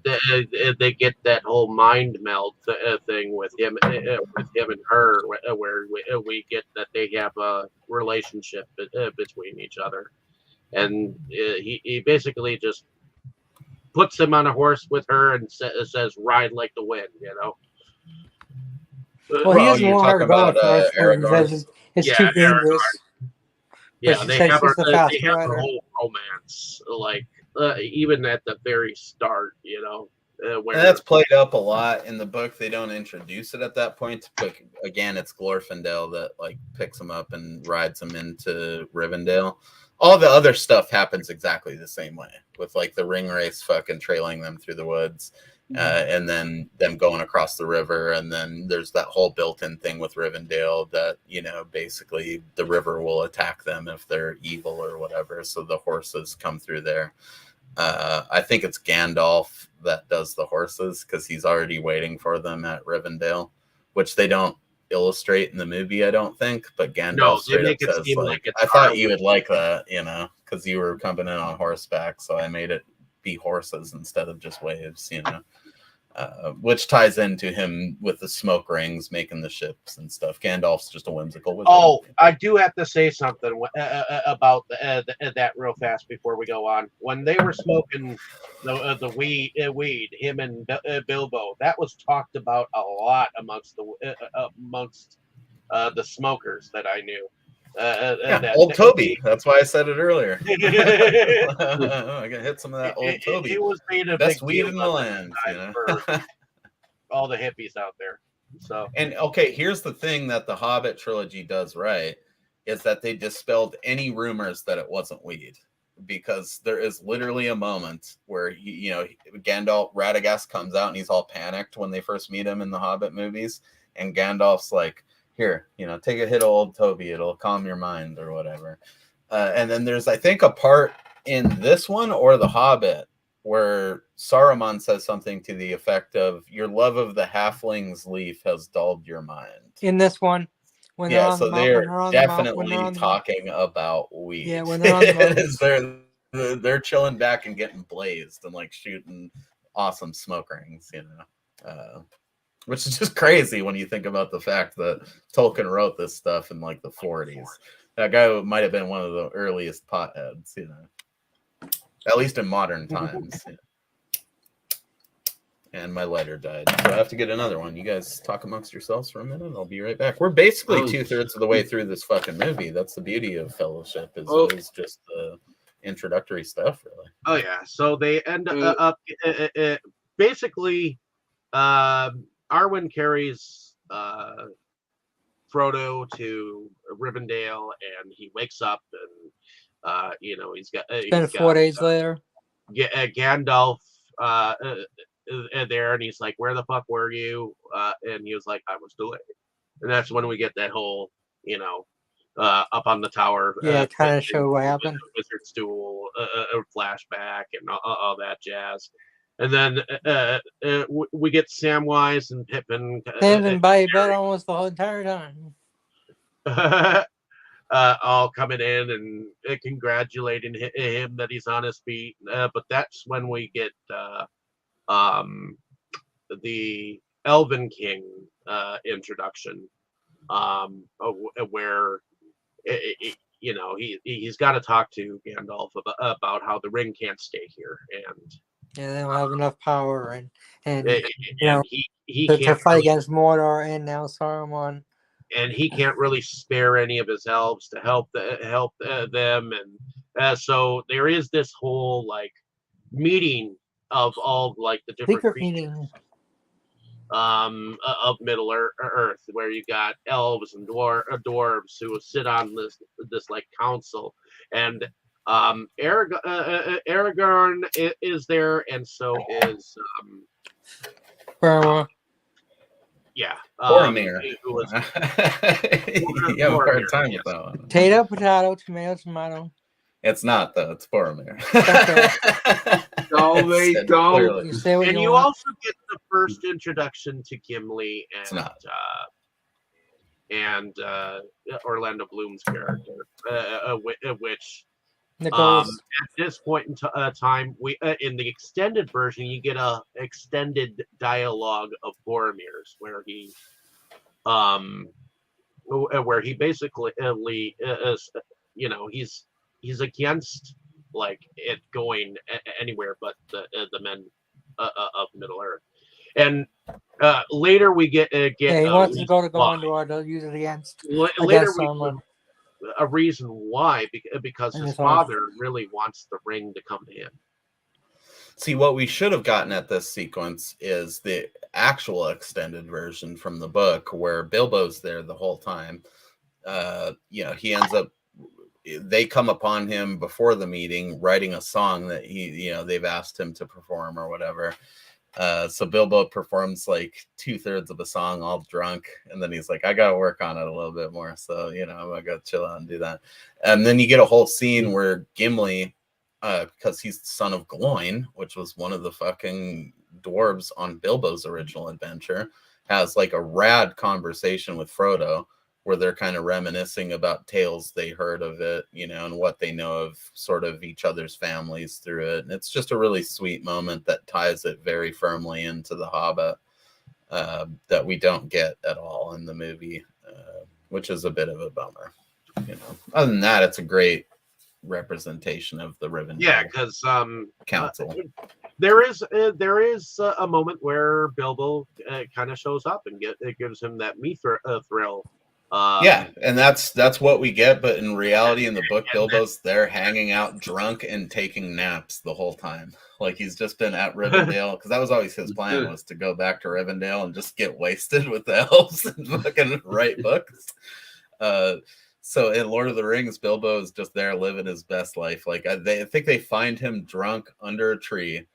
they get that whole mind meld thing with him and her, where we get that they have a relationship between each other, and he basically just puts him on a horse with her and says, "Ride like the wind," Well, he doesn't want her to go at first because it's too dangerous. Yeah, they have a whole romance, like even at the very start, and that's played up a lot in the book. They don't introduce it at that point, but again, it's Glorfindel that like picks him up and rides him into Rivendell. All the other stuff happens exactly the same way, with like the ring race fucking trailing them through the woods. And then them going across the river, and then there's that whole built-in thing with Rivendell that basically the river will attack them if they're evil or whatever, so the horses come through there. I think it's Gandalf that does the horses because he's already waiting for them at Rivendell, which they don't illustrate in the movie, I don't think, but Gandalf straight up says, like, I thought you would like that, because you were coming in on horseback, so I made it be horses instead of just waves, which ties into him with the smoke rings making the ships and stuff. Gandalf's just a whimsical wizard. Oh, I do have to say something about that real fast before we go on. When they were smoking the weed, him and Bilbo, that was talked about a lot amongst the smokers that I knew. Yeah, old Toby. That's why I said it earlier. I gotta hit some of that old Toby. It was made a Best big weed deal in the land, you know. for all the hippies out there. So, and okay, here's the thing that the Hobbit trilogy does right is that they dispelled any rumors that it wasn't weed, because there is literally a moment where Gandalf Radagast comes out and he's all panicked when they first meet him in the Hobbit movies, and Gandalf's like, "Here, take a hit of old Toby, it'll calm your mind," or whatever. And then there's, I think, a part in this one or the Hobbit where Saruman says something to the effect of, "Your love of the halfling's leaf has dulled your mind." In this one, when they're on so the mount, they're when they're on definitely the mount, talking about weed. Yeah, when they're on the mountain. they're chilling back and getting blazed and like shooting awesome smoke rings, which is just crazy when you think about the fact that Tolkien wrote this stuff in like the 40s. That guy might have been one of the earliest potheads, at least in modern times. And my lighter died, so I have to get another one. You guys talk amongst yourselves for a minute. I'll be right back. We're basically 2/3 of the way through this fucking movie. That's the beauty of Fellowship, is just the introductory stuff, really. Oh yeah, so they end up basically. Arwen carries Frodo to Rivendell, and he wakes up, and he's got. Then 4 days later, Gandalf there, and he's like, "Where the fuck were you?" And he was like, "I was delayed." And that's when we get that whole, up on the tower. Yeah, kind of show what happened. Wizard's Duel, flashback, and all that jazz. And then we get Samwise and Pippin. They've been by bed almost the whole entire time. All coming in and congratulating him that he's on his feet. But that's when we get the Elven King introduction, where he's got to talk to Gandalf about how the ring can't stay here, and they don't have enough power, and he to can't fight against Mordor and now Saruman. And he can't really spare any of his elves to help them, and so there is this whole like meeting of all like the different secret creatures, meeting of Middle Earth, where you got elves and dwarves who sit on this like council, and Aragorn is there, and so is Boromir. You have a hard time with that one. Potato, tomato. It's not, though. It's Boromir. No, they don't. You say what and you also get the first introduction to Gimli and Orlando Bloom's character, which at this point in time, we in the extended version, you get a extended dialogue of Boromir's where he basically he's against like it going anywhere but the men of Middle Earth, and later we get he wants to go to Gondor to use it against someone. A reason why, because his father really wants the ring to come to him. See, what we should have gotten at this sequence is the actual extended version from the book, where Bilbo's there the whole time. He ends up, they come upon him before the meeting writing a song that they've asked him to perform or whatever. So Bilbo performs like 2/3 of a song all drunk, and then he's like, I gotta work on it a little bit more, so I gotta chill out and do that. And then you get a whole scene where Gimli, because he's the son of Gloin, which was one of the fucking dwarves on Bilbo's original adventure, has like a rad conversation with Frodo where they're kind of reminiscing about tales they heard of it, and what they know of sort of each other's families through it. And it's just a really sweet moment that ties it very firmly into The Hobbit, that we don't get at all in the movie, which is a bit of a bummer. Other than that, it's a great representation of the Rivendell. Yeah, because council. There is a moment where Bilbo kind of shows up and it gives him that thrill Yeah, and that's what we get. But in reality, in the book, and then- Bilbo's there hanging out drunk and taking naps the whole time. Like he's just been at Rivendell because that was always his plan, was to go back to Rivendell and just get wasted with the elves and fucking write books. So in Lord of the Rings, Bilbo is just there living his best life. Like I think they find him drunk under a tree,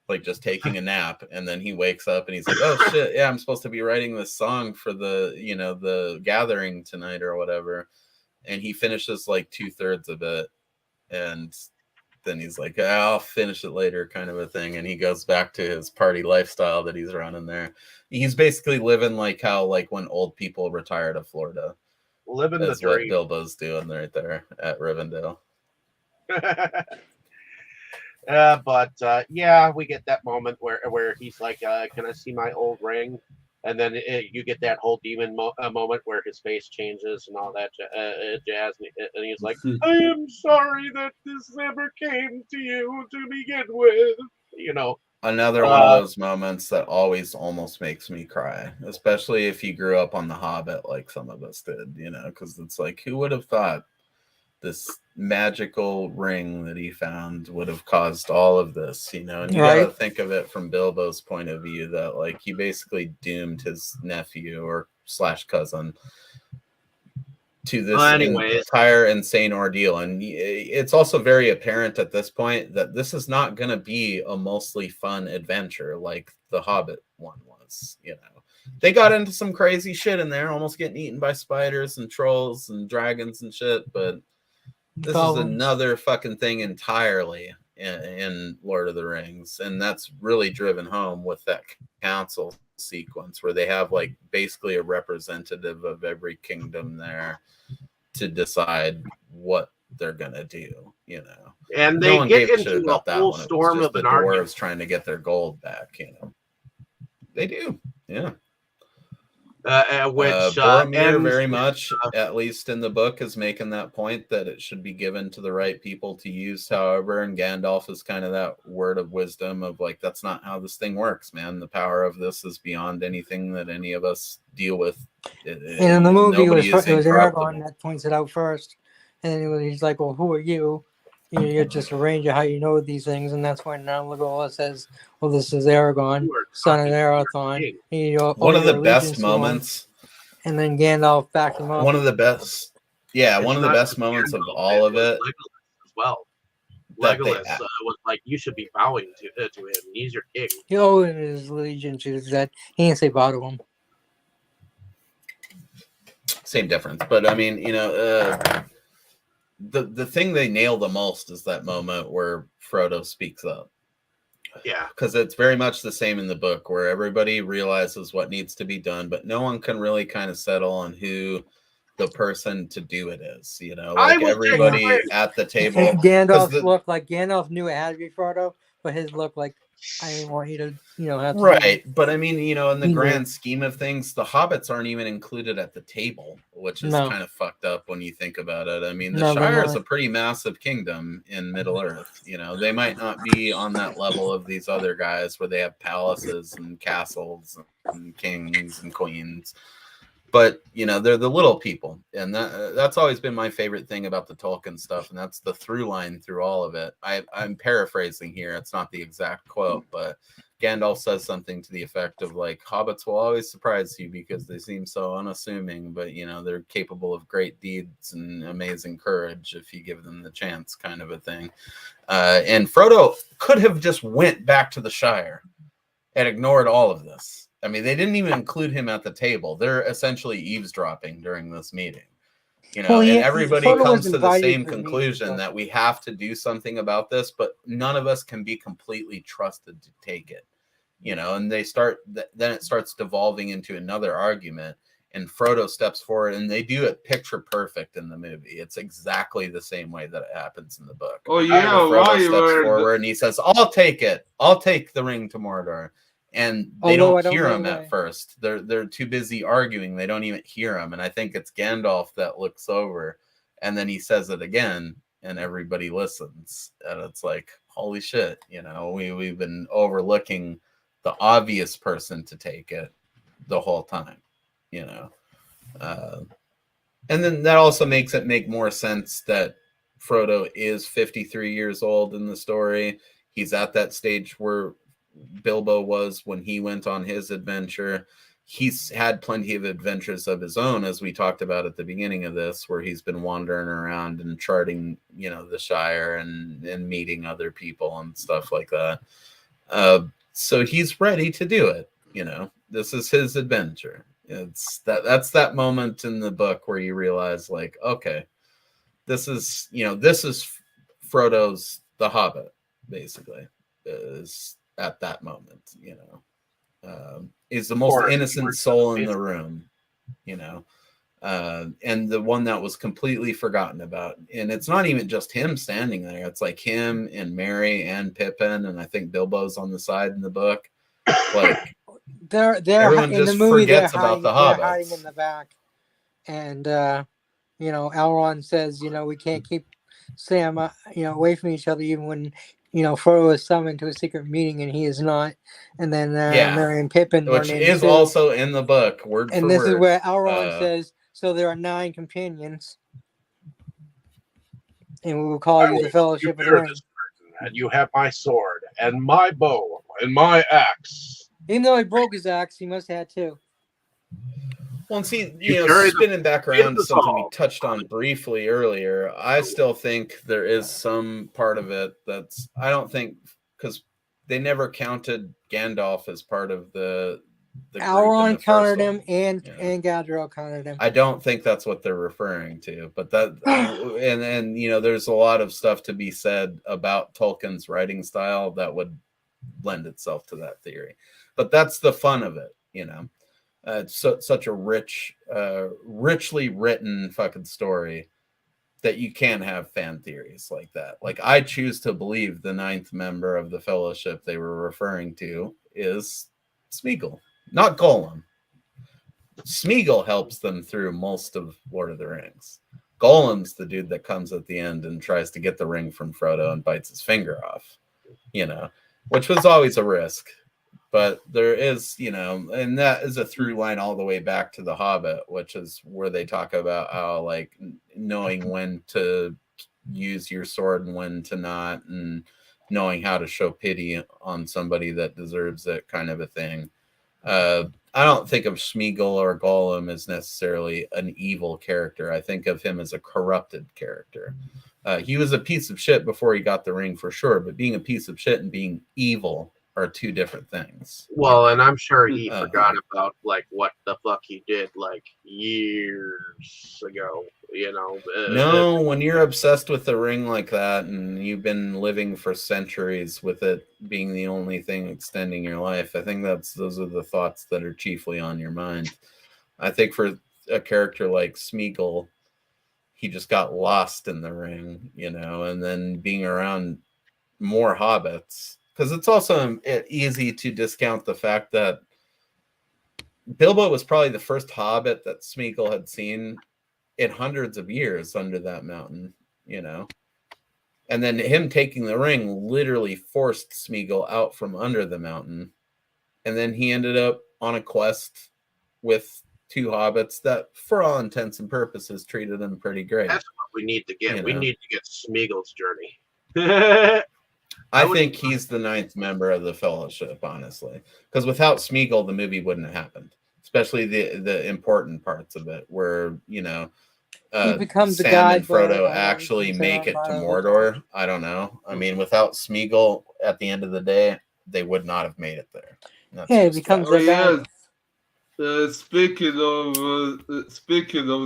like just taking a nap, and then he wakes up and he's like, oh shit, yeah, I'm supposed to be writing this song for the gathering tonight or whatever. And he finishes like 2/3 of it, and then he's like, I'll finish it later, kind of a thing. And he goes back to his party lifestyle that he's running there. He's basically living like how like when old people retire to Florida. living the That's what dream. Bilbo's doing right there at Rivendell. But yeah, we get that moment where he's like, "Can I see my old ring?" And then you get that whole demon moment where his face changes and all that jazz, and he's like, "I am sorry that this ever came to you to begin with." You know, Another one of those moments that always almost makes me cry, especially if you grew up on The Hobbit like some of us did, because it's like, who would have thought this magical ring that he found would have caused all of this, and you gotta think of it from Bilbo's point of view, that like he basically doomed his nephew or / cousin to this entire insane ordeal. And it's also very apparent at this point that this is not going to be a mostly fun adventure like the Hobbit one was. They got into some crazy shit in there, almost getting eaten by spiders and trolls and dragons and shit, but this is another fucking thing entirely in Lord of the Rings. And that's really driven home with that council sequence where they have like basically a representative of every kingdom there to decide what they're gonna do, And no they one get gave a shit into about a that whole one. It was storm just of the an argument. dwarves trying to get their gold back, They do, yeah. Which Boromir ends very with, much, at least in the book, is making that point that it should be given to the right people to use. However, and Gandalf is kind of that word of wisdom of like, that's not how this thing works, man. The power of this is beyond anything that any of us deal with. And in the movie, it was incorruptible. Aragorn that points it out first, and he's like, "Well, who are you? You're just a ranger. How you know these things?" And that's when Legolas says, "Well, this is Aragorn, son of Arathorn." One of the best moments, and then Gandalf backed him up. One of the best, one of the best moments of all of it. Legolas as well. Legolas was like, "You should be bowing to him. He's your king." He owed his allegiance to that. He didn't say bow to him. Same difference, but I mean, the thing they nail the most is that moment where Frodo speaks up. Yeah, because it's very much the same in the book, where everybody realizes what needs to be done, but no one can really kind of settle on who the person to do it is. Like everybody at the table. Gandalf looked like Gandalf knew it had to be Frodo, but his looked like, I didn't want you to, have to right. But I mean, in the grand scheme of things, the hobbits aren't even included at the table, which is kind of fucked up when you think about it. I mean, the Shire is a pretty massive kingdom in Middle Earth. They might not be on that level of these other guys where they have palaces and castles and kings and queens. But they're the little people, and that's always been my favorite thing about the Tolkien stuff, and that's the through line through all of it. I'm paraphrasing here; it's not the exact quote, but Gandalf says something to the effect of like, "Hobbits will always surprise you because they seem so unassuming, but they're capable of great deeds and amazing courage if you give them the chance," kind of a thing. And Frodo could have just went back to the Shire and ignored all of this. I mean, they didn't even include him at the table. They're essentially eavesdropping during this meeting, and everybody comes to the same conclusion that we have to do something about this, but none of us can be completely trusted to take it, and then it starts devolving into another argument, and Frodo steps forward, and they do it picture perfect in the movie. It's exactly the same way that it happens in the book. Oh yeah, Frodo steps forward and he says, "I'll take it. I'll take the ring to Mordor." And they don't hear him at first. They're too busy arguing. They don't even hear him. And I think it's Gandalf that looks over, and then he says it again, and everybody listens. And it's like, holy shit, we've been overlooking the obvious person to take it the whole time, And then that also makes it make more sense that Frodo is 53 years old in the story. He's at that stage where Bilbo was when he went on his adventure. He's had plenty of adventures of his own, as we talked about at the beginning of this, where he's been wandering around and charting, the Shire and meeting other people and stuff like that. So he's ready to do it. This is his adventure. That's that moment in the book where you realize, like, okay, this is Frodo's The Hobbit, basically, is at that moment. Is the most innocent soul in the room, and the one that was completely forgotten about. And it's not even just him standing there. It's like him and Merry and Pippin, and I think Bilbo's on the side in the book. Like, they're everyone in the just movie. They're forgets about the They're hiding in hobbits. the back, and Elrond says, we can't keep Sam, away from each other, even when Frodo is summoned to a secret meeting and he is not. And then Yeah. Merry and Pippin Which run in is too. also in the book, word And for this word. is where Elrond says, "So there are 9 companions, and we will call you the Fellowship of the Ring." And you have my sword and my bow and my axe. Even though he broke his axe, he must have had 2. Well, and see, carry spinning back around to the something we song. touched on briefly earlier, I still think there is some part of it that's, I don't think, because they never counted Gandalf as part of the group in Elrond the first counted one, him, and Galadriel counted him. I don't think that's what they're referring to, but that, and there's a lot of stuff to be said about Tolkien's writing style that would lend itself to that theory. But that's the fun of it, It's such a richly written fucking story that you can have fan theories like that. Like, I choose to believe the 9th member of the Fellowship they were referring to is Smeagol, not Gollum. Smeagol helps them through most of Lord of the Rings. Gollum's the dude that comes at the end and tries to get the ring from Frodo and bites his finger off, which was always a risk. But there is, and that is a through line all the way back to The Hobbit, which is where they talk about how, like, knowing when to use your sword and when to not, and knowing how to show pity on somebody that deserves it, kind of a thing. I don't think of Smeagol or Gollum as necessarily an evil character. I think of him as a corrupted character. He was a piece of shit before he got the ring, for sure, but being a piece of shit and being evil are 2 different things. Well, and I'm sure he forgot about, like, what the fuck he did, like, years ago, No, when you're obsessed with the ring like that and you've been living for centuries with it being the only thing extending your life, I think those are the thoughts that are chiefly on your mind. I think for a character like Smeagol, he just got lost in the ring, and then being around more hobbits. Because it's also easy to discount the fact that Bilbo was probably the first hobbit that Smeagol had seen in hundreds of years under that mountain, And then him taking the ring literally forced Smeagol out from under the mountain. And then he ended up on a quest with 2 hobbits that, for all intents and purposes, treated him pretty great. That's what we need to get. We need to get Smeagol's journey. I think he's the 9th member of the Fellowship, honestly. Because without Smeagol, the movie wouldn't have happened. Especially the important parts of it, where, he becomes Sam the guy, and Frodo actually make it to Mordor. I don't know. I mean, without Smeagol, at the end of the day, they would not have made it there. He becomes the guy. Speaking of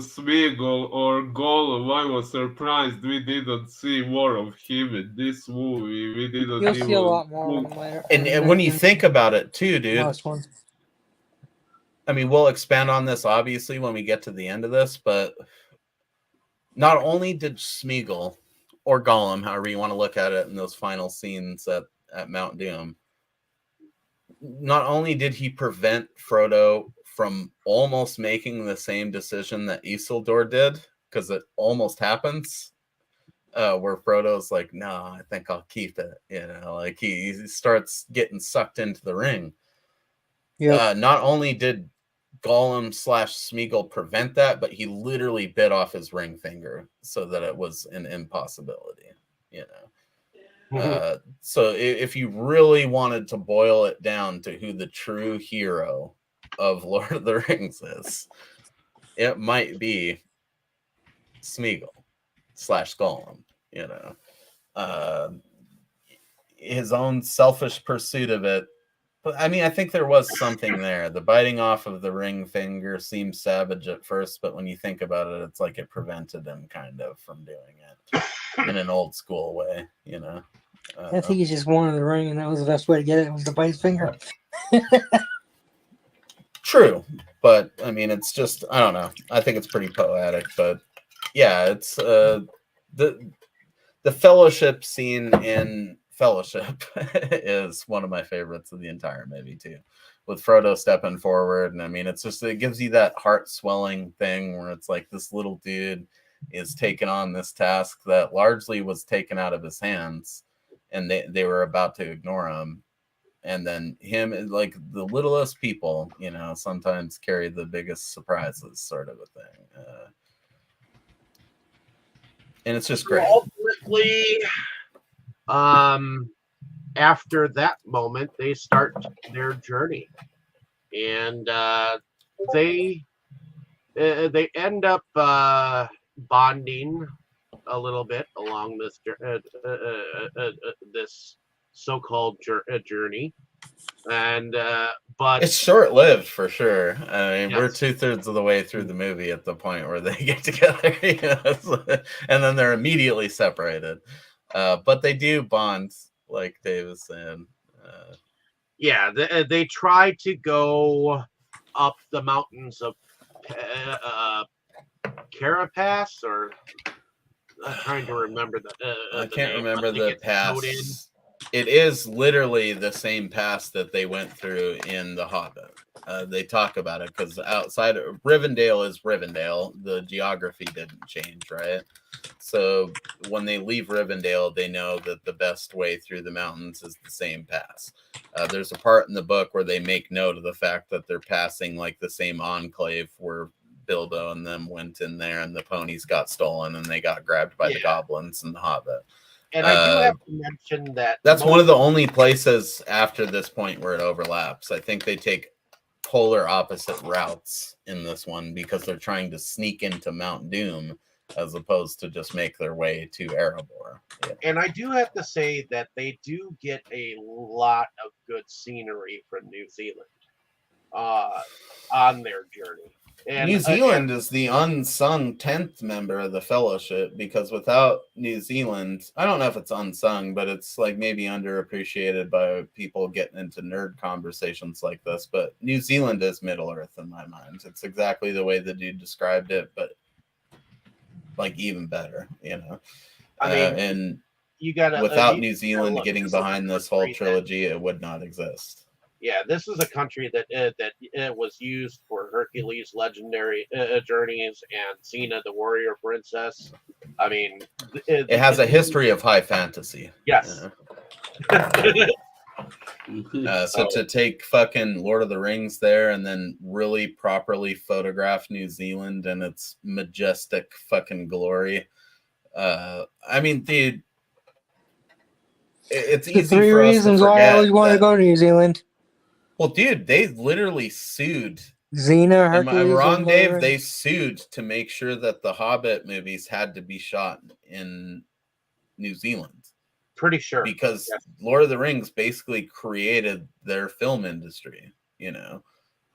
Smeagol or Gollum, I was surprised we didn't see more of him in this movie. We didn't. You'll see a lot more of him later. And when you think about it, too, dude. I mean, we'll expand on this obviously when we get to the end of this, but not only did Smeagol or Gollum, however you want to look at it, in those final scenes at Mount Doom, not only did he prevent Frodo from almost making the same decision that Isildur did, because it almost happens, where Frodo's like, no, I think I'll keep it. Like he starts getting sucked into the ring. Yep. Not only did Gollum / Smeagol prevent that, but he literally bit off his ring finger so that it was an impossibility, you know. So if you really wanted to boil it down to who the true hero of Lord of the Rings is, it might be Smeagol / Gollum, you know. His own selfish pursuit of it. But I mean, I think there was something there. The biting off of the ring finger seems savage at first, but when you think about it, it's like it prevented him kind of from doing it in an old school way, you know. I think he just wanted the ring, and that was the best way to get it. Was to bite his finger. True, but I mean, it's just, I don't know. I think it's pretty poetic, but yeah, it's the fellowship scene in Fellowship is one of my favorites of the entire movie too, with Frodo stepping forward. And I mean, it's just, it gives you that heart swelling thing where it's like this little dude is taking on this task that largely was taken out of his hands, and they were about to ignore him. And then him, like the littlest people, you know, sometimes carry the biggest surprises, sort of a thing. And it's just great. Ultimately, after that moment, they start their journey, and they end up bonding a little bit along this this so-called journey, and but it's short-lived for sure. I mean, yes. we're 2/3 of the way through the movie at the point where they get together, you know, and then they're immediately separated. But they do bond, like Dave was saying. Yeah, they try to go up the mountains of Carapass, or I'm trying to remember I the can't name, remember they the get snowed in. pass. It is literally the same pass that they went through in The Hobbit. They talk about it because outside of Rivendell is Rivendell. The geography didn't change, right? So when they leave Rivendell, they know that the best way through the mountains is the same pass. There's a part in the book where they make note of the fact that they're passing like the same enclave where Bilbo and them went in there, and the ponies got stolen and they got grabbed by the goblins in The Hobbit. And I do have to mention that that's one of the only places after this point where it overlaps. I think they take polar opposite routes in this one because they're trying to sneak into Mount Doom as opposed to just make their way to Erebor. Yeah. And I do have to say that they do get a lot of good scenery from New Zealand on their journey. And New Zealand is the unsung 10th member of the Fellowship, because without New Zealand, I don't know if it's unsung, but it's like maybe underappreciated by people getting into nerd conversations like this. But New Zealand is Middle Earth in my mind. It's exactly the way the dude described it, but like even better, you know. I mean, and you gotta without New Zealand getting behind this whole trilogy, it would not exist. Yeah, this is a country that was used for Hercules' legendary journeys and Xena, the warrior princess. I mean, it has a history of high fantasy. Yes. So to take fucking Lord of the Rings there and then really properly photograph New Zealand and its majestic fucking glory. I mean, dude, it's easy the 3 for us reasons to why I always forget want to go to New Zealand. Well, dude, they literally sued. Xena, Hercules. Am I wrong, Dave? They sued to make sure that the Hobbit movies had to be shot in New Zealand. Pretty sure. Because Lord of the Rings basically created their film industry, you know?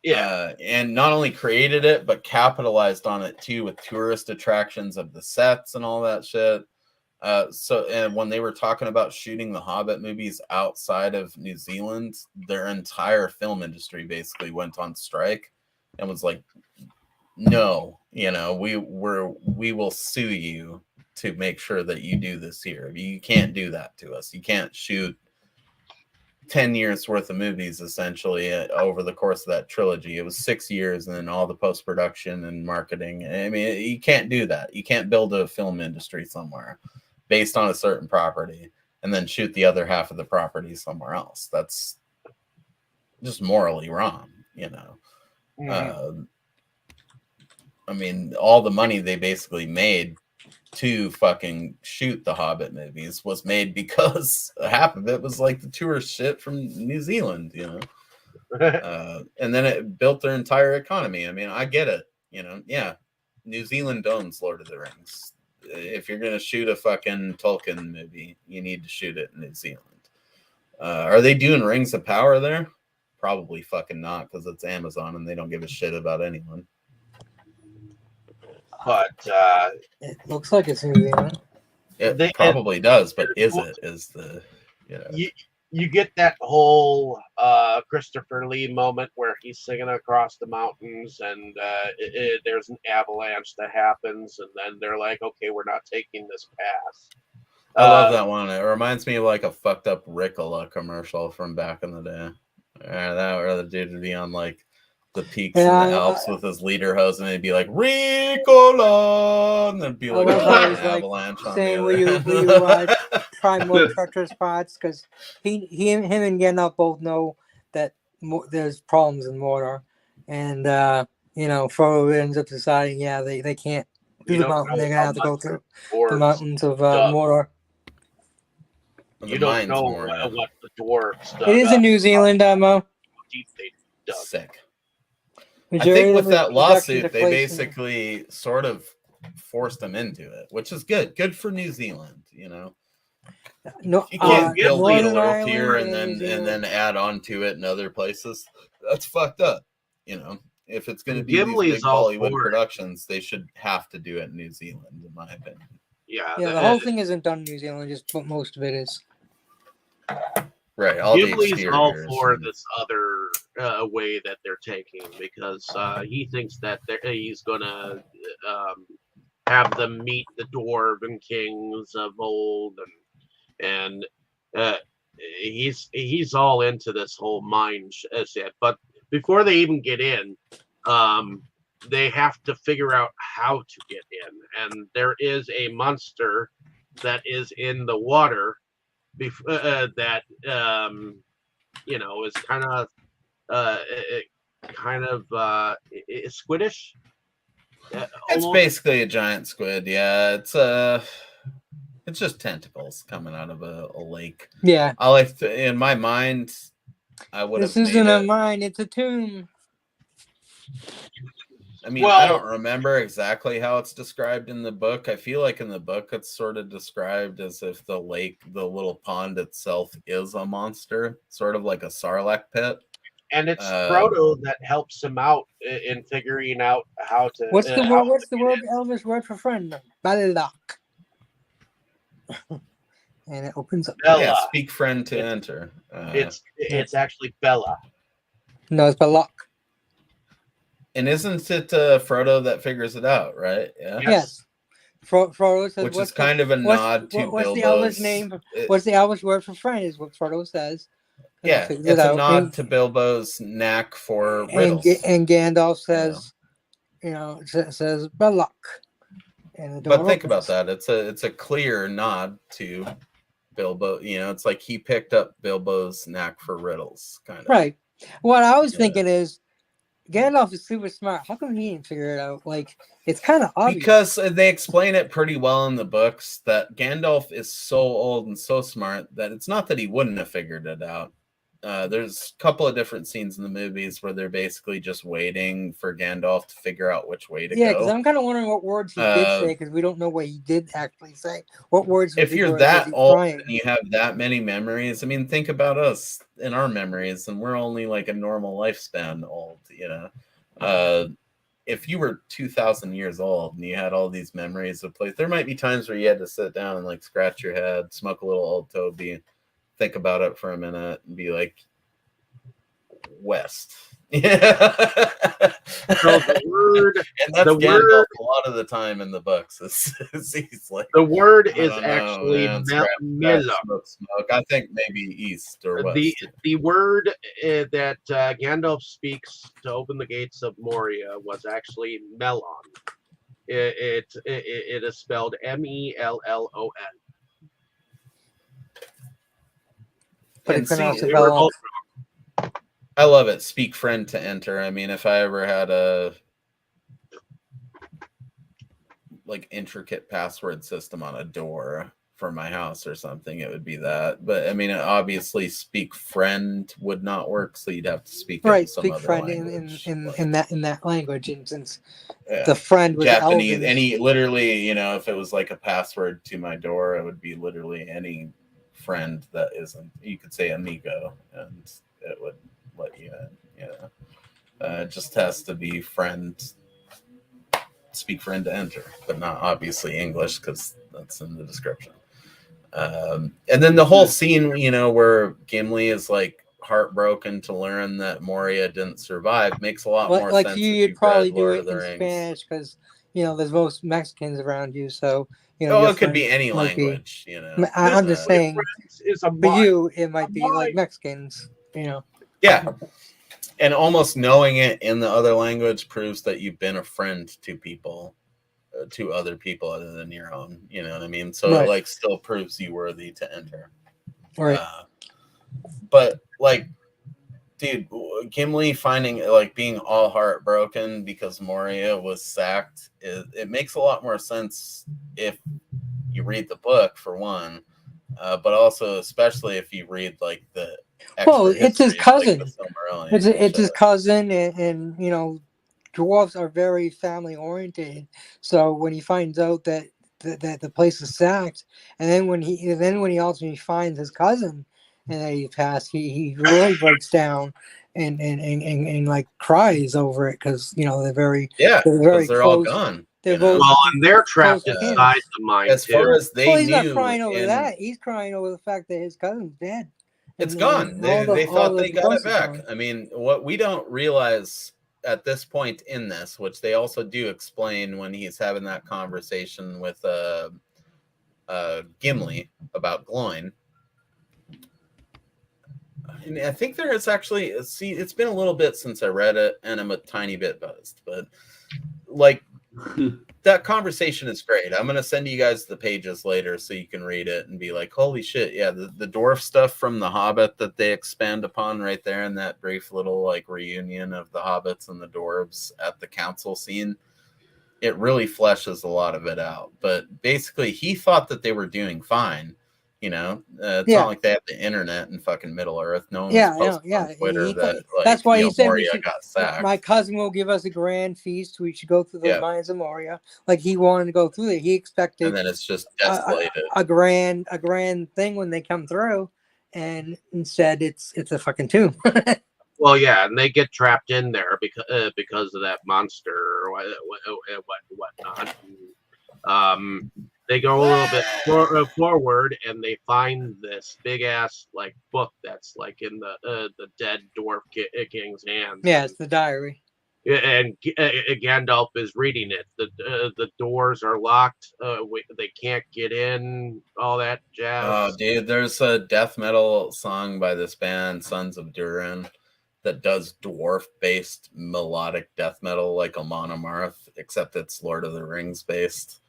Yeah. And not only created it, but capitalized on it too with tourist attractions of the sets and all that shit. And when they were talking about shooting the Hobbit movies outside of New Zealand, their entire film industry basically went on strike and was like, no, you know, we will sue you to make sure that you do this here. You can't do that to us. You can't shoot 10 years worth of movies essentially over the course of that trilogy. It was 6 years and then all the post-production and marketing. I mean, you can't do that. You can't build a film industry somewhere based on a certain property and then shoot the other half of the property somewhere else. That's just morally wrong, you know. I mean, all the money they basically made to fucking shoot the Hobbit movies was made because half of it was like the tourist shit from New Zealand, you know. And then it built their entire economy. I mean, I get it, you know. Yeah, New Zealand owns Lord of the Rings. If you're gonna shoot a fucking Tolkien movie, you need to shoot it in New Zealand. Are they doing Rings of Power there? Probably fucking not, because it's Amazon and they don't give a shit about anyone. But It looks like it's New Zealand. It probably does, but is it? Is the you get that whole Christopher Lee moment where he's singing across the mountains and there's an avalanche that happens, and then they're like, okay, we're not taking this pass. I love that one. It reminds me of like a fucked up Ricola commercial from back in the day. That where the dude would be on like the peaks in the Alps with his leader hose, and he'd be like Ricola, and there'd be like an avalanche on saying, the other will you try more treacherous spots? Because him and Gandalf both know that there's problems in Mordor, and Frodo ends up deciding, they can't do the mountain. They're gonna have to go through the mountains of Mordor. You don't know what the dwarves dug. It is in New Zealand, Mo. Deep they dug. Sick. I think with that lawsuit, they basically sort of forced them into it, which is good. Good for New Zealand, you know. No, you can't build loyalty here and then add on to it in other places. That's fucked up, you know. If it's going to be these big Hollywood productions, they should have to do it in New Zealand, in my opinion. Yeah, the whole thing isn't done in New Zealand, just but most of it is. Right, all Ghibli's all for this other way that they're taking, because he thinks that he's gonna have them meet the dwarven kings of old, and he's all into this whole mind shit. But before they even get in, they have to figure out how to get in, and there is a monster that is in the water that is kind of squiddish. It's basically a giant squid. Yeah, it's just tentacles coming out of a lake. Yeah, I like in my mind. I would. This isn't a mine; it's a tomb. I mean, I don't remember exactly how it's described in the book. I feel like in the book it's sort of described as if the lake, the little pond itself, is a monster, sort of like a Sarlacc pit. And it's Frodo that helps him out in figuring out how to. What's the word? What's the word? Elvish word for friend? Balak. And it opens up. Bella. Yeah, speak friend to enter. It's actually Bella. No, it's Balak. And isn't it Frodo that figures it out, right? Yeah. Yes. Frodo says, which is kind of a nod to what's Bilbo's. The Elvish name? What's the Elvish word for friend? Is what Frodo says. Yeah, it's a nod to Bilbo's knack for riddles. And Gandalf says, says Balak. But think about that. It's a clear nod to Bilbo. You know, it's like he picked up Bilbo's knack for riddles, kind of. Right. What I was thinking is, Gandalf is super smart. How come he didn't figure it out? Like, it's kind of obvious. Because they explain it pretty well in the books that Gandalf is so old and so smart that it's not that he wouldn't have figured it out. There's a couple of different scenes in the movies where they're basically just waiting for Gandalf to figure out which way to go. Yeah, because I'm kind of wondering what words he did say, because we don't know what he did actually say. What words? If you're that old and you have that many memories, I mean, think about us in our memories, and we're only like a normal lifespan old, you know. If you were 2,000 years old and you had all these memories of place, there might be times where you had to sit down and like scratch your head, smoke a little Old Toby, think about it for a minute and be like, west. Yeah. So the word, and that's Gandalf a lot of the time in the books. He's like, the word is actually Mela. Smoke. I think maybe east or west. The word that Gandalf speaks to open the gates of Moria was actually Melon. It is spelled Mellon. But it's pronounced Belloc. I love it. Speak friend to enter. I mean, if I ever had a like intricate password system on a door for my house or something, it would be that. But I mean, obviously, speak friend would not work, so you'd have to speak it in Right, some speak other friend language, in that language, and since yeah, the friend was Japanese. Elven. Any literally, you know, if it was like a password to my door, it would be literally any friend that isn't. You could say amigo, and it would let you in. You know, it just has to be friend. Speak friend to enter, but not obviously English because that's in the description. And then the whole scene, you know, where Gimli is like heartbroken to learn that Moria didn't survive makes a lot more Like sense if you'd you've read probably do Lord it of the in Rings. Spanish because there's most Mexicans around you, so Oh, your it could be friends any might be. language, you know. I'm just Physically saying, friends is a for must. you, it might be like Why? Mexicans. Yeah. And almost knowing it in the other language proves that you've been a friend to people, to other people other than your own. You know what I mean? So it Right. like still proves you worthy to enter. Right. But like, dude, Gimli finding like being all heartbroken because Moria was sacked, it makes a lot more sense if you read the book for one, but also especially if you read like the Well, extra it's his histories like cousin. the Silmarillion It's and it's his shit. cousin, and dwarves are very family oriented. So when he finds out that the place is sacked, and then when he ultimately finds his cousin and that he passed, he really breaks down and like cries over it because Yeah, they're because very they're all close. gone. They're You know, both Well, and they're close trapped to kin. inside the mine as far too. as they Well, he's not knew, crying over in that. He's crying over the fact that his cousin's dead, it's and gone. They all thought the they got it dwarves are back. gone. I mean, what we don't realize at this point in this, which they also do explain when he's having that conversation with Gimli about Gloin. And I think there is actually it's been a little bit since I read it, and I'm a tiny bit buzzed, but like that conversation is great. I'm gonna send you guys the pages later so you can read it and be like, holy shit, yeah, the dwarf stuff from the Hobbit that they expand upon right there in that brief little like reunion of the hobbits and the dwarves at the council scene. It really fleshes a lot of it out. But basically, he thought that they were doing fine. You know, it's Yeah. not like they have the internet in fucking Middle Earth. No one was Yeah, I know. posting Yeah, on Twitter that that's like why he said we Moria should. got My sacked. cousin will give us a grand feast. We should go through the Yeah, mines of Moria. Like he wanted to go through it. He and expected then it's just a, a, desolated. a grand thing when they come through, and instead it's a fucking tomb. Well, yeah, and they get trapped in there because of that monster or whatnot. They go a little bit forward, and they find this big ass like book that's like in the dead dwarf king's hands. Yeah, it's the diary. And Gandalf is reading it. The doors are locked. They can't get in. All that jazz. Oh, dude, there's a death metal song by this band, Sons of Durin, that does dwarf-based melodic death metal like Amon Amarth, except it's Lord of the Rings based.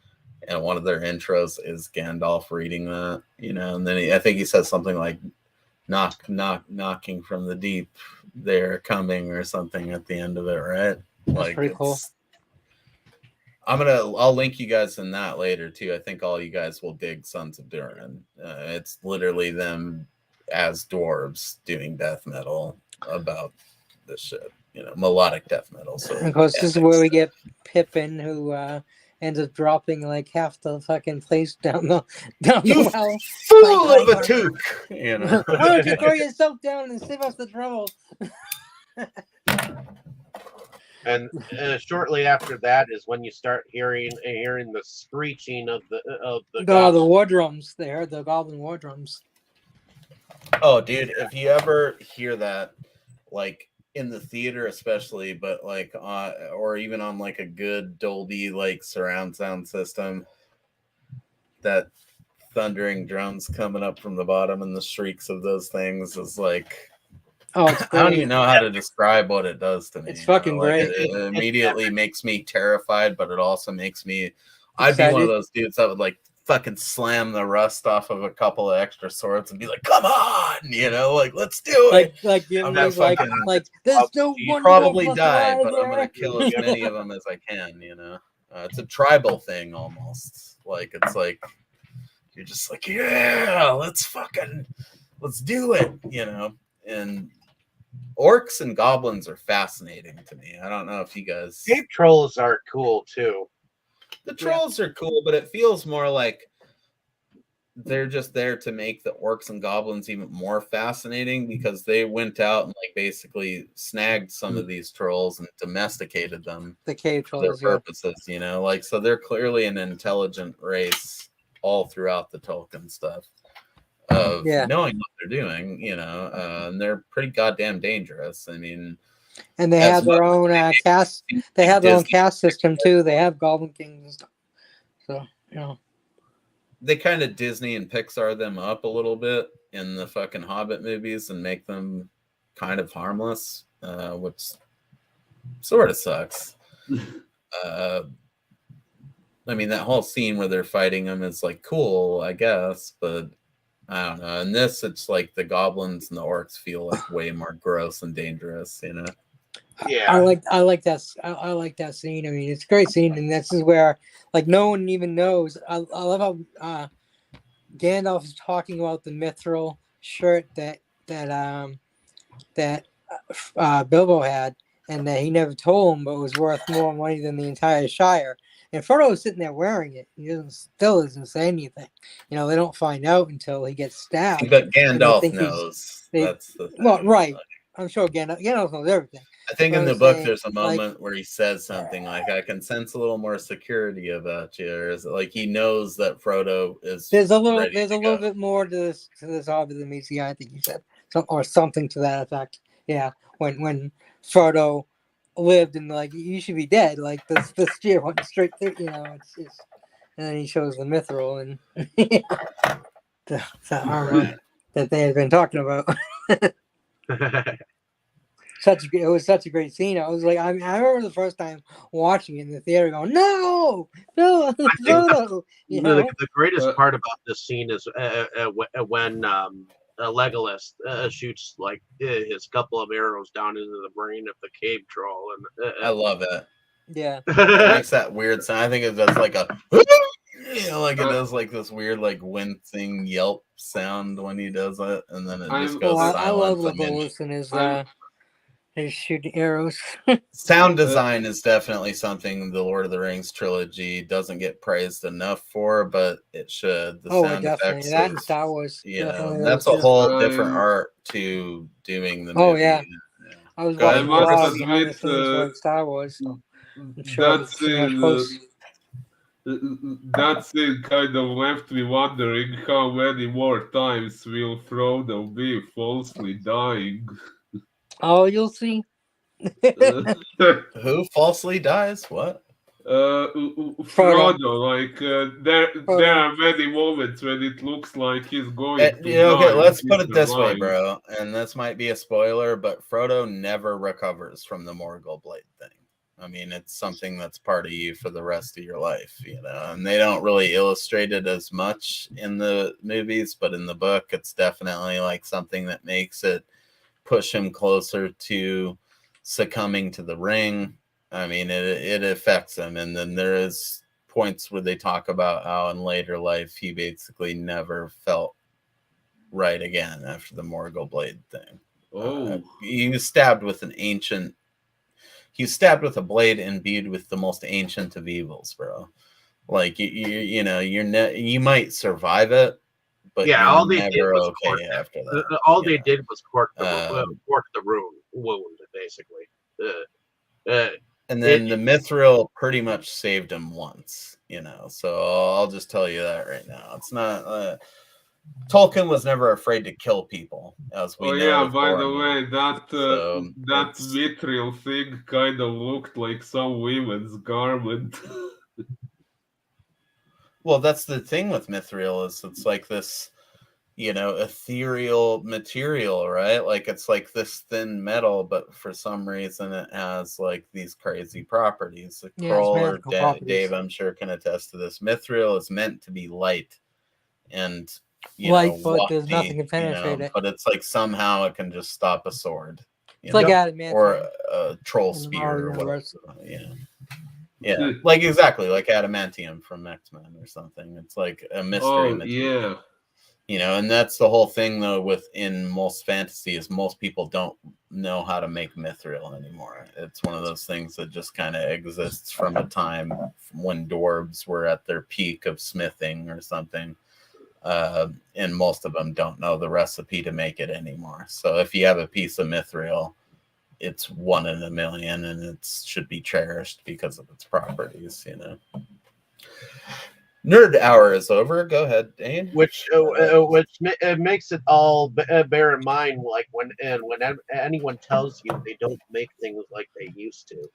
And one of their intros is Gandalf reading that, you know, and then I think he says something like knock, knock, knocking from the deep, they're coming or something at the end of it, right? That's Like pretty cool. I'll link you guys in that later too. I think all you guys will dig Sons of Durin. It's literally them as dwarves doing death metal about this shit, you know, melodic death metal. So And of course, this is where we get Pippin, who ends up dropping like half the fucking place down the you well. fool Like, of a toque, you know. why don't you throw yourself down and save us the trouble? And shortly after that is when you start hearing the screeching of the The war drums. They heard the goblin war drums. Oh, dude, if you ever hear that, like in the theater, especially, but like, or even on like a good Dolby like surround sound system, that thundering drums coming up from the bottom and the shrieks of those things is like, oh, it's I don't great. even know how to describe what it does to me. It's fucking like, great. It immediately makes me terrified, but it also makes me. I'd be one of those dudes that would like fucking slam the rust off of a couple of extra swords and be like, "Come on, like let's do it." Like I'm gonna Gimli's like fucking there's no you one probably above us die, but I'm gonna either. kill as many of them as I can. It's a tribal thing almost. Like it's like you're just like, yeah, let's do it. And orcs and goblins are fascinating to me. I don't know if you guys. Cave trolls are cool too. The trolls are cool, but it feels more like they're just there to make the orcs and goblins even more fascinating because they went out and like basically snagged some of these trolls and domesticated them The cave for their trolls, purposes, like so they're clearly an intelligent race all throughout the Tolkien stuff of knowing what they're doing, and they're pretty goddamn dangerous. I mean, and they have their own caste. They have their own caste system too. They have Goblin Kings and stuff. So they kind of Disney and Pixar them up a little bit in the fucking Hobbit movies and make them kind of harmless, which sort of sucks. I mean, that whole scene where they're fighting them is like cool, I guess, but I don't know. In this, it's like the goblins and the orcs feel like way more gross and dangerous, Yeah, I like that. I like that scene. I mean, it's a great scene, and this is where like no one even knows. I love how Gandalf is talking about the mithril shirt that Bilbo had, and that he never told him, but was worth more money than the entire Shire. And Frodo was sitting there wearing it. He still doesn't say anything. They don't find out until he gets stabbed. But Gandalf knows. That's the thing. Well, right. I'm sure Gandalf knows everything. I think in the book there's a moment where he says something like, "I can sense a little more security about you," or is it like he knows that Frodo is? There's a little bit more to this Hobbit than meets the eye. I think you said or something to that effect. Yeah, when Frodo lived and like you should be dead, like the spear went straight through. It's and then he shows the mithril and the armor that they had been talking about. It was such a great scene. I was like, I remember the first time watching it in the theater, going, "No, no, Frodo." The greatest part about this scene is when Legolas shoots like his couple of arrows down into the brain of the cave troll, and I love it. Yeah, it makes that weird sound. I think it does like a, like it does like this weird like wincing yelp sound when he does it, and then it just goes silent. I love Legolas and his shooting arrows. Sound design is definitely something the Lord of the Rings trilogy doesn't get praised enough for, but it should. The sound effects, that and Star Wars. That's a whole different art to doing the movie. Oh yeah. I was watching behind the scenes for Star Wars. So that scene kind of left me wondering how many more times will Frodo be falsely dying. Oh, you'll see. Who falsely dies? What? Frodo. Like there are many moments when it looks like he's going to die. Okay, let's put it this way, bro. And this might be a spoiler, but Frodo never recovers from the Morgul blade thing. I mean, it's something that's part of you for the rest of your life, and they don't really illustrate it as much in the movies, but in the book, it's definitely like something that makes it push him closer to succumbing to the ring. I mean, it affects him. And then there is points where they talk about how in later life he basically never felt right again after the Morgul blade thing. He was stabbed with a blade imbued with the most ancient of evils, bro. Like you might survive it, but yeah, all they did was okay after that. All they did was cork the wound, basically. And then the mithril pretty much saved him once, So I'll just tell you that right now. It's not. Tolkien was never afraid to kill people, as we know. Yeah, by the way, that mithril thing kind of looked like some women's garment. Well, that's the thing with mithril is it's like this ethereal material, right? Like it's like this thin metal, but for some reason it has like these crazy properties. Yeah, it's Kroll or magical properties. Dave, I'm sure, can attest to this. Mithril is meant to be light and Light, but there's wafty, nothing to penetrate it. but it's like somehow it can just stop a sword. It's like adamantium or a troll in the spear Marvel or whatever. universe. Yeah, like exactly like adamantium from X-Men or something. It's like a mystery material. And that's the whole thing though within most fantasy is most people don't know how to make mithril anymore. It's one of those things that just kind of exists from a time when dwarves were at their peak of smithing or something. And most of them don't know the recipe to make it anymore. So if you have a piece of mithril, it's 1 in a million and it should be cherished because of its properties, Nerd hour is over. Go ahead, Dane. Which makes it all bear in mind, like when anyone tells you they don't make things like they used to.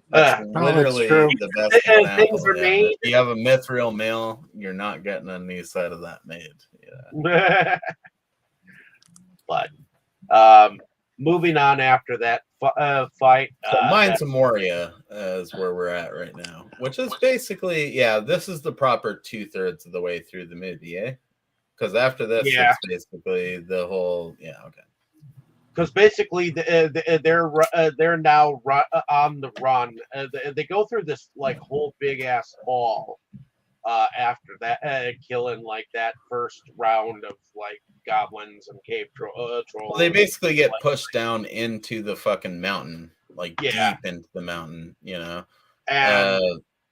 That's literally true. the best example. Things are made. If you have a mithril mill, you're not getting a new set of that made. But moving on after that fight. So Mines of Moria is where we're at right now, which is basically, this is the proper 2/3 of the way through the movie, eh? Because after this, it's basically the whole, okay. Because basically they're now on the run. They go through this like whole big ass hall after that, killing like that first round of like goblins and cave trolls. Well, they basically get pushed down into the fucking mountain, like deep into the mountain, and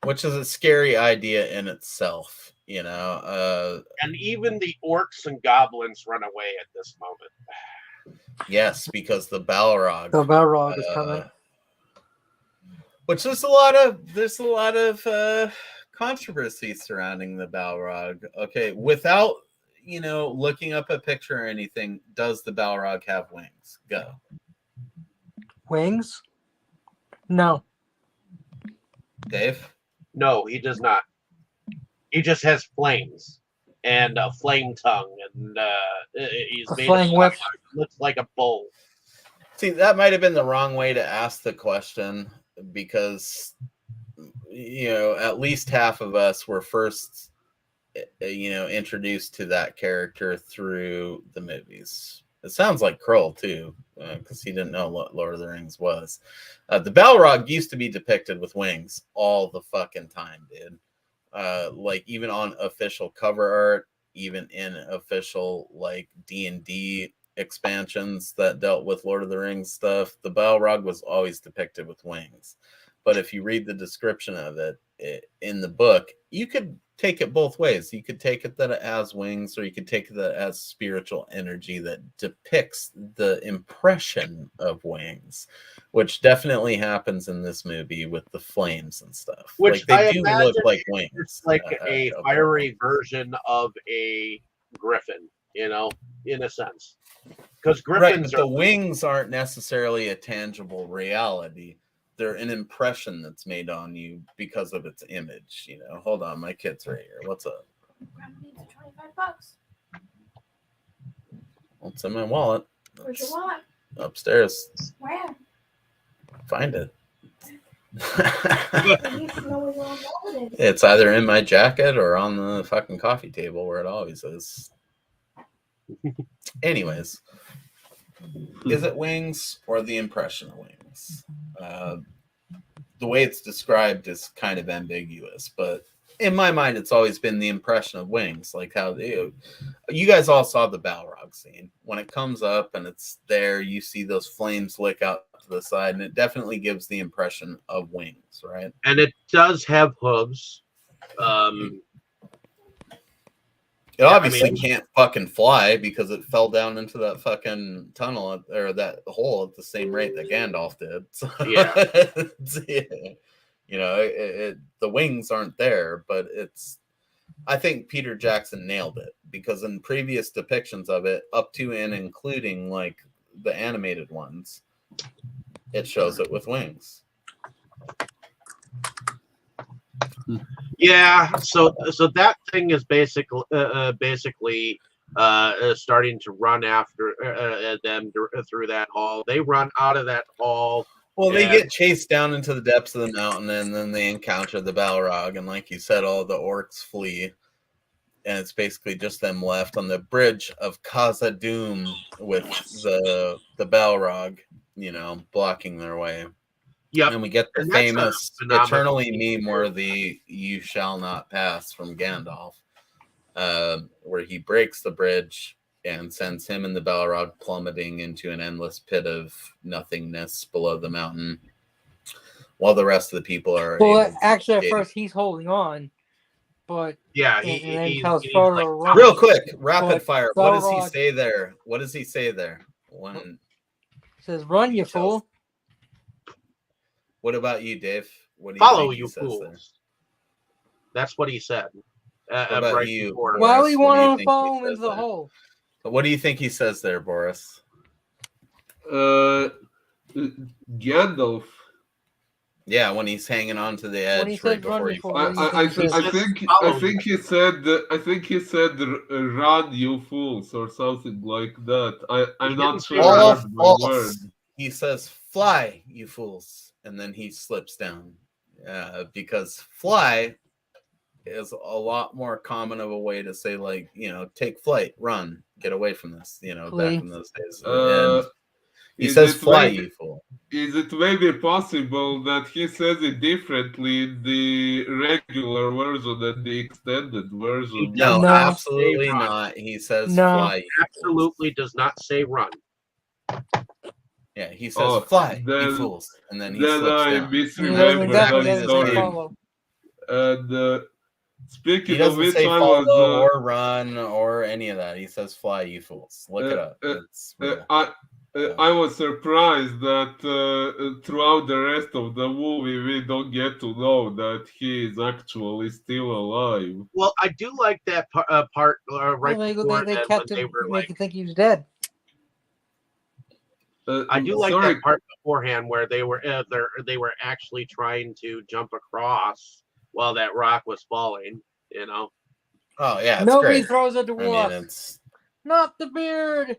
which is a scary idea in itself, and even the orcs and goblins run away at this moment. Yes, because the Balrog. The Balrog is coming. Which there's a lot of controversy surrounding the Balrog. Okay, without looking up a picture or anything, does the Balrog have wings? Go. Wings? No. Dave? No, he does not. He just has flames and a flame tongue, and he's made of fire. Looks like a bull. See, that might have been the wrong way to ask the question because at least half of us were first introduced to that character through the movies. It sounds like Kroll too, because he didn't know what Lord of the Rings was. The Balrog used to be depicted with wings all the fucking time, dude. Like even on official cover art, even in official like D&D expansions that dealt with Lord of the Rings stuff, the Balrog was always depicted with wings. But if you read the description of it in the book, you could take it both ways. You could take it that it has wings, or you could take it that it has spiritual energy that depicts the impression of wings, which definitely happens in this movie with the flames and stuff. Which like, they do look like wings. It's like a fiery version of a griffin, in a sense. Because griffins the wings aren't necessarily a tangible reality. They're an impression that's made on you because of its image. Hold on, my kid's right here. What's up? Grandma needs $25. It's in my wallet. Where's your wallet? Upstairs. Where? Find it. I need to know where your wallet is. It's either in my jacket or on the fucking coffee table where it always is. Anyways, is it wings or the impression of wings? The way it's described is kind of ambiguous, but in my mind, it's always been the impression of wings. Like how you guys all saw the Balrog scene. When it comes up and it's there, you see those flames lick out to the side, and it definitely gives the impression of wings, right? And it does have hooves. It obviously can't fucking fly because it fell down into that fucking tunnel or that hole at the same rate that Gandalf did. So, the wings aren't there, but I think Peter Jackson nailed it because in previous depictions of it, up to and including like the animated ones, it shows it with wings. Yeah, so that thing is basically starting to run after them through that hall. They run out of that hall. Well, they and get chased down into the depths of the mountain, and then they encounter the Balrog, and like you said, all the orcs flee, and it's basically just them left on the bridge of Khazad-dûm with the Balrog, blocking their way. Yep, And we get the and that's a famous phenomenal eternally scene. meme-worthy "You shall not pass" from Gandalf, where he breaks the bridge and sends him and the Balrog plummeting into an endless pit of nothingness below the mountain, while the rest of the people are able Well, to actually, at escape. first he's holding on, but Yeah, and then he's tells like, Frodo to run. Real quick, rapid But fire. What does he Balrog say there? What does he say there? When says, "Run, you tells- fool!" What about you, Dave? What do you follow think he you says fools. there? That's what he said. What about Right you, before. Why Boris? we What do you want to think he follow him says into the there? hole? What do you think he says there, Boris? Gandalf. Yeah, when he's hanging on to the edge When he right says, "Run, before you he fool," falls. what do you think he says? I think he said run you fools or something like that. I'm He not didn't say sure run. All word by word. false. He says, "Fly, you fools," and then he slips down. Because fly is a lot more common of a way to say, like, take flight, run, get away from this. Flee. Back in those days, Uh, and he is says, it "Fly, maybe- you fool." Is it maybe possible that he says it differently in the regular version than the extended version? He No, does No. not absolutely say run. not. He says, No. "Fly, you fools." Absolutely does not say run. Yeah, he says, Oh, "Fly, you then- fools," and then he Then slips I down. He misremembered. definitely I'm doesn't say sorry. follow. And He speaking of doesn't which, say I follow was. or run or any of that. He says, "Fly, you fools." Look it up. It's real. I was surprised that throughout the rest of the movie we don't get to know that he is actually still alive. Well, I do like that part right Well, before they that kept when they him, were make like. you think he was dead. I do like sorry, that part beforehand where they were actually trying to jump across while that rock was falling. Oh yeah, it's Nobody great. throws a I dwarf. mean, it's Not the beard.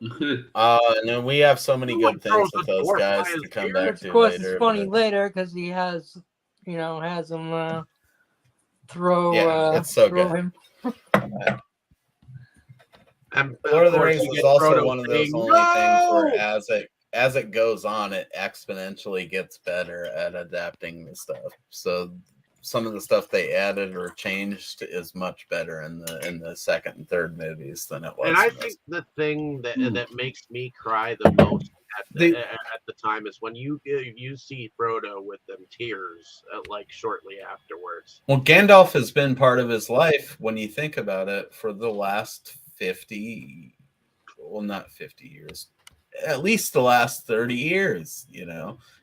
and then we have so many Who good would things throw with the those dwarf guys by to his come beard? back Which to of course later. is funny but- later because he has him throw. Yeah, it's so throw good. him. And Lord of the course, Rings you is get also Frodo one of those saying, only things where "No!" as it goes on, it exponentially gets better at adapting the stuff. So some of the stuff they added or changed is much better in the second and third movies than it was. And I in this. think the thing that makes me cry the most at the time is when you see Frodo with them tears like shortly afterwards. Well, Gandalf has been part of his life when you think about it for the last 50, well, not 50 years, at least the last 30 years,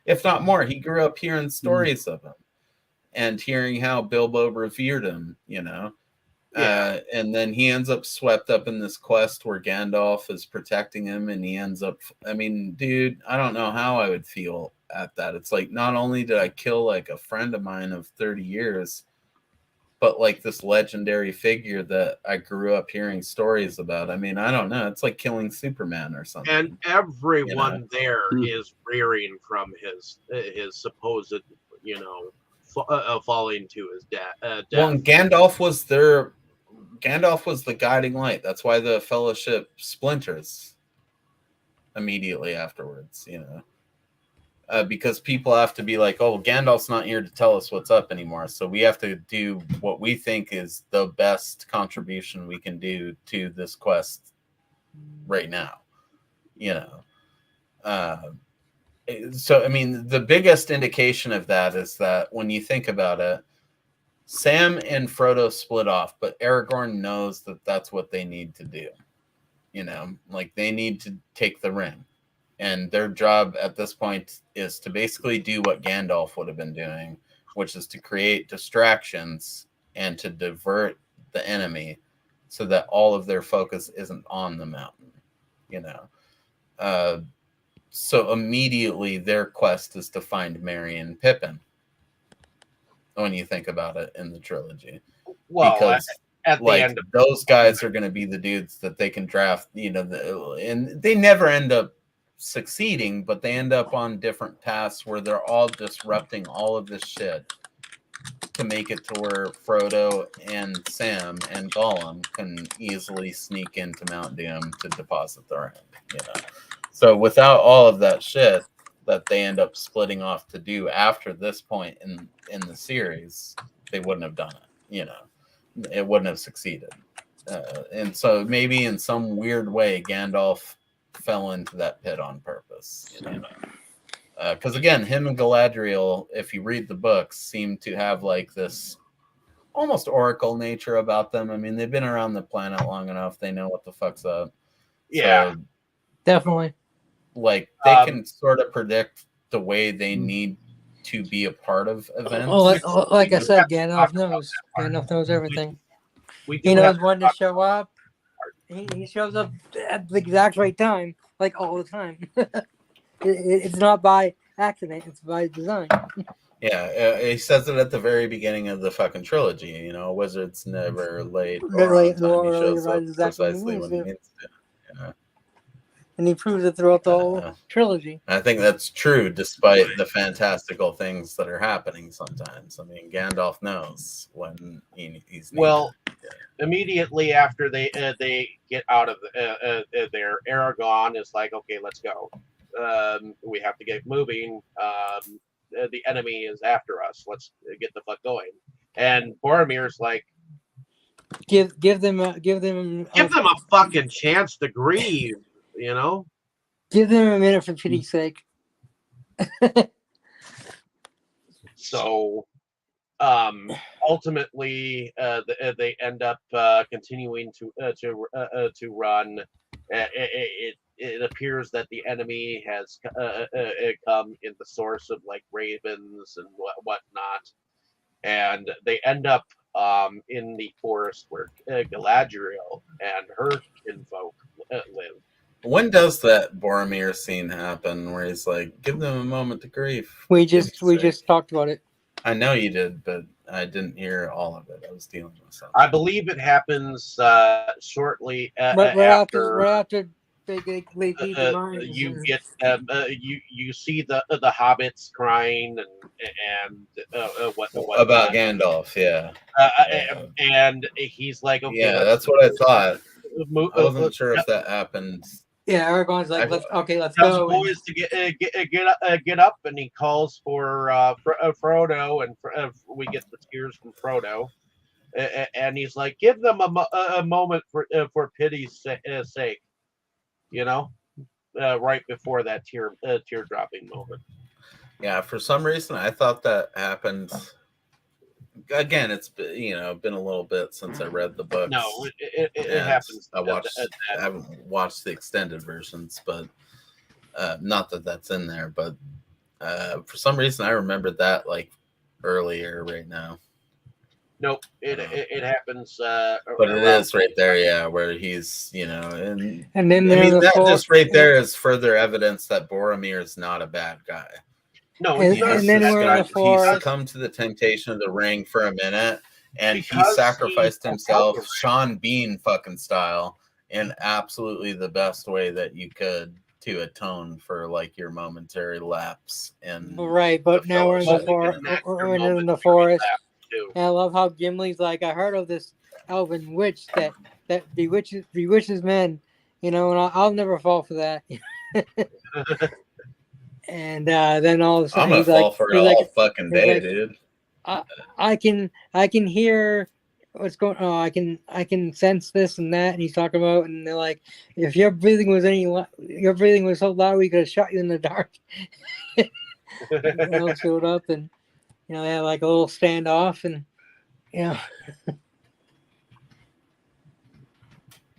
if not more. He grew up hearing stories of him and hearing how Bilbo revered him, and then he ends up swept up in this quest where Gandalf is protecting him, and he ends up, I mean, dude, I don't know how I would feel at that. It's like, not only did I kill like a friend of mine of 30 years, but like this legendary figure that I grew up hearing stories about. I mean, I don't know. It's like killing Superman or something. And everyone there is rearing from his supposed, falling to his death. Well, and Gandalf was the guiding light. That's why the Fellowship splinters immediately afterwards, because people have to be like, oh, Gandalf's not here to tell us what's up anymore. So we have to do what we think is the best contribution we can do to this quest right now, So, I mean, the biggest indication of that is that when you think about it, Sam and Frodo split off, but Aragorn knows that that's what they need to do. Like they need to take the ring. And their job at this point is to basically do what Gandalf would have been doing, which is to create distractions and to divert the enemy so that all of their focus isn't on the mountain, So immediately their quest is to find Merry and Pippin. when you think about it in the trilogy. Well, Because at the like end of those guys are going to be the dudes that they can draft, and they never end up succeeding, but they end up on different paths where they're all disrupting all of this shit to make it to where Frodo and Sam and Gollum can easily sneak into Mount Doom to deposit the ring, So without all of that shit that they end up splitting off to do after this point in the series, they wouldn't have done it, It wouldn't have succeeded. And so maybe in some weird way, Gandalf fell into that pit on purpose, because again, him and Galadriel, if you read the books, seem to have like this almost oracle nature about them. I mean, they've been around the planet long enough; they know what the fuck's up. Yeah, so, Definitely. like they can sort of predict the way they need to be a part of events. Like I said, Gandalf knows. Gandalf knows everything. we He do knows have when to show up. He shows up at the exact right time, like all the time. It's not by accident; it's by design. Yeah, he says it at the very beginning of the fucking trilogy. A wizard's never late or Never on late, time. nor He early, shows right up exactly when he precisely means when he to. means to. Yeah. And he proves it throughout the whole trilogy. I think that's true, despite the fantastical things that are happening sometimes. I mean, Gandalf knows when he's needed. Well, immediately after they get out of there, Aragorn is like, okay, let's go. We have to get moving. The enemy is after us. Let's get the fuck going. And Boromir's like, Give them give them a fucking chance to grieve. Give them a minute for pity's sake. So, ultimately, they end up continuing to run. It appears that the enemy has come in the source of like ravens and whatnot, and they end up in the forest where Galadriel and her kinfolk live. When does that Boromir scene happen where he's like, give them a moment to grieve? We just talked about it. I know you did, but I didn't hear all of it. I was dealing with something. I believe it happens shortly Right after they beat the mines. You get you see the hobbits crying and what about Gandalf, yeah. And he's like, okay, yeah, that's what I thought. I wasn't sure if that happened. Yeah, Aragorn's like, let's tells go. the boys to get up, and he calls for Frodo, and we get the tears from Frodo, and he's like, give them a moment for pity's sake, right before that tear dropping moment. Yeah, for some reason I thought that happened. Again, it's been a little bit since I read the books. No, it happens. I haven't watched the extended versions, but not that that's in there. But for some reason, I remembered that like earlier right now. Nope, it happens. But it is right there, yeah, where he's and then that just right there is further evidence that Boromir is not a bad guy. No, and then we're in the forest. He succumbed to the temptation of the ring for a minute, and he sacrificed himself, Sean Bean fucking style, in absolutely the best way that you could to atone for like your momentary lapse. And right, but now we're in the forest. We're in the forest. And I love how Gimli's like, I heard of this elven witch that bewitches men, and I'll never fall for that. And then all of a sudden I'm gonna fall for it all fucking day, dude. I can hear what's going on. I can sense this and that. And he's talking about, and they're like, if your breathing was so loud, we could have shot you in the dark. They all showed up, and they had like a little standoff, and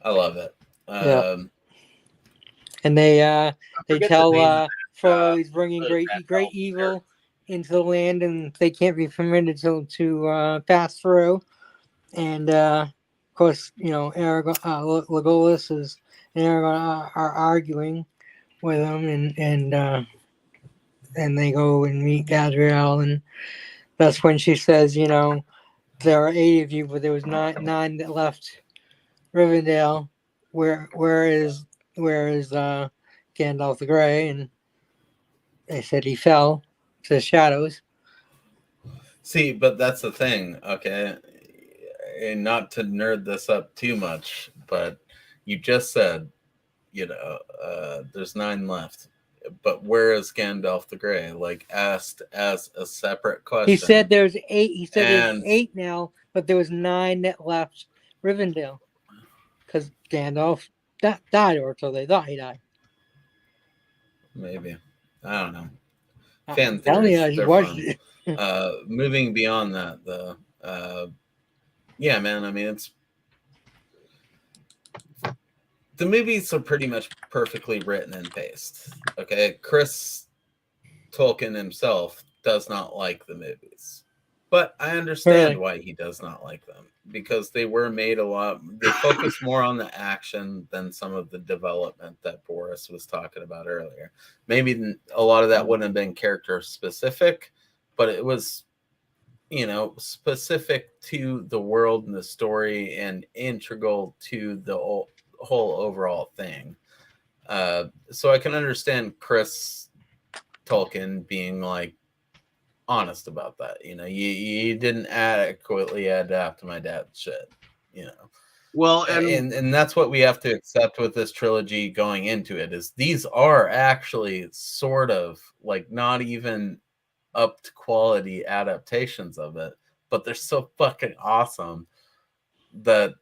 I love it. And they tell Frodo he's bringing great evil into the land, and they can't be permitted to pass through. And of course, Aragorn, Legolas and Aragorn are arguing with him, and they go and meet Galadriel, and That's when she says, there are 8 of you, but there was nine that left Rivendell. Where is Gandalf the Grey? And they said he fell to the shadows. See, but that's the thing, okay? And not to nerd this up too much, but you just said, there's 9 left. But where is Gandalf the Grey? Like, asked as a separate question. He said there's 8. He said And- there's 8 now, but there was 9 that left Rivendell. Because Gandalf died, or so they thought he died. Maybe. I don't know. I'm Fan telling you, theories, I they're watched fun. it. Moving beyond that, though, yeah, man. I mean, the movies are pretty much perfectly written and paced. Okay, Chris Tolkien himself does not like the movies, but I understand Really? why he does not like them, because they were made they focus more on the action than some of the development that Boris was talking about earlier. Maybe a lot of that wouldn't have been character specific, but it was, specific to the world and the story and integral to the whole overall thing. So I can understand Chris Tolkien being like honest about that. You didn't adequately adapt to my dad's shit. Well, And that's what we have to accept with this trilogy going into it, is these are actually sort of like not even up to quality adaptations of it, but they're so fucking awesome that,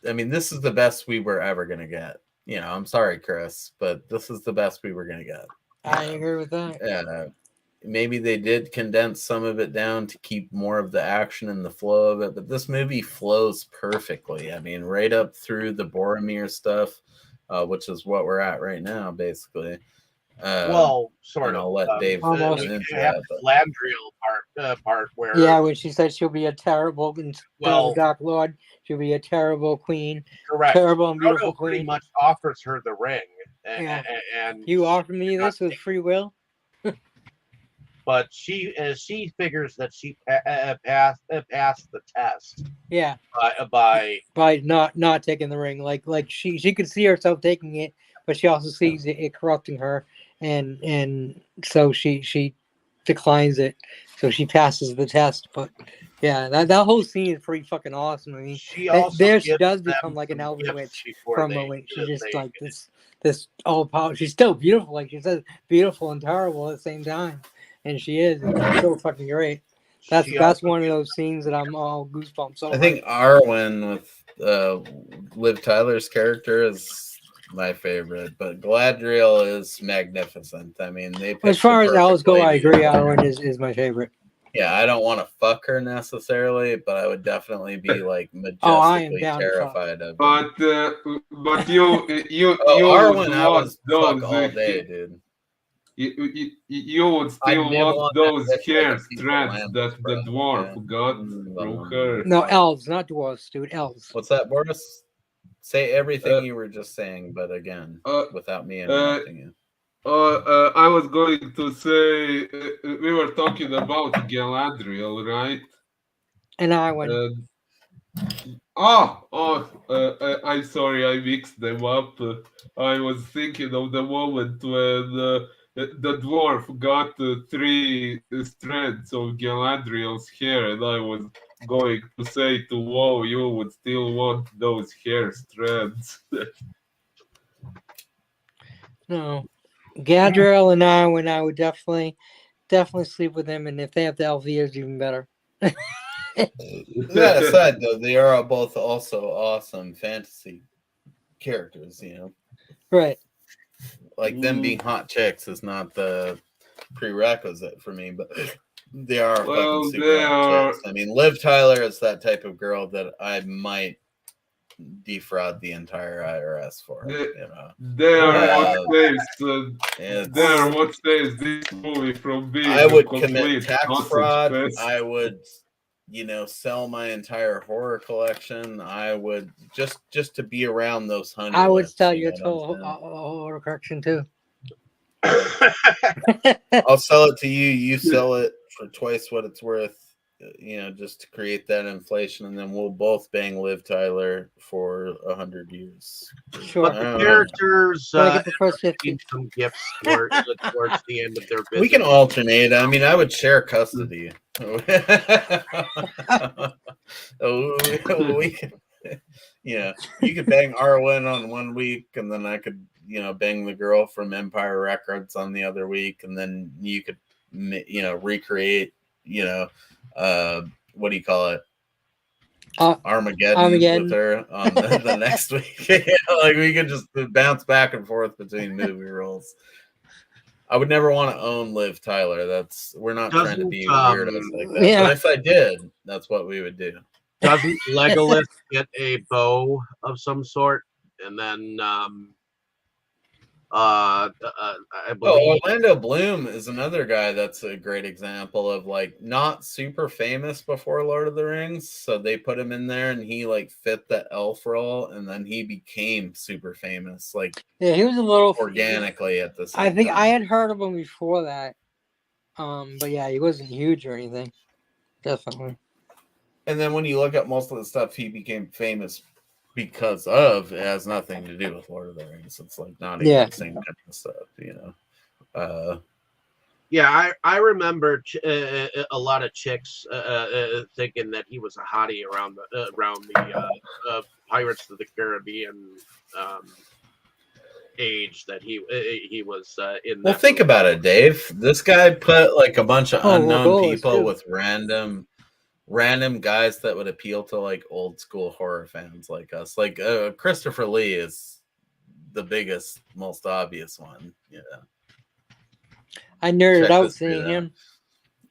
I mean, this is the best we were ever gonna get. I'm sorry, Chris, but this is the best we were gonna get. I agree with that. Yeah, maybe they did condense some of it down to keep more of the action and the flow of it, but this movie flows perfectly. I mean, right up through the Boromir stuff, which is what we're at right now, basically. well, sort and of. I'll let Dave almost. get into You have that. the But Galadriel part where Yeah, when she said she'll be a terrible, instead of Well- the Dark Lord, she'll be a terrible queen, correct. terrible and beautiful Frodo pretty queen. much offers her the ring, Yeah. and You offered me this with free will. but she figures that she passed the test Yeah, by by not taking the ring. Like she could see herself taking it, but she also sees it corrupting her, and so she declines it. So she passes the test. But yeah, that whole scene is pretty fucking awesome. I mean, she also there she gives does them become like an some elven gifts witch before for a they- moment. She's just they- like this all power. She's still beautiful, like she says, beautiful and terrible at the same time, and she is. It's so fucking great. That's she also one of those scenes that I'm all goosebumps over. I think Arwen with Liv Tyler's character is my favorite, but Galadriel is magnificent. I mean, they as picked far the as elves perfect go, I lady agree. for her. Arwen is my favorite. Yeah, I don't want to fuck her necessarily, but I would definitely be like Oh, I am majestically down to fuck. terrified of her. But you would Arwen, I want was fuck those all day, dude. you would I'd still nibble want on that those dick like a hair piece of strands lamb, that bro. the dwarf Yeah. got Mm, from her. No, elves, not dwarves, dude. Elves. What's that, Boris? Say everything Uh, you were just saying, but again, uh, without me interrupting you. I was going to say we were talking about Galadriel, right? And Arwen. I'm sorry, I mixed them up. I was thinking of the moment when the dwarf got 3 strands of Galadriel's hair, and I was going to say to WoW, you would still want those hair strands. No. Gadriel and Arwen, I would definitely sleep with them, and if they have the elf ears, even better. That aside, though, they are both also awesome fantasy characters, Right. Like them being hot chicks is not the prerequisite for me, but they are Well, fucking super they hot are- chicks. I mean, Liv Tyler is that type of girl that I might defraud the entire IRS for. They are what saves. It's- They are what saves this movie from being I would a commit complete tax sausage fraud. fest. I would, sell my entire horror collection. I would just to be around those honey. I would lips, sell you your know what I'm total correction too. saying? I'll sell it to you. You sell it for twice what it's worth, just to create that inflation, and then we'll both bang Liv Tyler for 100 years. Sure. But the characters When I get the first need 50. some gifts towards the end of their business. We can alternate. I mean, I would share custody. we can, you could bang Arwen on 1 week, and then I could, bang the girl from Empire Records on the other week, and then you could, recreate, what do you call it? Armageddon with her on the next week. Like we could just bounce back and forth between movie roles. I would never want to own Liv Tyler. We're not trying to be weirdos like that. Yeah. But if I did, that's what we would do. Doesn't Legolas get a bow of some sort? And then I believe Orlando Bloom is another guy that's a great example of like not super famous before Lord of the Rings. So they put him in there and he like fit the elf role, and then he became super famous, like he was a little organically at the same I think time. I had heard of him before that. But yeah, he wasn't huge or anything. Definitely. And then when you look at most of the stuff he became famous because of, it has nothing to do with Lord of the Rings. It's like not even the same kind of stuff, Yeah, I remember a lot of chicks thinking that he was a hottie around the Pirates of the Caribbean age that he was in. Well, think about it, Dave. This guy put like a bunch of unknown people with random guys that would appeal to like old school horror fans like us. Like Christopher Lee is the biggest, most obvious one. I nerded out seeing him.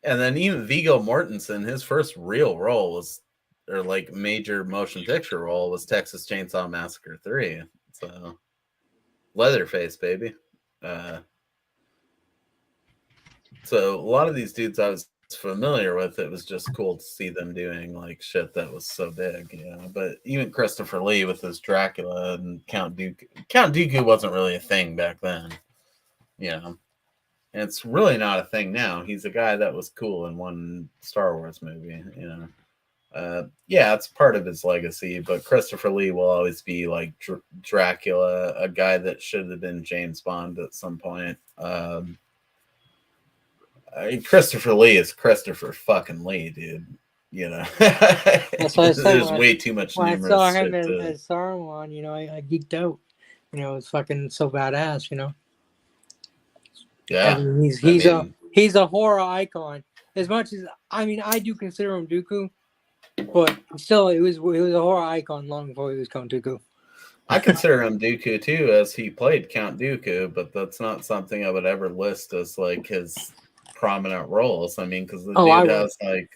And then even Viggo Mortensen, his first real role or like major motion picture role was Texas Chainsaw Massacre 3. So Leatherface, baby. So a lot of these dudes I was familiar with, it was just cool to see them doing like shit that was so big, But even Christopher Lee with his Dracula and Count Dooku wasn't really a thing back then, And it's really not a thing now. He's a guy that was cool in one Star Wars movie, it's part of his legacy, but Christopher Lee will always be like Dracula, a guy that should have been James Bond at some point. Christopher Lee is Christopher fucking Lee, dude. That's what I said. There's way too much. When I saw him as Saruman, I geeked out. It's fucking so badass, Yeah, I mean, he's a horror icon. As much as I do consider him Dooku, but still, he was a horror icon long before he was Count Dooku. I consider him Dooku too, as he played Count Dooku, but that's not something I would ever list as like his prominent roles. I mean, because the dude has like,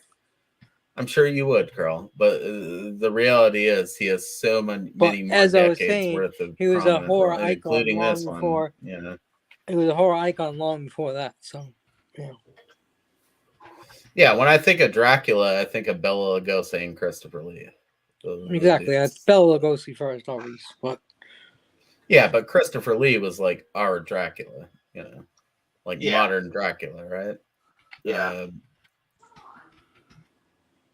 I'm sure you would, Carl, but the reality is he has so many more decades worth of. He was a horror icon, including long this before. One. He was a horror icon long before that. So, yeah. When I think of Dracula, I think of Bela Lugosi and Christopher Lee. Exactly, that's Bela Lugosi first, always. But yeah, but Christopher Lee was like our Dracula, like modern Dracula, right? Yeah.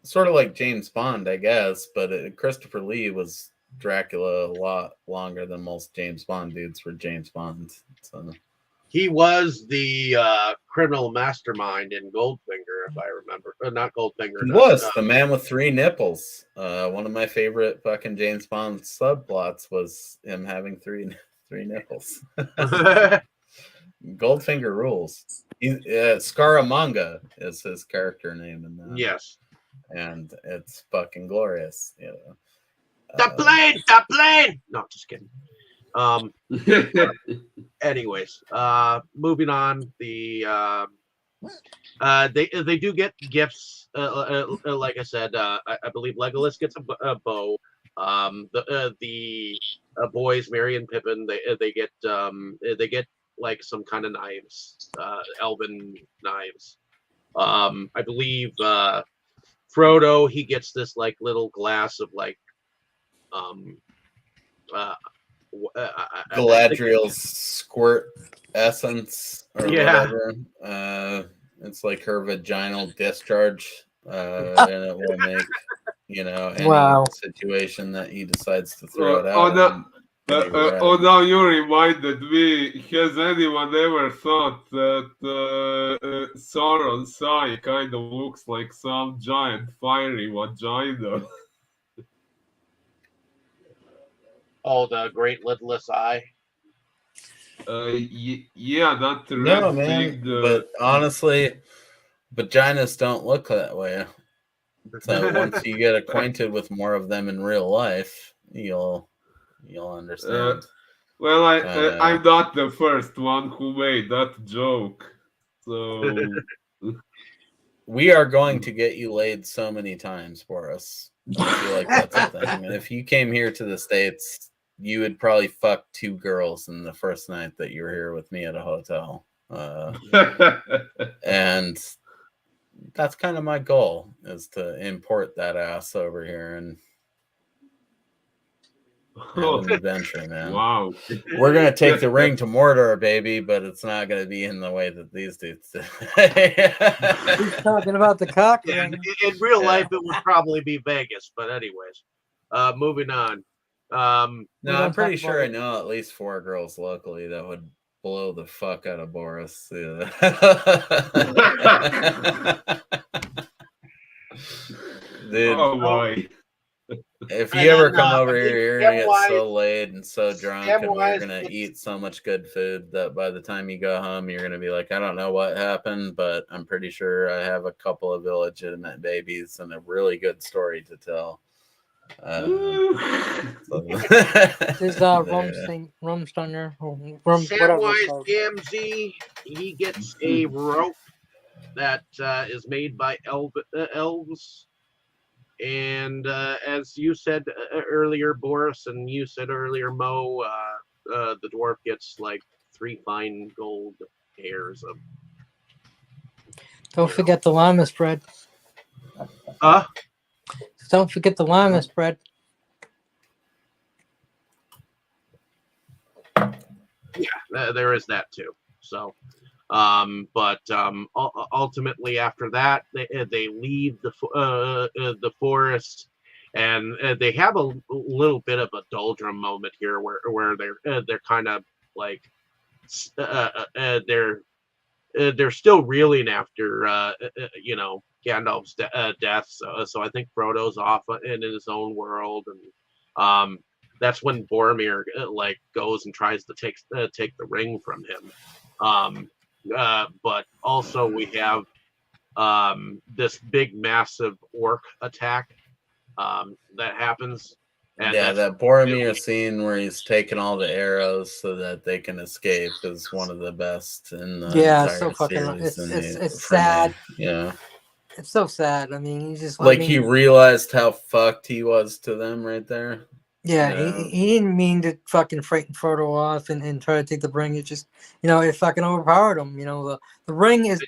Sort of like James Bond, I guess, but Christopher Lee was Dracula a lot longer than most James Bond dudes were James Bond. So. He was the criminal mastermind in Goldfinger, if I remember. Not Goldfinger. He was the man with 3 nipples. One of my favorite fucking James Bond subplots was him having three nipples. Goldfinger rules. Scaramanga is his character name in that. Yes. And it's fucking glorious. The plane! No, just kidding. Anyways, moving on. They do get gifts. Like I said, I believe Legolas gets a bow. The boys, Merry and Pippin, they get like some kind of knives, elven knives. I believe Frodo, he gets this like little glass of like Galadriel's squirt essence or whatever. It's like her vaginal discharge, and it will make any Wow. situation that he decides to throw it Oh, out no. in. Gonna be red. Now you reminded me. Has anyone ever thought that Sauron's eye kind of looks like some giant fiery vagina? Oh, the great lidless eye. Yeah, that No, red man. thing. But honestly, vaginas don't look that way. So once you get acquainted with more of them in real life, you'll understand. Well, Uh, I'm not the first one who made that joke. So We are going to get you laid so many times, Boris. I feel like that's a thing. And if you came here to the States, you would probably fuck 2 girls in the first night that you were here with me at a hotel. And that's kind of my goal, is to import that ass over here and have an adventure, man. Wow. We're going to take the ring to Mordor, baby, but it's not going to be in the way that these dudes do. He's talking about the cock Yeah, ring. in real life, it would probably be Vegas. But anyways, moving on. No, We I'm don't pretty talk sure about I it. know at least 4 girls locally that would blow the fuck out of Boris. Yeah. Dude, Oh my. if And you ever then, come I over think here, you're gonna get Samwise- so laid and so drunk, and we're Samwise gonna gets- eat so much good food that by the time you go home, you're gonna be like, I don't know what happened, but I'm pretty sure I have a couple of illegitimate babies and a really good story to tell. This is Yeah. Rumstunner, whatever it's Samwise called. Gamgee, he gets a rope that is made by elves. And as you said earlier, Boris, and you said earlier, Mo, the dwarf gets like 3 fine gold hairs of. Don't forget the llama spread. Don't forget the llama spread. Yeah, there is that too. So, but ultimately after that, they leave the forest, and they have a little bit of a doldrum moment here, where they're kind of like they're still reeling after Gandalf's death. So I think Frodo's off in his own world, and that's when Boromir like goes and tries to take the ring from him. But also we have this big massive orc attack that happens. And Yeah, that's that Boromir scene where he's taking all the arrows so that they can escape is one of the best in the entire so fucking. series. It's for me. sad. Yeah, It's so sad. I mean, he just he realized how fucked he was to them right there. Yeah, Yeah. he didn't mean to fucking frighten Frodo off and try to take the ring. It just, it fucking overpowered him. The ring is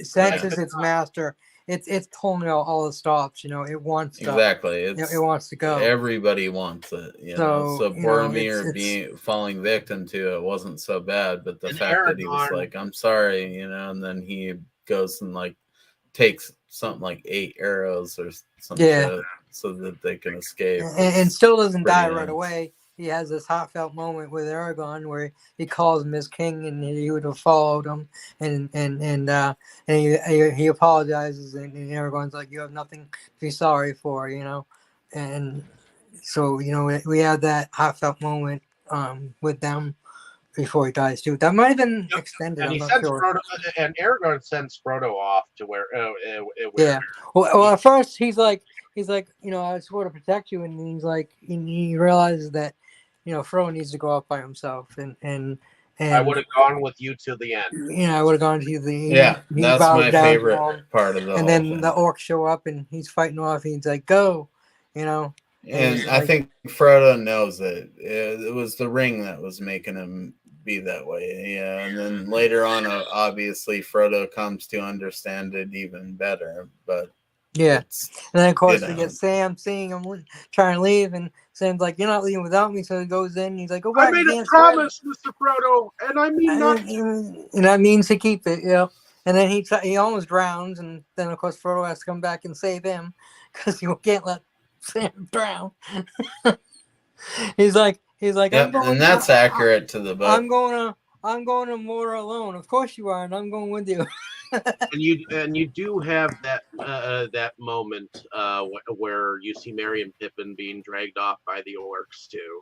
senses its master. It's pulling out all the stops. It wants to. Exactly. It wants to go. Everybody wants it. So Boromir it's falling victim to it wasn't so bad, but the fact that he was like, I'm sorry, and then he goes and like takes something like 8 arrows or some shit so that they can escape. And still doesn't die nice. right away. He has this heartfelt moment with Aragorn where he calls him his king, and he would have followed him, and he apologizes, and Aragorn's like, you have nothing to be sorry for, and so we have that heartfelt moment with them before he dies too. That might have been extended. And I'm not sure. Frodo, and Aragorn sends Frodo off to where. Yeah. Well, at first he's like, I swore to protect you, and he's like, he realizes that, Frodo needs to go off by himself, and I would have gone with you to the end. I would have gone to the. Yeah, that's my favorite part of the. And then the orcs show up, and he's fighting off. And he's like, "Go," And I think Frodo knows it. It was the ring that was making him be that way. Yeah, and then later on, obviously, Frodo comes to understand it even better. But and then of course we get Sam seeing him trying to leave, and Sam's like, "You're not leaving without me." So he goes in. And he's like, "Go back." I made a promise, Mr. Frodo, and I mean not. And that means to keep it. Yeah. And then he almost drowns, and then of course Frodo has to come back and save him because you can't let Sam drown. he's like Yep, and that's accurate to the book. I'm going to Mordor alone. Of course you are, and I'm going with you. And you do have that moment where you see Merry and Pippin being dragged off by the orcs too.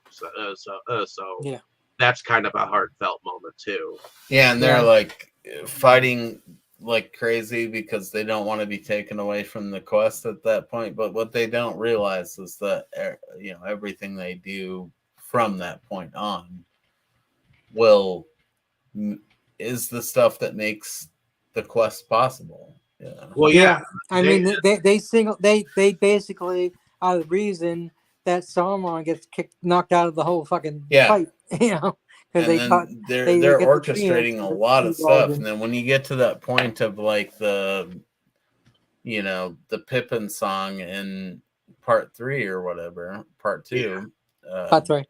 So Yeah. that's kind of a heartfelt moment too. Yeah, and they're Yeah. like fighting like crazy because they don't want to be taken away from the quest at that point. But what they don't realize is that everything they do from that point on is the stuff that makes the quest possible. Yeah. Well, yeah. I mean, they basically are the reason that Sauron gets knocked out of the whole fucking fight. Because they're get the orchestrating a lot of stuff, in. and then when you get to that point of like the Pippin song in part 3 or whatever, part 2. That's right.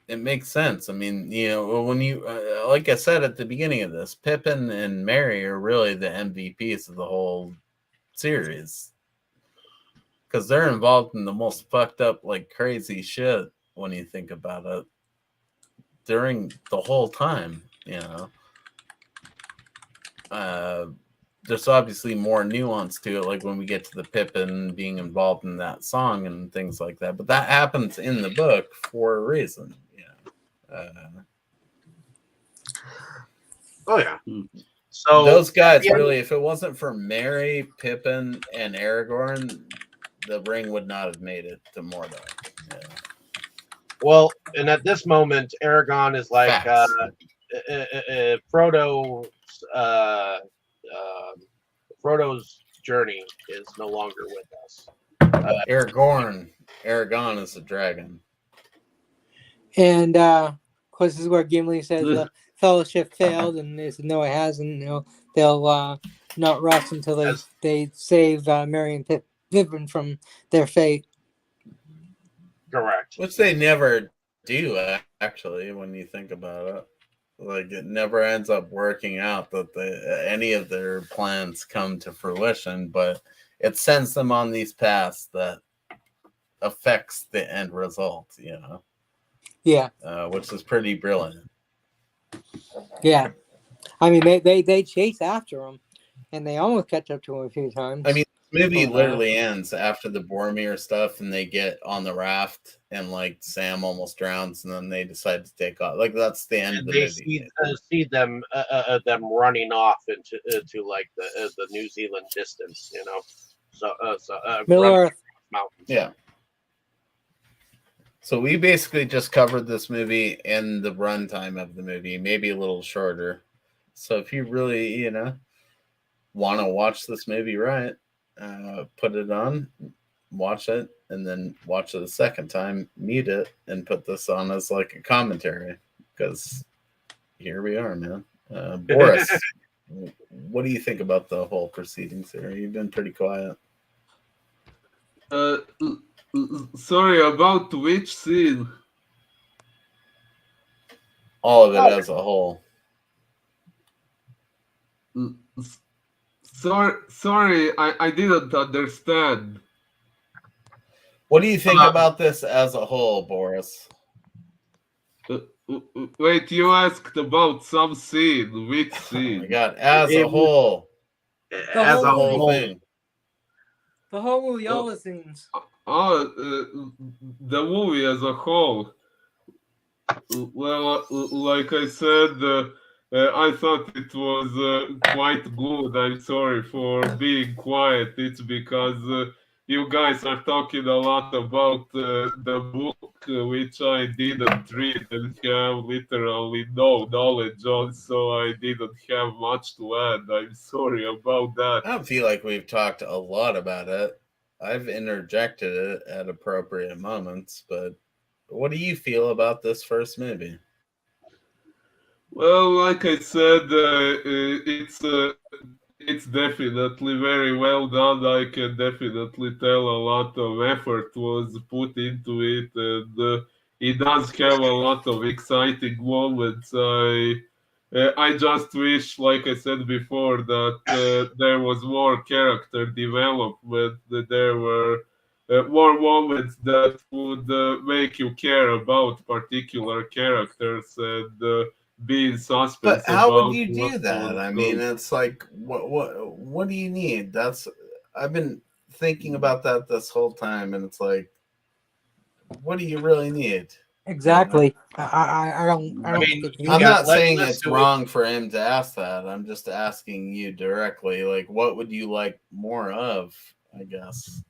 It makes sense. I mean, when you, like I said at the beginning of this, Pippin and Merry are really the MVPs of the whole series because they're involved in the most fucked up, like crazy shit when you think about it during the whole time. There's obviously more nuance to it, like when we get to the Pippin being involved in that song and things like that. But that happens in the book for a reason. Oh yeah. So those guys really, if it wasn't for Merry, Pippin, and Aragorn, the ring would not have made it to Mordor. Yeah. Well, and at this moment, Aragorn is like Frodo's journey is no longer with us. Aragorn is a dragon. And of course, this is where Gimli says the fellowship failed, and they said no, it hasn't. They'll not rest until they save Merry and Pippin from their fate. Correct. Which they never do, actually, when you think about it. Like, it never ends up working out that any of their plans come to fruition, but it sends them on these paths that affects the end result, Yeah. Which is pretty brilliant. Yeah. I mean, they chase after him, and they almost catch up to him a few times. I mean, the movie literally ends after the Boromir stuff, and they get on the raft, and like Sam almost drowns, and then they decide to take off. Like, that's the end of the movie. See them running off into like the New Zealand distance, Middle Earth mountains. Yeah. So we basically just covered this movie in the runtime of the movie, maybe a little shorter. So if you really, want to watch this movie right, put it on, watch it, and then watch it a second time, mute it, and put this on as like a commentary. Because here we are, man. Boris, what do you think about the whole proceedings here? You've been pretty quiet. Sorry, about which scene? All of it as a whole. Sorry, I didn't understand. What do you think about this as a whole, Boris? Wait, you asked about some scene. Which scene? Oh my God, as a whole. As a whole thing. The whole movie, all the scenes. The movie as a whole. Well, like I said, I thought it was quite good. I'm sorry for being quiet. It's because you guys are talking a lot about the book, which I didn't read and have literally no knowledge on, so I didn't have much to add. I'm sorry about that. I don't feel like we've talked a lot about it. I've interjected it at appropriate moments, but what do you feel about this first movie? Well, like I said, it's definitely very well done. I can definitely tell a lot of effort was put into it, and it does have a lot of exciting moments. I just wish, like I said before, that there was more character development, that there were more moments that would make you care about particular characters and be in But suspense how would about you what do that? would I mean, go. it's like, what do you need? I've been thinking about that this whole time, and it's like, what do you really need? Exactly. I I don't mean, think you I'm you. got not saying let's it's do it. wrong for him to ask that. I'm just asking you directly, like, what would you like more of? I guess.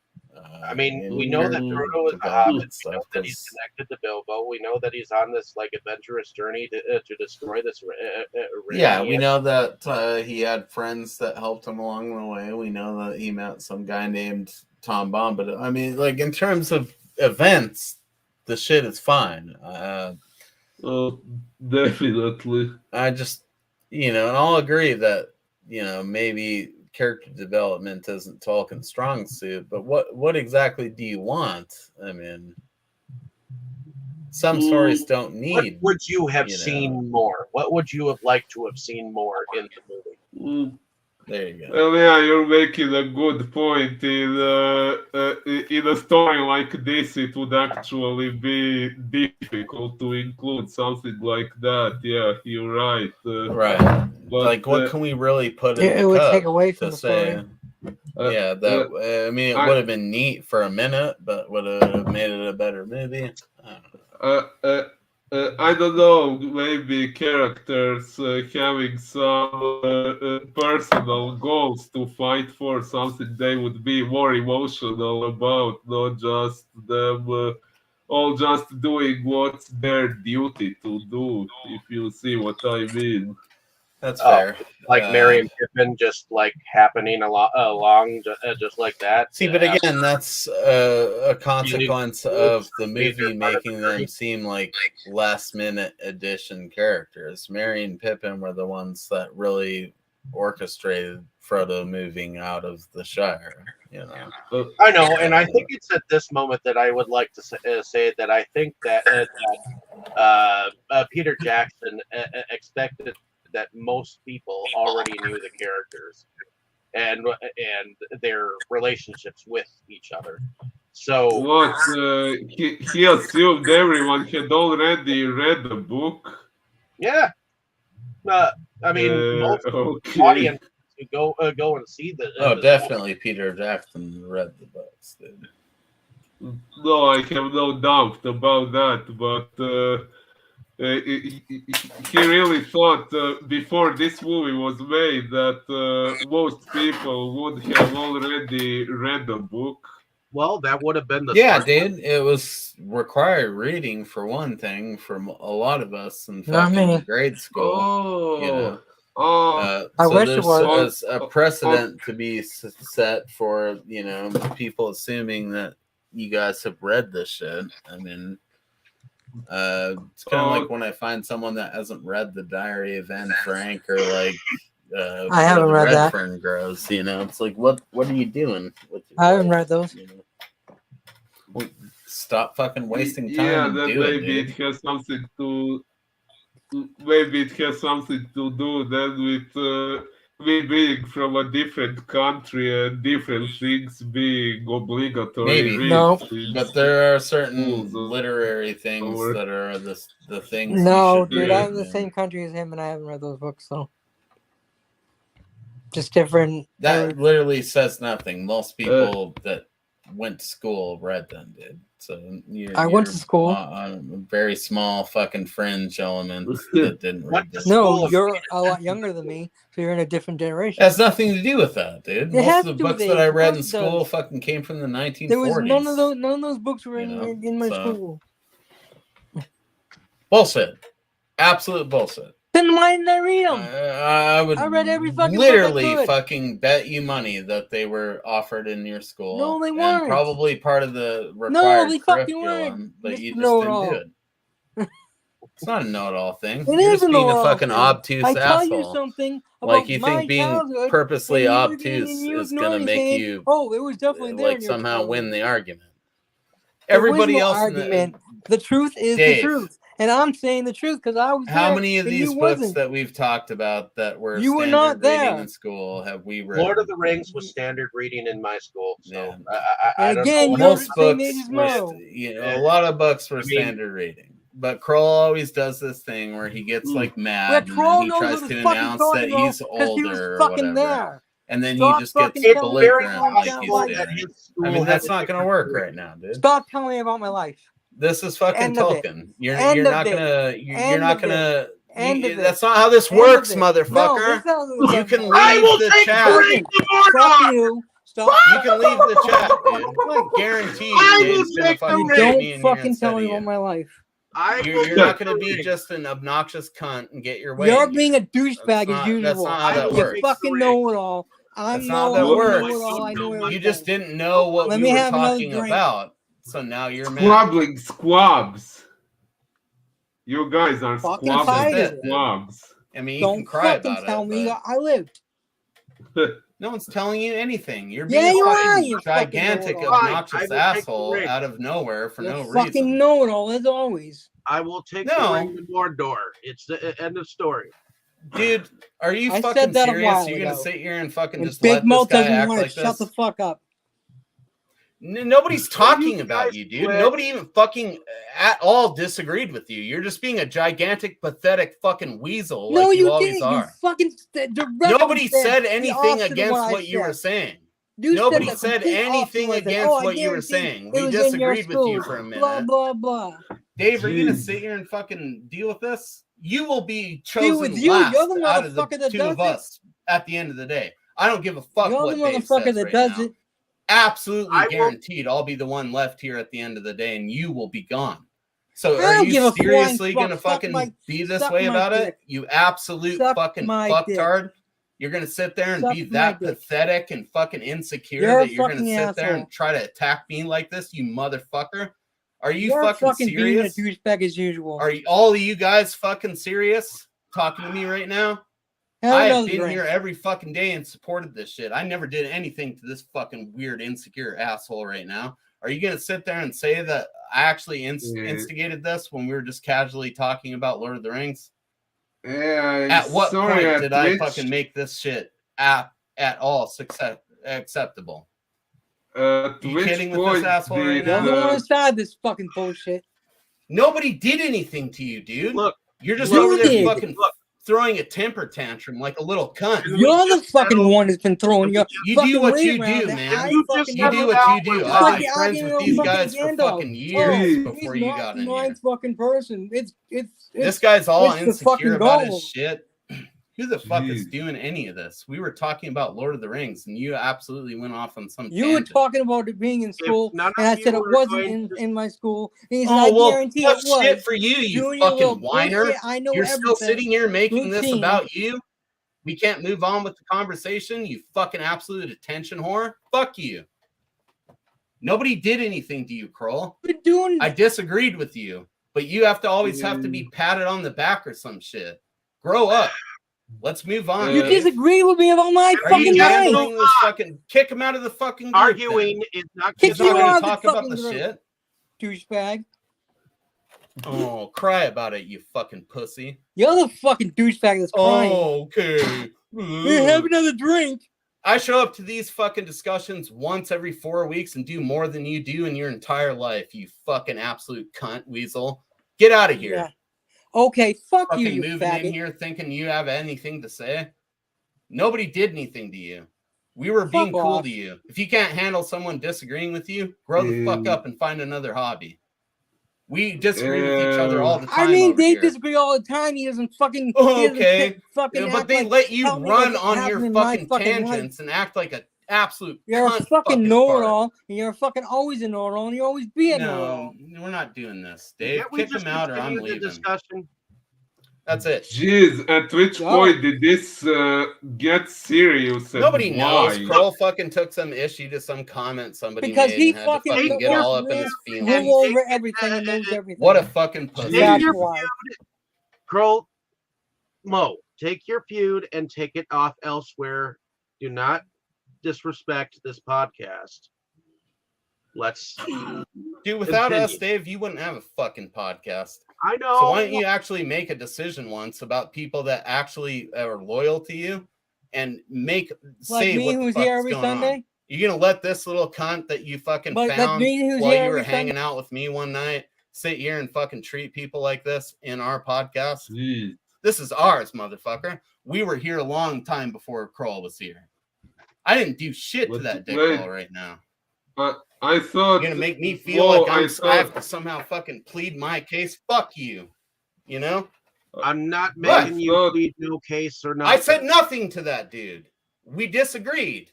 I mean, In we know that your Mm, Frodo is a development hobbit. We know stuff, that he's because connected to Bilbo. We know that he's on this like adventurous journey to destroy this yeah, we Rinian. know that he had friends that helped him along the way. We know that he met some guy named Tom Bomb. But I mean, like in terms of events, the shit is fine. oh, definitely. I just, and I'll agree that maybe character development isn't Tolkien's strong suit. But what exactly do you want? I mean, some stories Mm, don't What need, would you have you know. seen more? What would you have liked to have seen more in the movie? mm. There you go. Well, yeah, you're making a good point. In a story like this, it would actually be difficult to include something like that. Yeah, you're right. Right. But Like, what can we really put in It the would take cup away from to the say? story. uh, Yeah, uh, I mean, it I, would have been neat for a minute, but would it have made it a better movie? I don't know. I don't know. Maybe characters having some personal goals to fight for, something they would be more emotional about, not just them all just doing what's their duty to do. If you see what I mean. That's Oh, fair. like Merry and Pippin just like happening along just like that. See, but After again, that's a beginning consequence was of the a major movie part of the making them journey. seem like last minute addition characters. Merry and Pippin were the ones that really orchestrated Frodo moving out of the Shire. Uh, I know, and I Uh, think it's at this moment that I would like to say that I think that Peter Jackson expected that most people already knew the characters and their relationships with each other. So what he assumed everyone had already read the book. yeah, I mean most Okay. audiences who go and see oh, this movie. definitely Peter Jackson read the books, dude. No, I have no doubt about that, but he really thought before this movie was made that most people would have already read the book. Well, that would have been the Yeah, start. dude, it was required reading for one thing for a lot of us in Not fucking me. grade school. Oh, oh, I So wish it there's was. oh, a oh, precedent to be set for people assuming that you guys have read this shit. I mean, it's kind of like oh, when I find someone that hasn't read the Diary of Anne Frank or like I where haven't the read red that. fern grows. It's like what are you doing with your I haven't life? read those. Well, stop fucking wasting time yeah, and then do it, maybe it dude. has something to maybe it has something to do then with me being from a different country and different things being obligatory Maybe, reads No, in but there are certain schools literary things over. that are the things you no, should dude. Yeah. I'm read, in the man. same country as him, and I haven't read those books, so just different. That literally says nothing. Most Uh, people that went to school read them, dude. So I went to you're school. on a very small fucking fringe element that didn't Went read to this. No, school of you're a lot younger than me, so you're in a different It generation. has nothing to do with that, dude. It Most has of the to do with books that age. I Of read course in it school does. fucking came from the There was 1940s. none of those books were in my So school. bullshit. Absolute bullshit. Then why didn't I read them? I would I read every fucking book I literally could. fucking bet you money that they were offered in your school. No, they and weren't. probably part of the No, required they fucking weren't. curriculum, but you Mr. just didn't do Know-it-all. it. It's not a know-it-all thing. It You're is a just being a know-it-all fucking thing. obtuse I tell you asshole. something Like about you my think being childhood, purposely and obtuse you is ignore gonna me make saying, you "Oh, it was definitely there." like in your somehow win childhood. the argument. There was Everybody no else in argument. The truth is the Dave, truth, And I'm saying the truth because I was How there many of and these you books wasn't. that we've talked about that were You were standard not reading there. in school have we read? Lord of the Rings was standard reading in my school, so Yeah. I And don't again, know. you're Most the same books age as were, Mo. a lot of books were I mean- standard reading. But Kroll always does this thing where he gets like Where mad and Troll then he knows tries what to he's fucking announce talking that about he's because he was older or fucking whatever. there. And then Stop he just gets fucking It's telling me very belligerent about like my he's life. that doing. his school I mean, had that's a not going to different work curriculum. right now, dude. Stop telling me about my life. This is fucking End of it. Tolkien. You're End not of it. gonna. You're End not of gonna. End of it. That's not how this End of works, it. No, motherfucker. this doesn't You work. can I leave will the take chat. the rings of Fuck Mordor. you. Stop. You can leave the chat, dude. Right. Guaranteed, I will Dave's gonna take the fucking You rings. take don't me in here fucking instead tell of me about you. my life. I will You're take not the gonna be rings. just an obnoxious cunt and get your way. You're in being here. a douchebag That's as not- usual. that's not how I that will You works. take the fucking rings. know it all. I That's not know how that I works. know it all. I know everything. You just didn't know what Let we me were have another talking drink. about, so now you're mad. Squabbling squabs. You guys are Fucking This is tired squabbling of it, it. dude. squabs. I mean, you can Don't cry fucking about tell it, me but I lived. no one's telling you anything. You're Yeah, being you a are, fucking you fucking gigantic, know-it-all. Fine, I obnoxious will take the asshole ring. out of nowhere for You no fucking reason. know it all as always. I will take No. the ring of Mordor. It's the end of story. Dude, are you I fucking said that a serious? while You're gonna ago. sit here and fucking And just Big let this Mouth guy doesn't act want like to shut the this? fuck up. Nobody's talking about guys you, dude. quit? Nobody even fucking at all disagreed with you. You're just being a gigantic, pathetic fucking weasel No, like you you always didn't. You are. fucking directly Nobody said the anything opposite of against I what you were said. saying. You Nobody said the said complete opposite anything of what I said. against Oh, I what you were guarantee saying. it We was in your disagreed with you school. for a Blah minute. blah blah. Dave, are you gonna Jeez. sit here and fucking deal with this? You will be Deal with chosen you. last You're the out of the motherfucker that two does of it. us at the end of the day. I don't give a fuck You're the what Dave motherfucker says that right does now. it. Absolutely I will- guaranteed I'll be the one left here at the end of the day and you will be gone. So I are don't you give a flying seriously fuck. gonna Suck fucking my- be this suck way my about dick. it? You absolute Suck fucking my dick. fucktard. You're gonna sit there and Suck be my that dick. pathetic and fucking insecure You're a that you're gonna fucking sit there and asshole. try to attack me like this, you motherfucker? Are you You're fucking fucking being a serious? douchebag as usual. Are all of you guys fucking serious talking to me right now? Have I have another been drink. here every fucking day and supported this shit. I never did anything to this fucking weird, insecure asshole right now. Are you going to sit there and say that I actually instigated this when we were just casually talking about Lord of the Rings? Yeah, At what sorry, point at did I which, fucking make this shit at all acceptable? at Are you which kidding with point this asshole right did, now? You're the one inside this fucking bullshit. Nobody did anything to you, dude. Look, You're just You over there did. fucking throwing a temper tantrum like a little cunt. Can we You're the just fucking settle- one that's been throwing your You fucking do what weight you around do, that man. I You fucking just You know. do settle what down you do. one It's I've like been you're friends arguing with about these fucking guys for Gandalf. fucking years Jeez. before he's you not got the in ninth here. fucking person. It's This guy's all it's the fucking insecure about his goal. shit. Who the fuck is Jeez. doing any of this? We were talking about Lord of the Rings, and you absolutely went off on some You were tangent. talking about it being in school, none and I of said you it are wasn't going in my school. And he said, I Oh, well, guarantee tough it was. shit for you, you Doing your little fucking whiner. bullshit. I know You're everything. still sitting here making this Routine. about you? We can't move on with the conversation, you fucking absolute attention whore? Fuck you. Nobody did anything to you, Kroll. What are you doing? I disagreed with you, but you have to always have to be patted on the back or some shit. Grow up. Let's move on. You Uh, Dave. disagree with me about my Are you fucking life. handling this fucking kick him out of the fucking group? Arguing is not Kick He's giving not you going out to of the talk about fucking the group. shit. Douchebag. Oh, cry about it, you fucking pussy. You're the fucking douchebag that's crying. Oh, okay. Hey, have another drink. I show up to these fucking discussions once every 4 weeks and do more than you do in your entire life, you fucking absolute cunt weasel. Get out of here. Yeah. Okay, fuck Fucking you moving in faggot. here thinking you have anything to say. Nobody did anything to you. We were being Fuck cool off. to you. If you can't handle someone disagreeing with you, grow the fuck up and find another hobby. We disagree with each other all the time. I mean, over they here. disagree all the time. He doesn't fucking. Oh, he doesn't okay. fucking Yeah, but act they like, let you tell me run what on happened your in my fucking life. tangents and act like an absolute You're cunt a fucking fucking know-it-all, and you're fucking always a know-it-all, and you always be a know-it-all. No, we're not doing this, Dave. Can't we Kick just him out or I'm continue the leaving. discussion? That's it. Jeez, at which Go. point did this get serious? And Nobody knows. why? Kroll fucking took some issue to some comment somebody Because made he and had to fucking fucking get all up in his rule feelings. over everything and knows everything. What a fucking pussy. That's your why. Kroll, Mo, take your feud and take it off elsewhere. Do not disrespect this podcast. Let's Dude, without us, Continue. Dave, you wouldn't have a fucking podcast. I know. So why don't you actually make a decision once about people that actually are loyal to you, and say me, what the who's fuck here is every going Sunday? on? You gonna let this little cunt that you fucking Like found me, who's while here you were every Sunday? hanging out with me one night sit here and fucking treat people like this in our podcast? Jeez. This is ours, motherfucker. We were here a long time before Kroll was here. I didn't do shit to that dickhole right now. I thought You're gonna make me feel like I have to somehow fucking plead my case. Fuck you. You know? I'm not making you plead no case or nothing. I said nothing to that dude. We disagreed.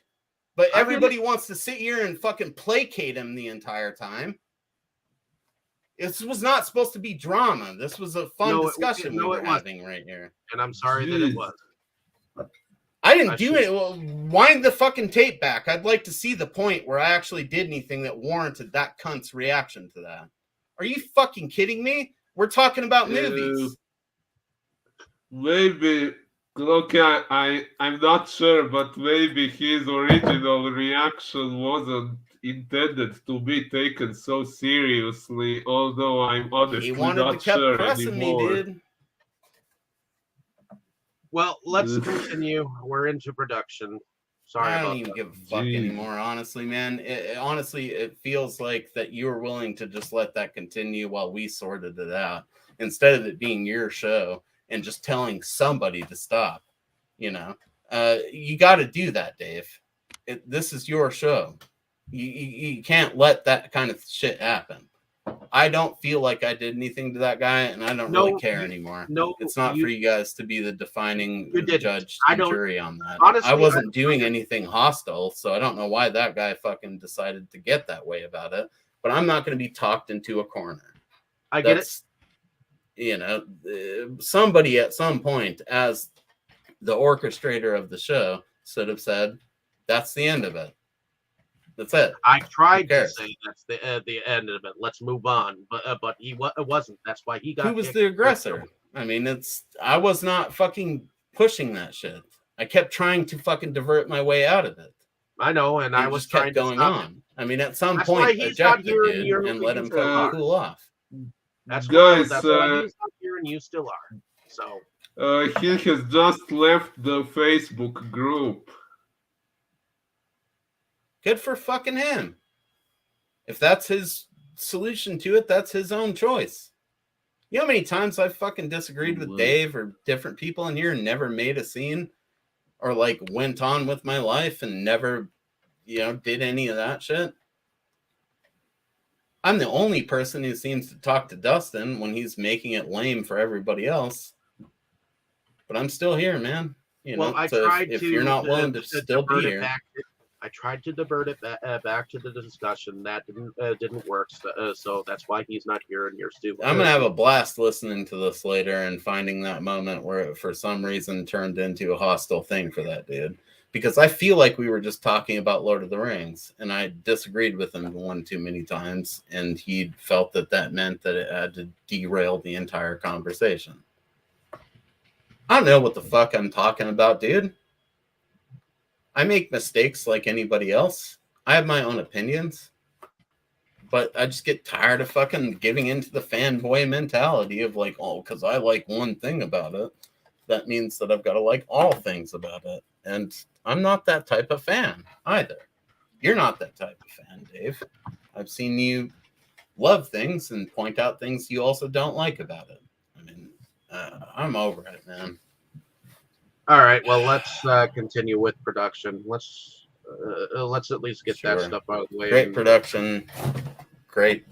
But everybody wants to sit here and fucking placate him the entire time. This was not supposed to be drama. This was a fun discussion we were having right here. And I'm sorry that it was. I didn't do it. Well, wind the fucking tape back. I'd like to see the point where I actually did anything that warranted that cunt's reaction to that. Are you fucking kidding me? We're talking about movies. Maybe, okay, I'm not sure, but maybe his original reaction wasn't intended to be taken so seriously, although I'm honestly not sure anymore. Me, dude. Well, let's continue. We're into production. Sorry I about don't even that. give a fuck anymore, honestly, man. Honestly, it feels like that you were willing to just let that continue while we sorted it out, instead of it being your show and just telling somebody to stop. You know, you got to do that, Dave. This is your show. You can't let that kind of shit happen. I don't feel like I did anything to that guy, and I don't really care anymore. No, it's not for you guys to be the defining judge and jury on that. Honestly, I wasn't doing anything hostile, so I don't know why that guy fucking decided to get that way about it. But I'm not going to be talked into a corner. I get it. You know, somebody at some point, as the orchestrator of the show, should have said, "That's the end of it. That's it." I tried to say that's the end of it. Let's move on, but he wasn't. That's why he got. Who was the aggressor? I mean, I was not fucking pushing that shit. I kept trying to fucking divert my way out of it. I know, and I was trying going on. I mean, at some point, eject the dude and let him fucking cool off. That's why he's not here, and you still are. So he has just left the Facebook group. Good for fucking him. If that's his solution to it, that's his own choice. You know how many times I've fucking disagreed with Dave or different people in here and never made a scene or like went on with my life and never, did any of that shit? I'm the only person who seems to talk to Dustin when he's making it lame for everybody else. But I'm still here, man. If you're not willing to still be here. I tried to divert it back to the discussion. That didn't work. So that's why he's not here and you're stupid. I'm going to have a blast listening to this later and finding that moment where it, for some reason, turned into a hostile thing for that dude. Because I feel like we were just talking about Lord of the Rings, and I disagreed with him one too many times, and he felt that meant that it had to derail the entire conversation. I don't know what the fuck I'm talking about, dude. I make mistakes like anybody else. I have my own opinions, but I just get tired of fucking giving into the fanboy mentality of like, oh, because I like one thing about it, that means that I've got to like all things about it. And I'm not that type of fan either. You're not that type of fan, Dave. I've seen you love things and point out things you also don't like about it. I mean, I'm over it, man. All right, well, let's continue with production. Let's at least get that stuff out of the way. Great production, great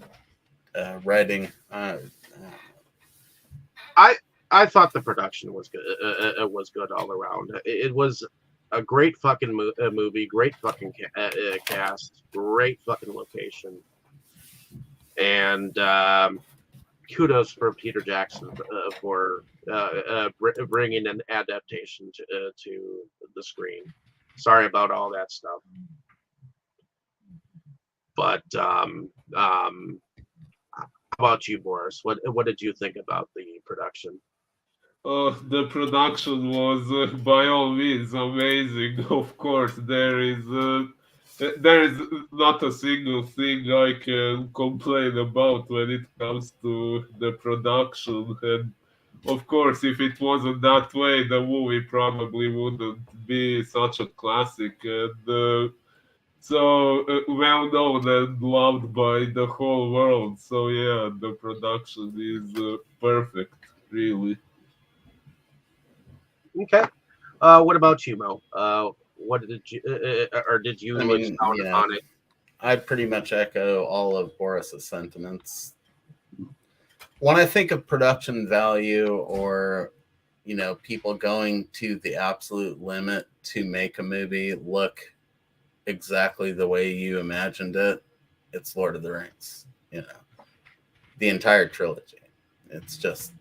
writing. I thought the production was good. It was good all around. It was a great fucking movie. Great fucking cast. Great fucking location. And kudos for Peter Jackson for bringing an adaptation to the screen. Sorry about all that stuff. But how about you, Boris? What did you think about the production? The production was by all means amazing. Of course, there is there is not a single thing I can complain about when it comes to the production. And of course, if it wasn't that way, the movie probably wouldn't be such a classic and so well known and loved by the whole world. So yeah, the production is perfect, really. Okay. What about you, Mo? What did you, or did you I mean, expound upon it? I pretty much echo all of Boris's sentiments. When I think of production value or, people going to the absolute limit to make a movie look exactly the way you imagined it, it's Lord of the Rings. The entire trilogy. It's just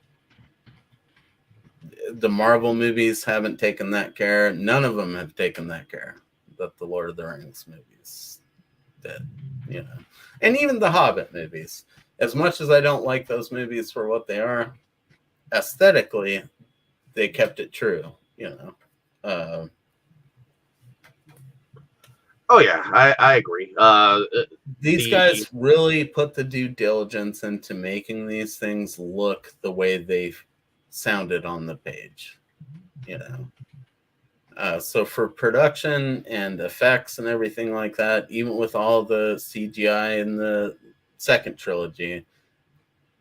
the Marvel movies haven't taken that care. None of them have taken that care that the Lord of the Rings movies did. And even the Hobbit movies. As much as I don't like those movies for what they are, aesthetically, they kept it true. Oh yeah, I agree. These guys really put the due diligence into making these things look the way they sounded on the page. So for production and effects and everything like that, even with all the CGI in the second trilogy,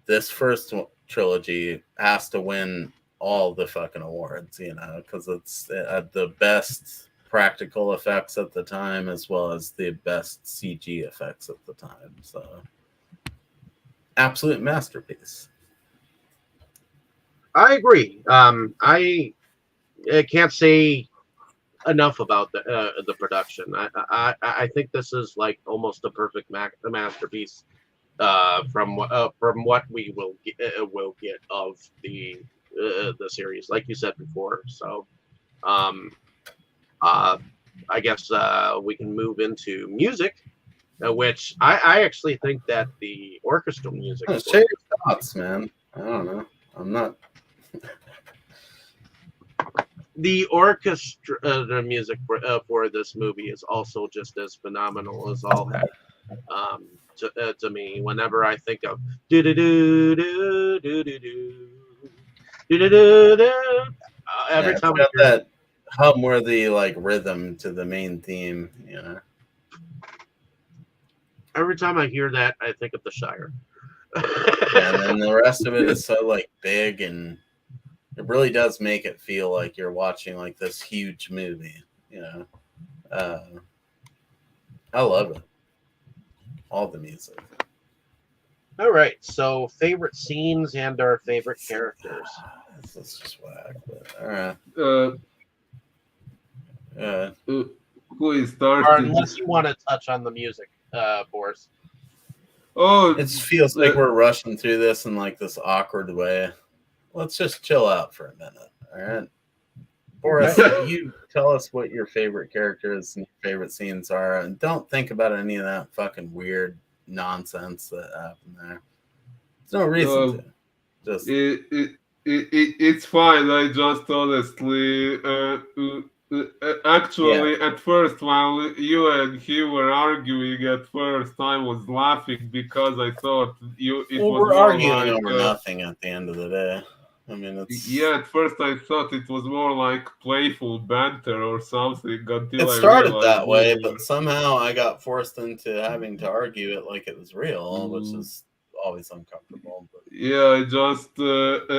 this first trilogy has to win all the fucking awards, because it's the best practical effects at the time as well as the best CG effects at the time. So absolute masterpiece. I agree. I can't say enough about the production. I think this is like almost a perfect masterpiece from what we will get of the series, like you said before. So, I guess we can move into music, which I actually think that the orchestral music. Share your thoughts, man. I don't know. I'm not. The orchestra, the music for this movie is also just as phenomenal as all heck. To me, whenever I think of do do do do do do do do do, every time I got hear that hum-worthy like rhythm to the main theme, every time I hear that, I think of the Shire. And then the rest of it is so like big, and it really does make it feel like you're watching like this huge movie. I love it. All the music. All right, so favorite scenes and our favorite characters. This is just whack, but all right. Who is Or starting? unless you want to touch on the music, Boris. Oh, It feels like we're rushing through this in like this awkward way. Let's just chill out for a minute. All right. Boris, you tell us what your favorite characters and your favorite scenes are, and don't think about any of that fucking weird nonsense that happened there. There's no reason to. Just it's fine. I just honestly, actually, at first, while you and he were arguing, at first I was laughing because I thought it was we're more arguing like over nothing at the end of the day. I mean, it's yeah. At first, I thought it was more like playful banter or something until it I started realized that way, we were- but somehow I got forced into having to argue it like it was real, which is always uncomfortable. But Yeah,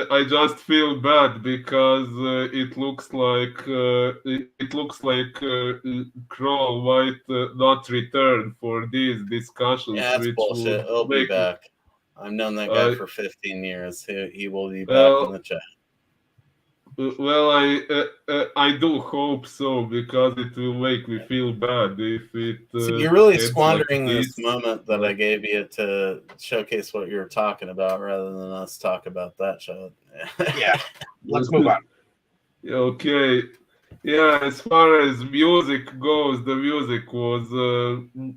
I just feel bad because it looks like Kroll might not return for these discussions, yeah, that's which bullshit. would He'll be make back. I've known that guy uh, for 15 years. He will be back in the chat. well, I do hope so because it will make me feel bad if it So you're really ends squandering like this moment that I gave you to showcase what you're talking about rather than us talk about that show. Yeah, let's move on. Okay. Yeah, as far as music goes, the music was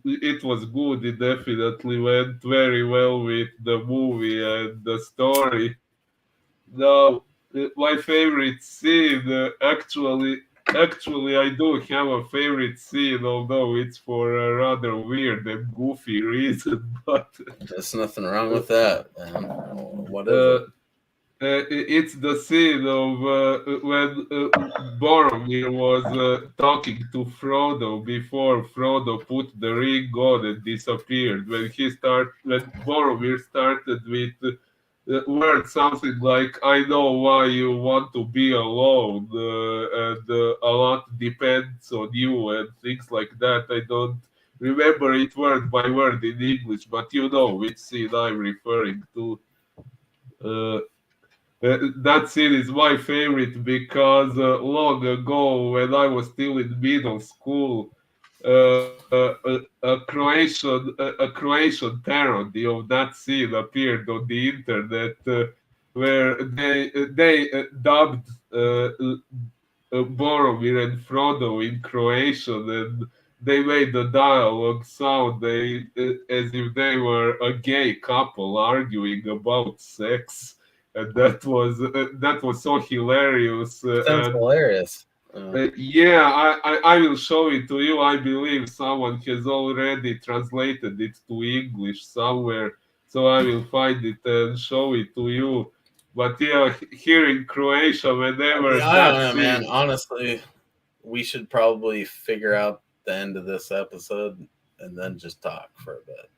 it was good. It definitely went very well with the movie and the story. Now, my favorite scene actually Actually, I do have a favorite scene, although it's for a rather weird and goofy reason. But There's nothing wrong with that, man. What is uh, it? it's the scene of when Boromir was talking to Frodo before Frodo put the ring on and disappeared. When Boromir started with words something like "I know why you want to be alone," and a lot depends on you and things like that. I don't remember it word by word in English, but you know which scene I'm referring to. Uh, that scene is my favorite because long ago, when I was still in middle school, a Croatian parody of that scene appeared on the internet, where they dubbed Boromir and Frodo in Croatian, and they made the dialogue sound as if they were a gay couple arguing about sex, and that was so hilarious. Sounds And hilarious. yeah, I will show it to you. I believe someone has already translated it to English somewhere, so I will find it and show it to you. But yeah, here in Croatia, whenever Yeah, I don't that know, man. scene, Honestly, we should probably figure out the end of this episode and then just talk for a bit.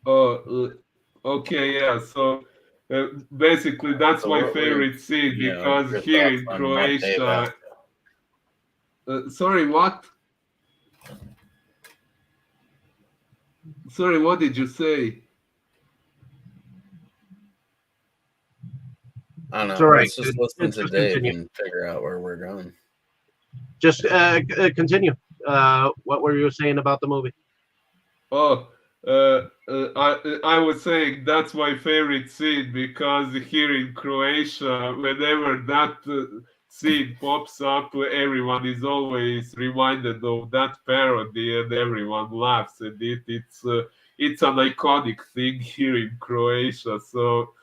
oh, okay, yeah. So basically, that's So, my what were favorite scene because your here thoughts in on what Dave asked? Croatia, sorry, what? Sorry, what did you say? I don't It's know. all right. Let's just listen to Just Dave continue. and figure out where we're going. Just continue. What were you saying about the movie? Oh, I was saying that's my favorite scene because here in Croatia, whenever that scene pops up, everyone is always reminded of that parody, and everyone laughs at it. It's an iconic thing here in Croatia. So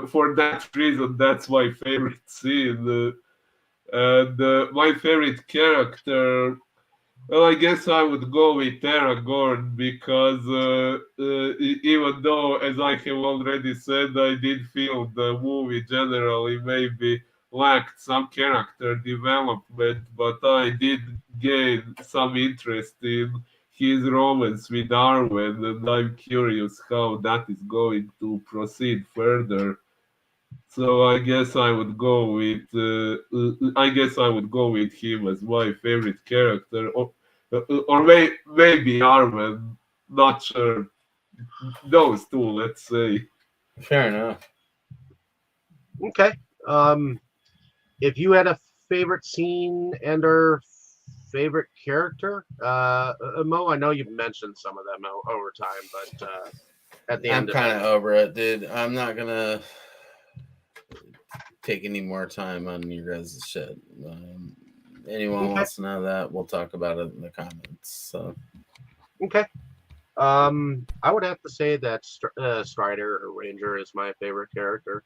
for that reason, that's my favorite scene. And my favorite character, well, I guess I would go with Aragorn because even though, as I have already said, I did feel the movie generally maybe lacked some character development, but I did gain some interest in his romance with Arwen, and I'm curious how that is going to proceed further. So I guess I would go with him as my favorite character, or maybe Arwen. Not sure. Those two, let's say. Fair enough. Okay. Um, if you had a favorite scene and or favorite character, Mo, I know you've mentioned some of them over time, but at the I'm end of kind it, of over it, dude. I'm not gonna take any more time on your guys' shit. Anyone okay, wants to know that, we'll talk about it in the comments. So okay. I would have to say that Strider or Ranger is my favorite character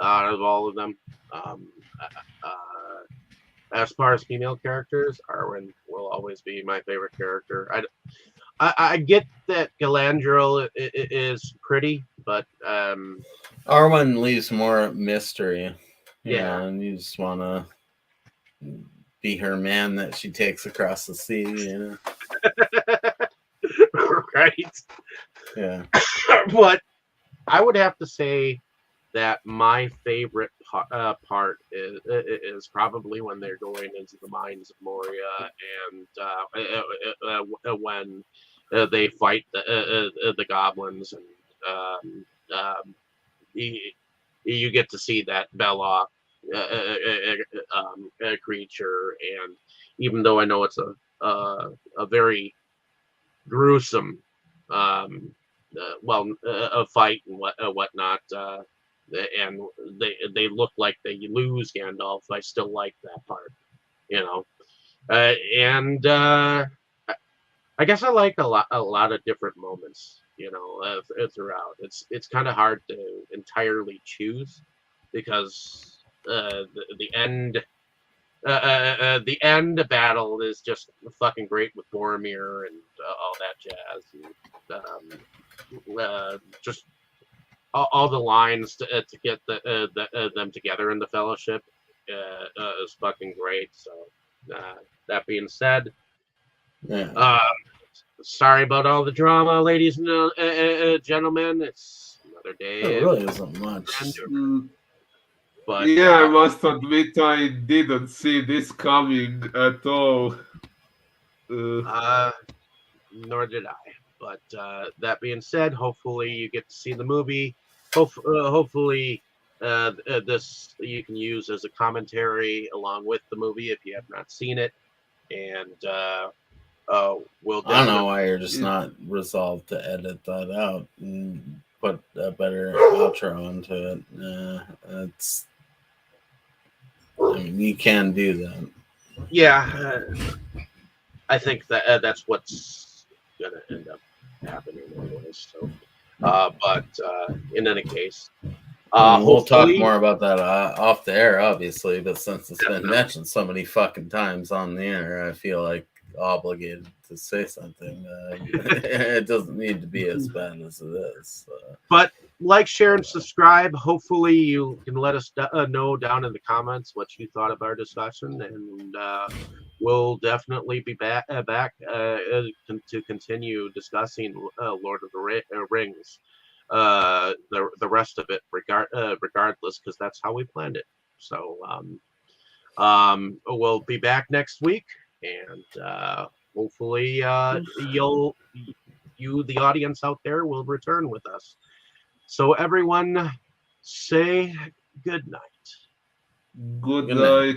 out of all of them. Um, as far as female characters, Arwen will always be my favorite character. I get that Galadriel is pretty, but Arwen leaves more mystery, yeah, and you just wanna be her man that she takes across the sea, right. Yeah. But I would have to say that my favorite part is probably when they're going into the mines of Moria and when they fight the goblins and you, you get to see that Belloc creature, and even though I know it's a very gruesome a fight and whatnot. And they look like they lose Gandalf. I still like that part, you know. And I guess I like a lot of different moments, you know, throughout. It's kind of hard to entirely choose because the end. the end battle is just fucking great with Boromir and all that jazz. And, just all the lines to get them together in the Fellowship is fucking great. So that being said, Yeah. sorry about all the drama, ladies and gentlemen. It's another day. It really isn't much. Mm, But yeah, I must admit I didn't see this coming at all. nor did I. But that being said, hopefully you get to see the movie. Hopefully this you can use as a commentary along with the movie if you have not seen it. And we'll I don't know definitely. why you're just not resolved to edit that out and put a better outro into it. It's. I mean, you can do that. Yeah, I think that that's what's gonna end up happening anyways. So, but in any case, We'll talk hopefully, more about that off the air, obviously. But since it's been Definitely. mentioned so many fucking times on the air, I feel like obligated to say something. It doesn't need to be as bad as it is. But like, share, and subscribe. Hopefully, you can let us know down in the comments what you thought of our discussion, and we'll definitely be back to continue discussing Lord of the Rings, the rest of it, regardless, because that's how we planned it. So, we'll be back next week, and hopefully, you, the audience out there, will return with us. So everyone, say good night. Good Good night. night.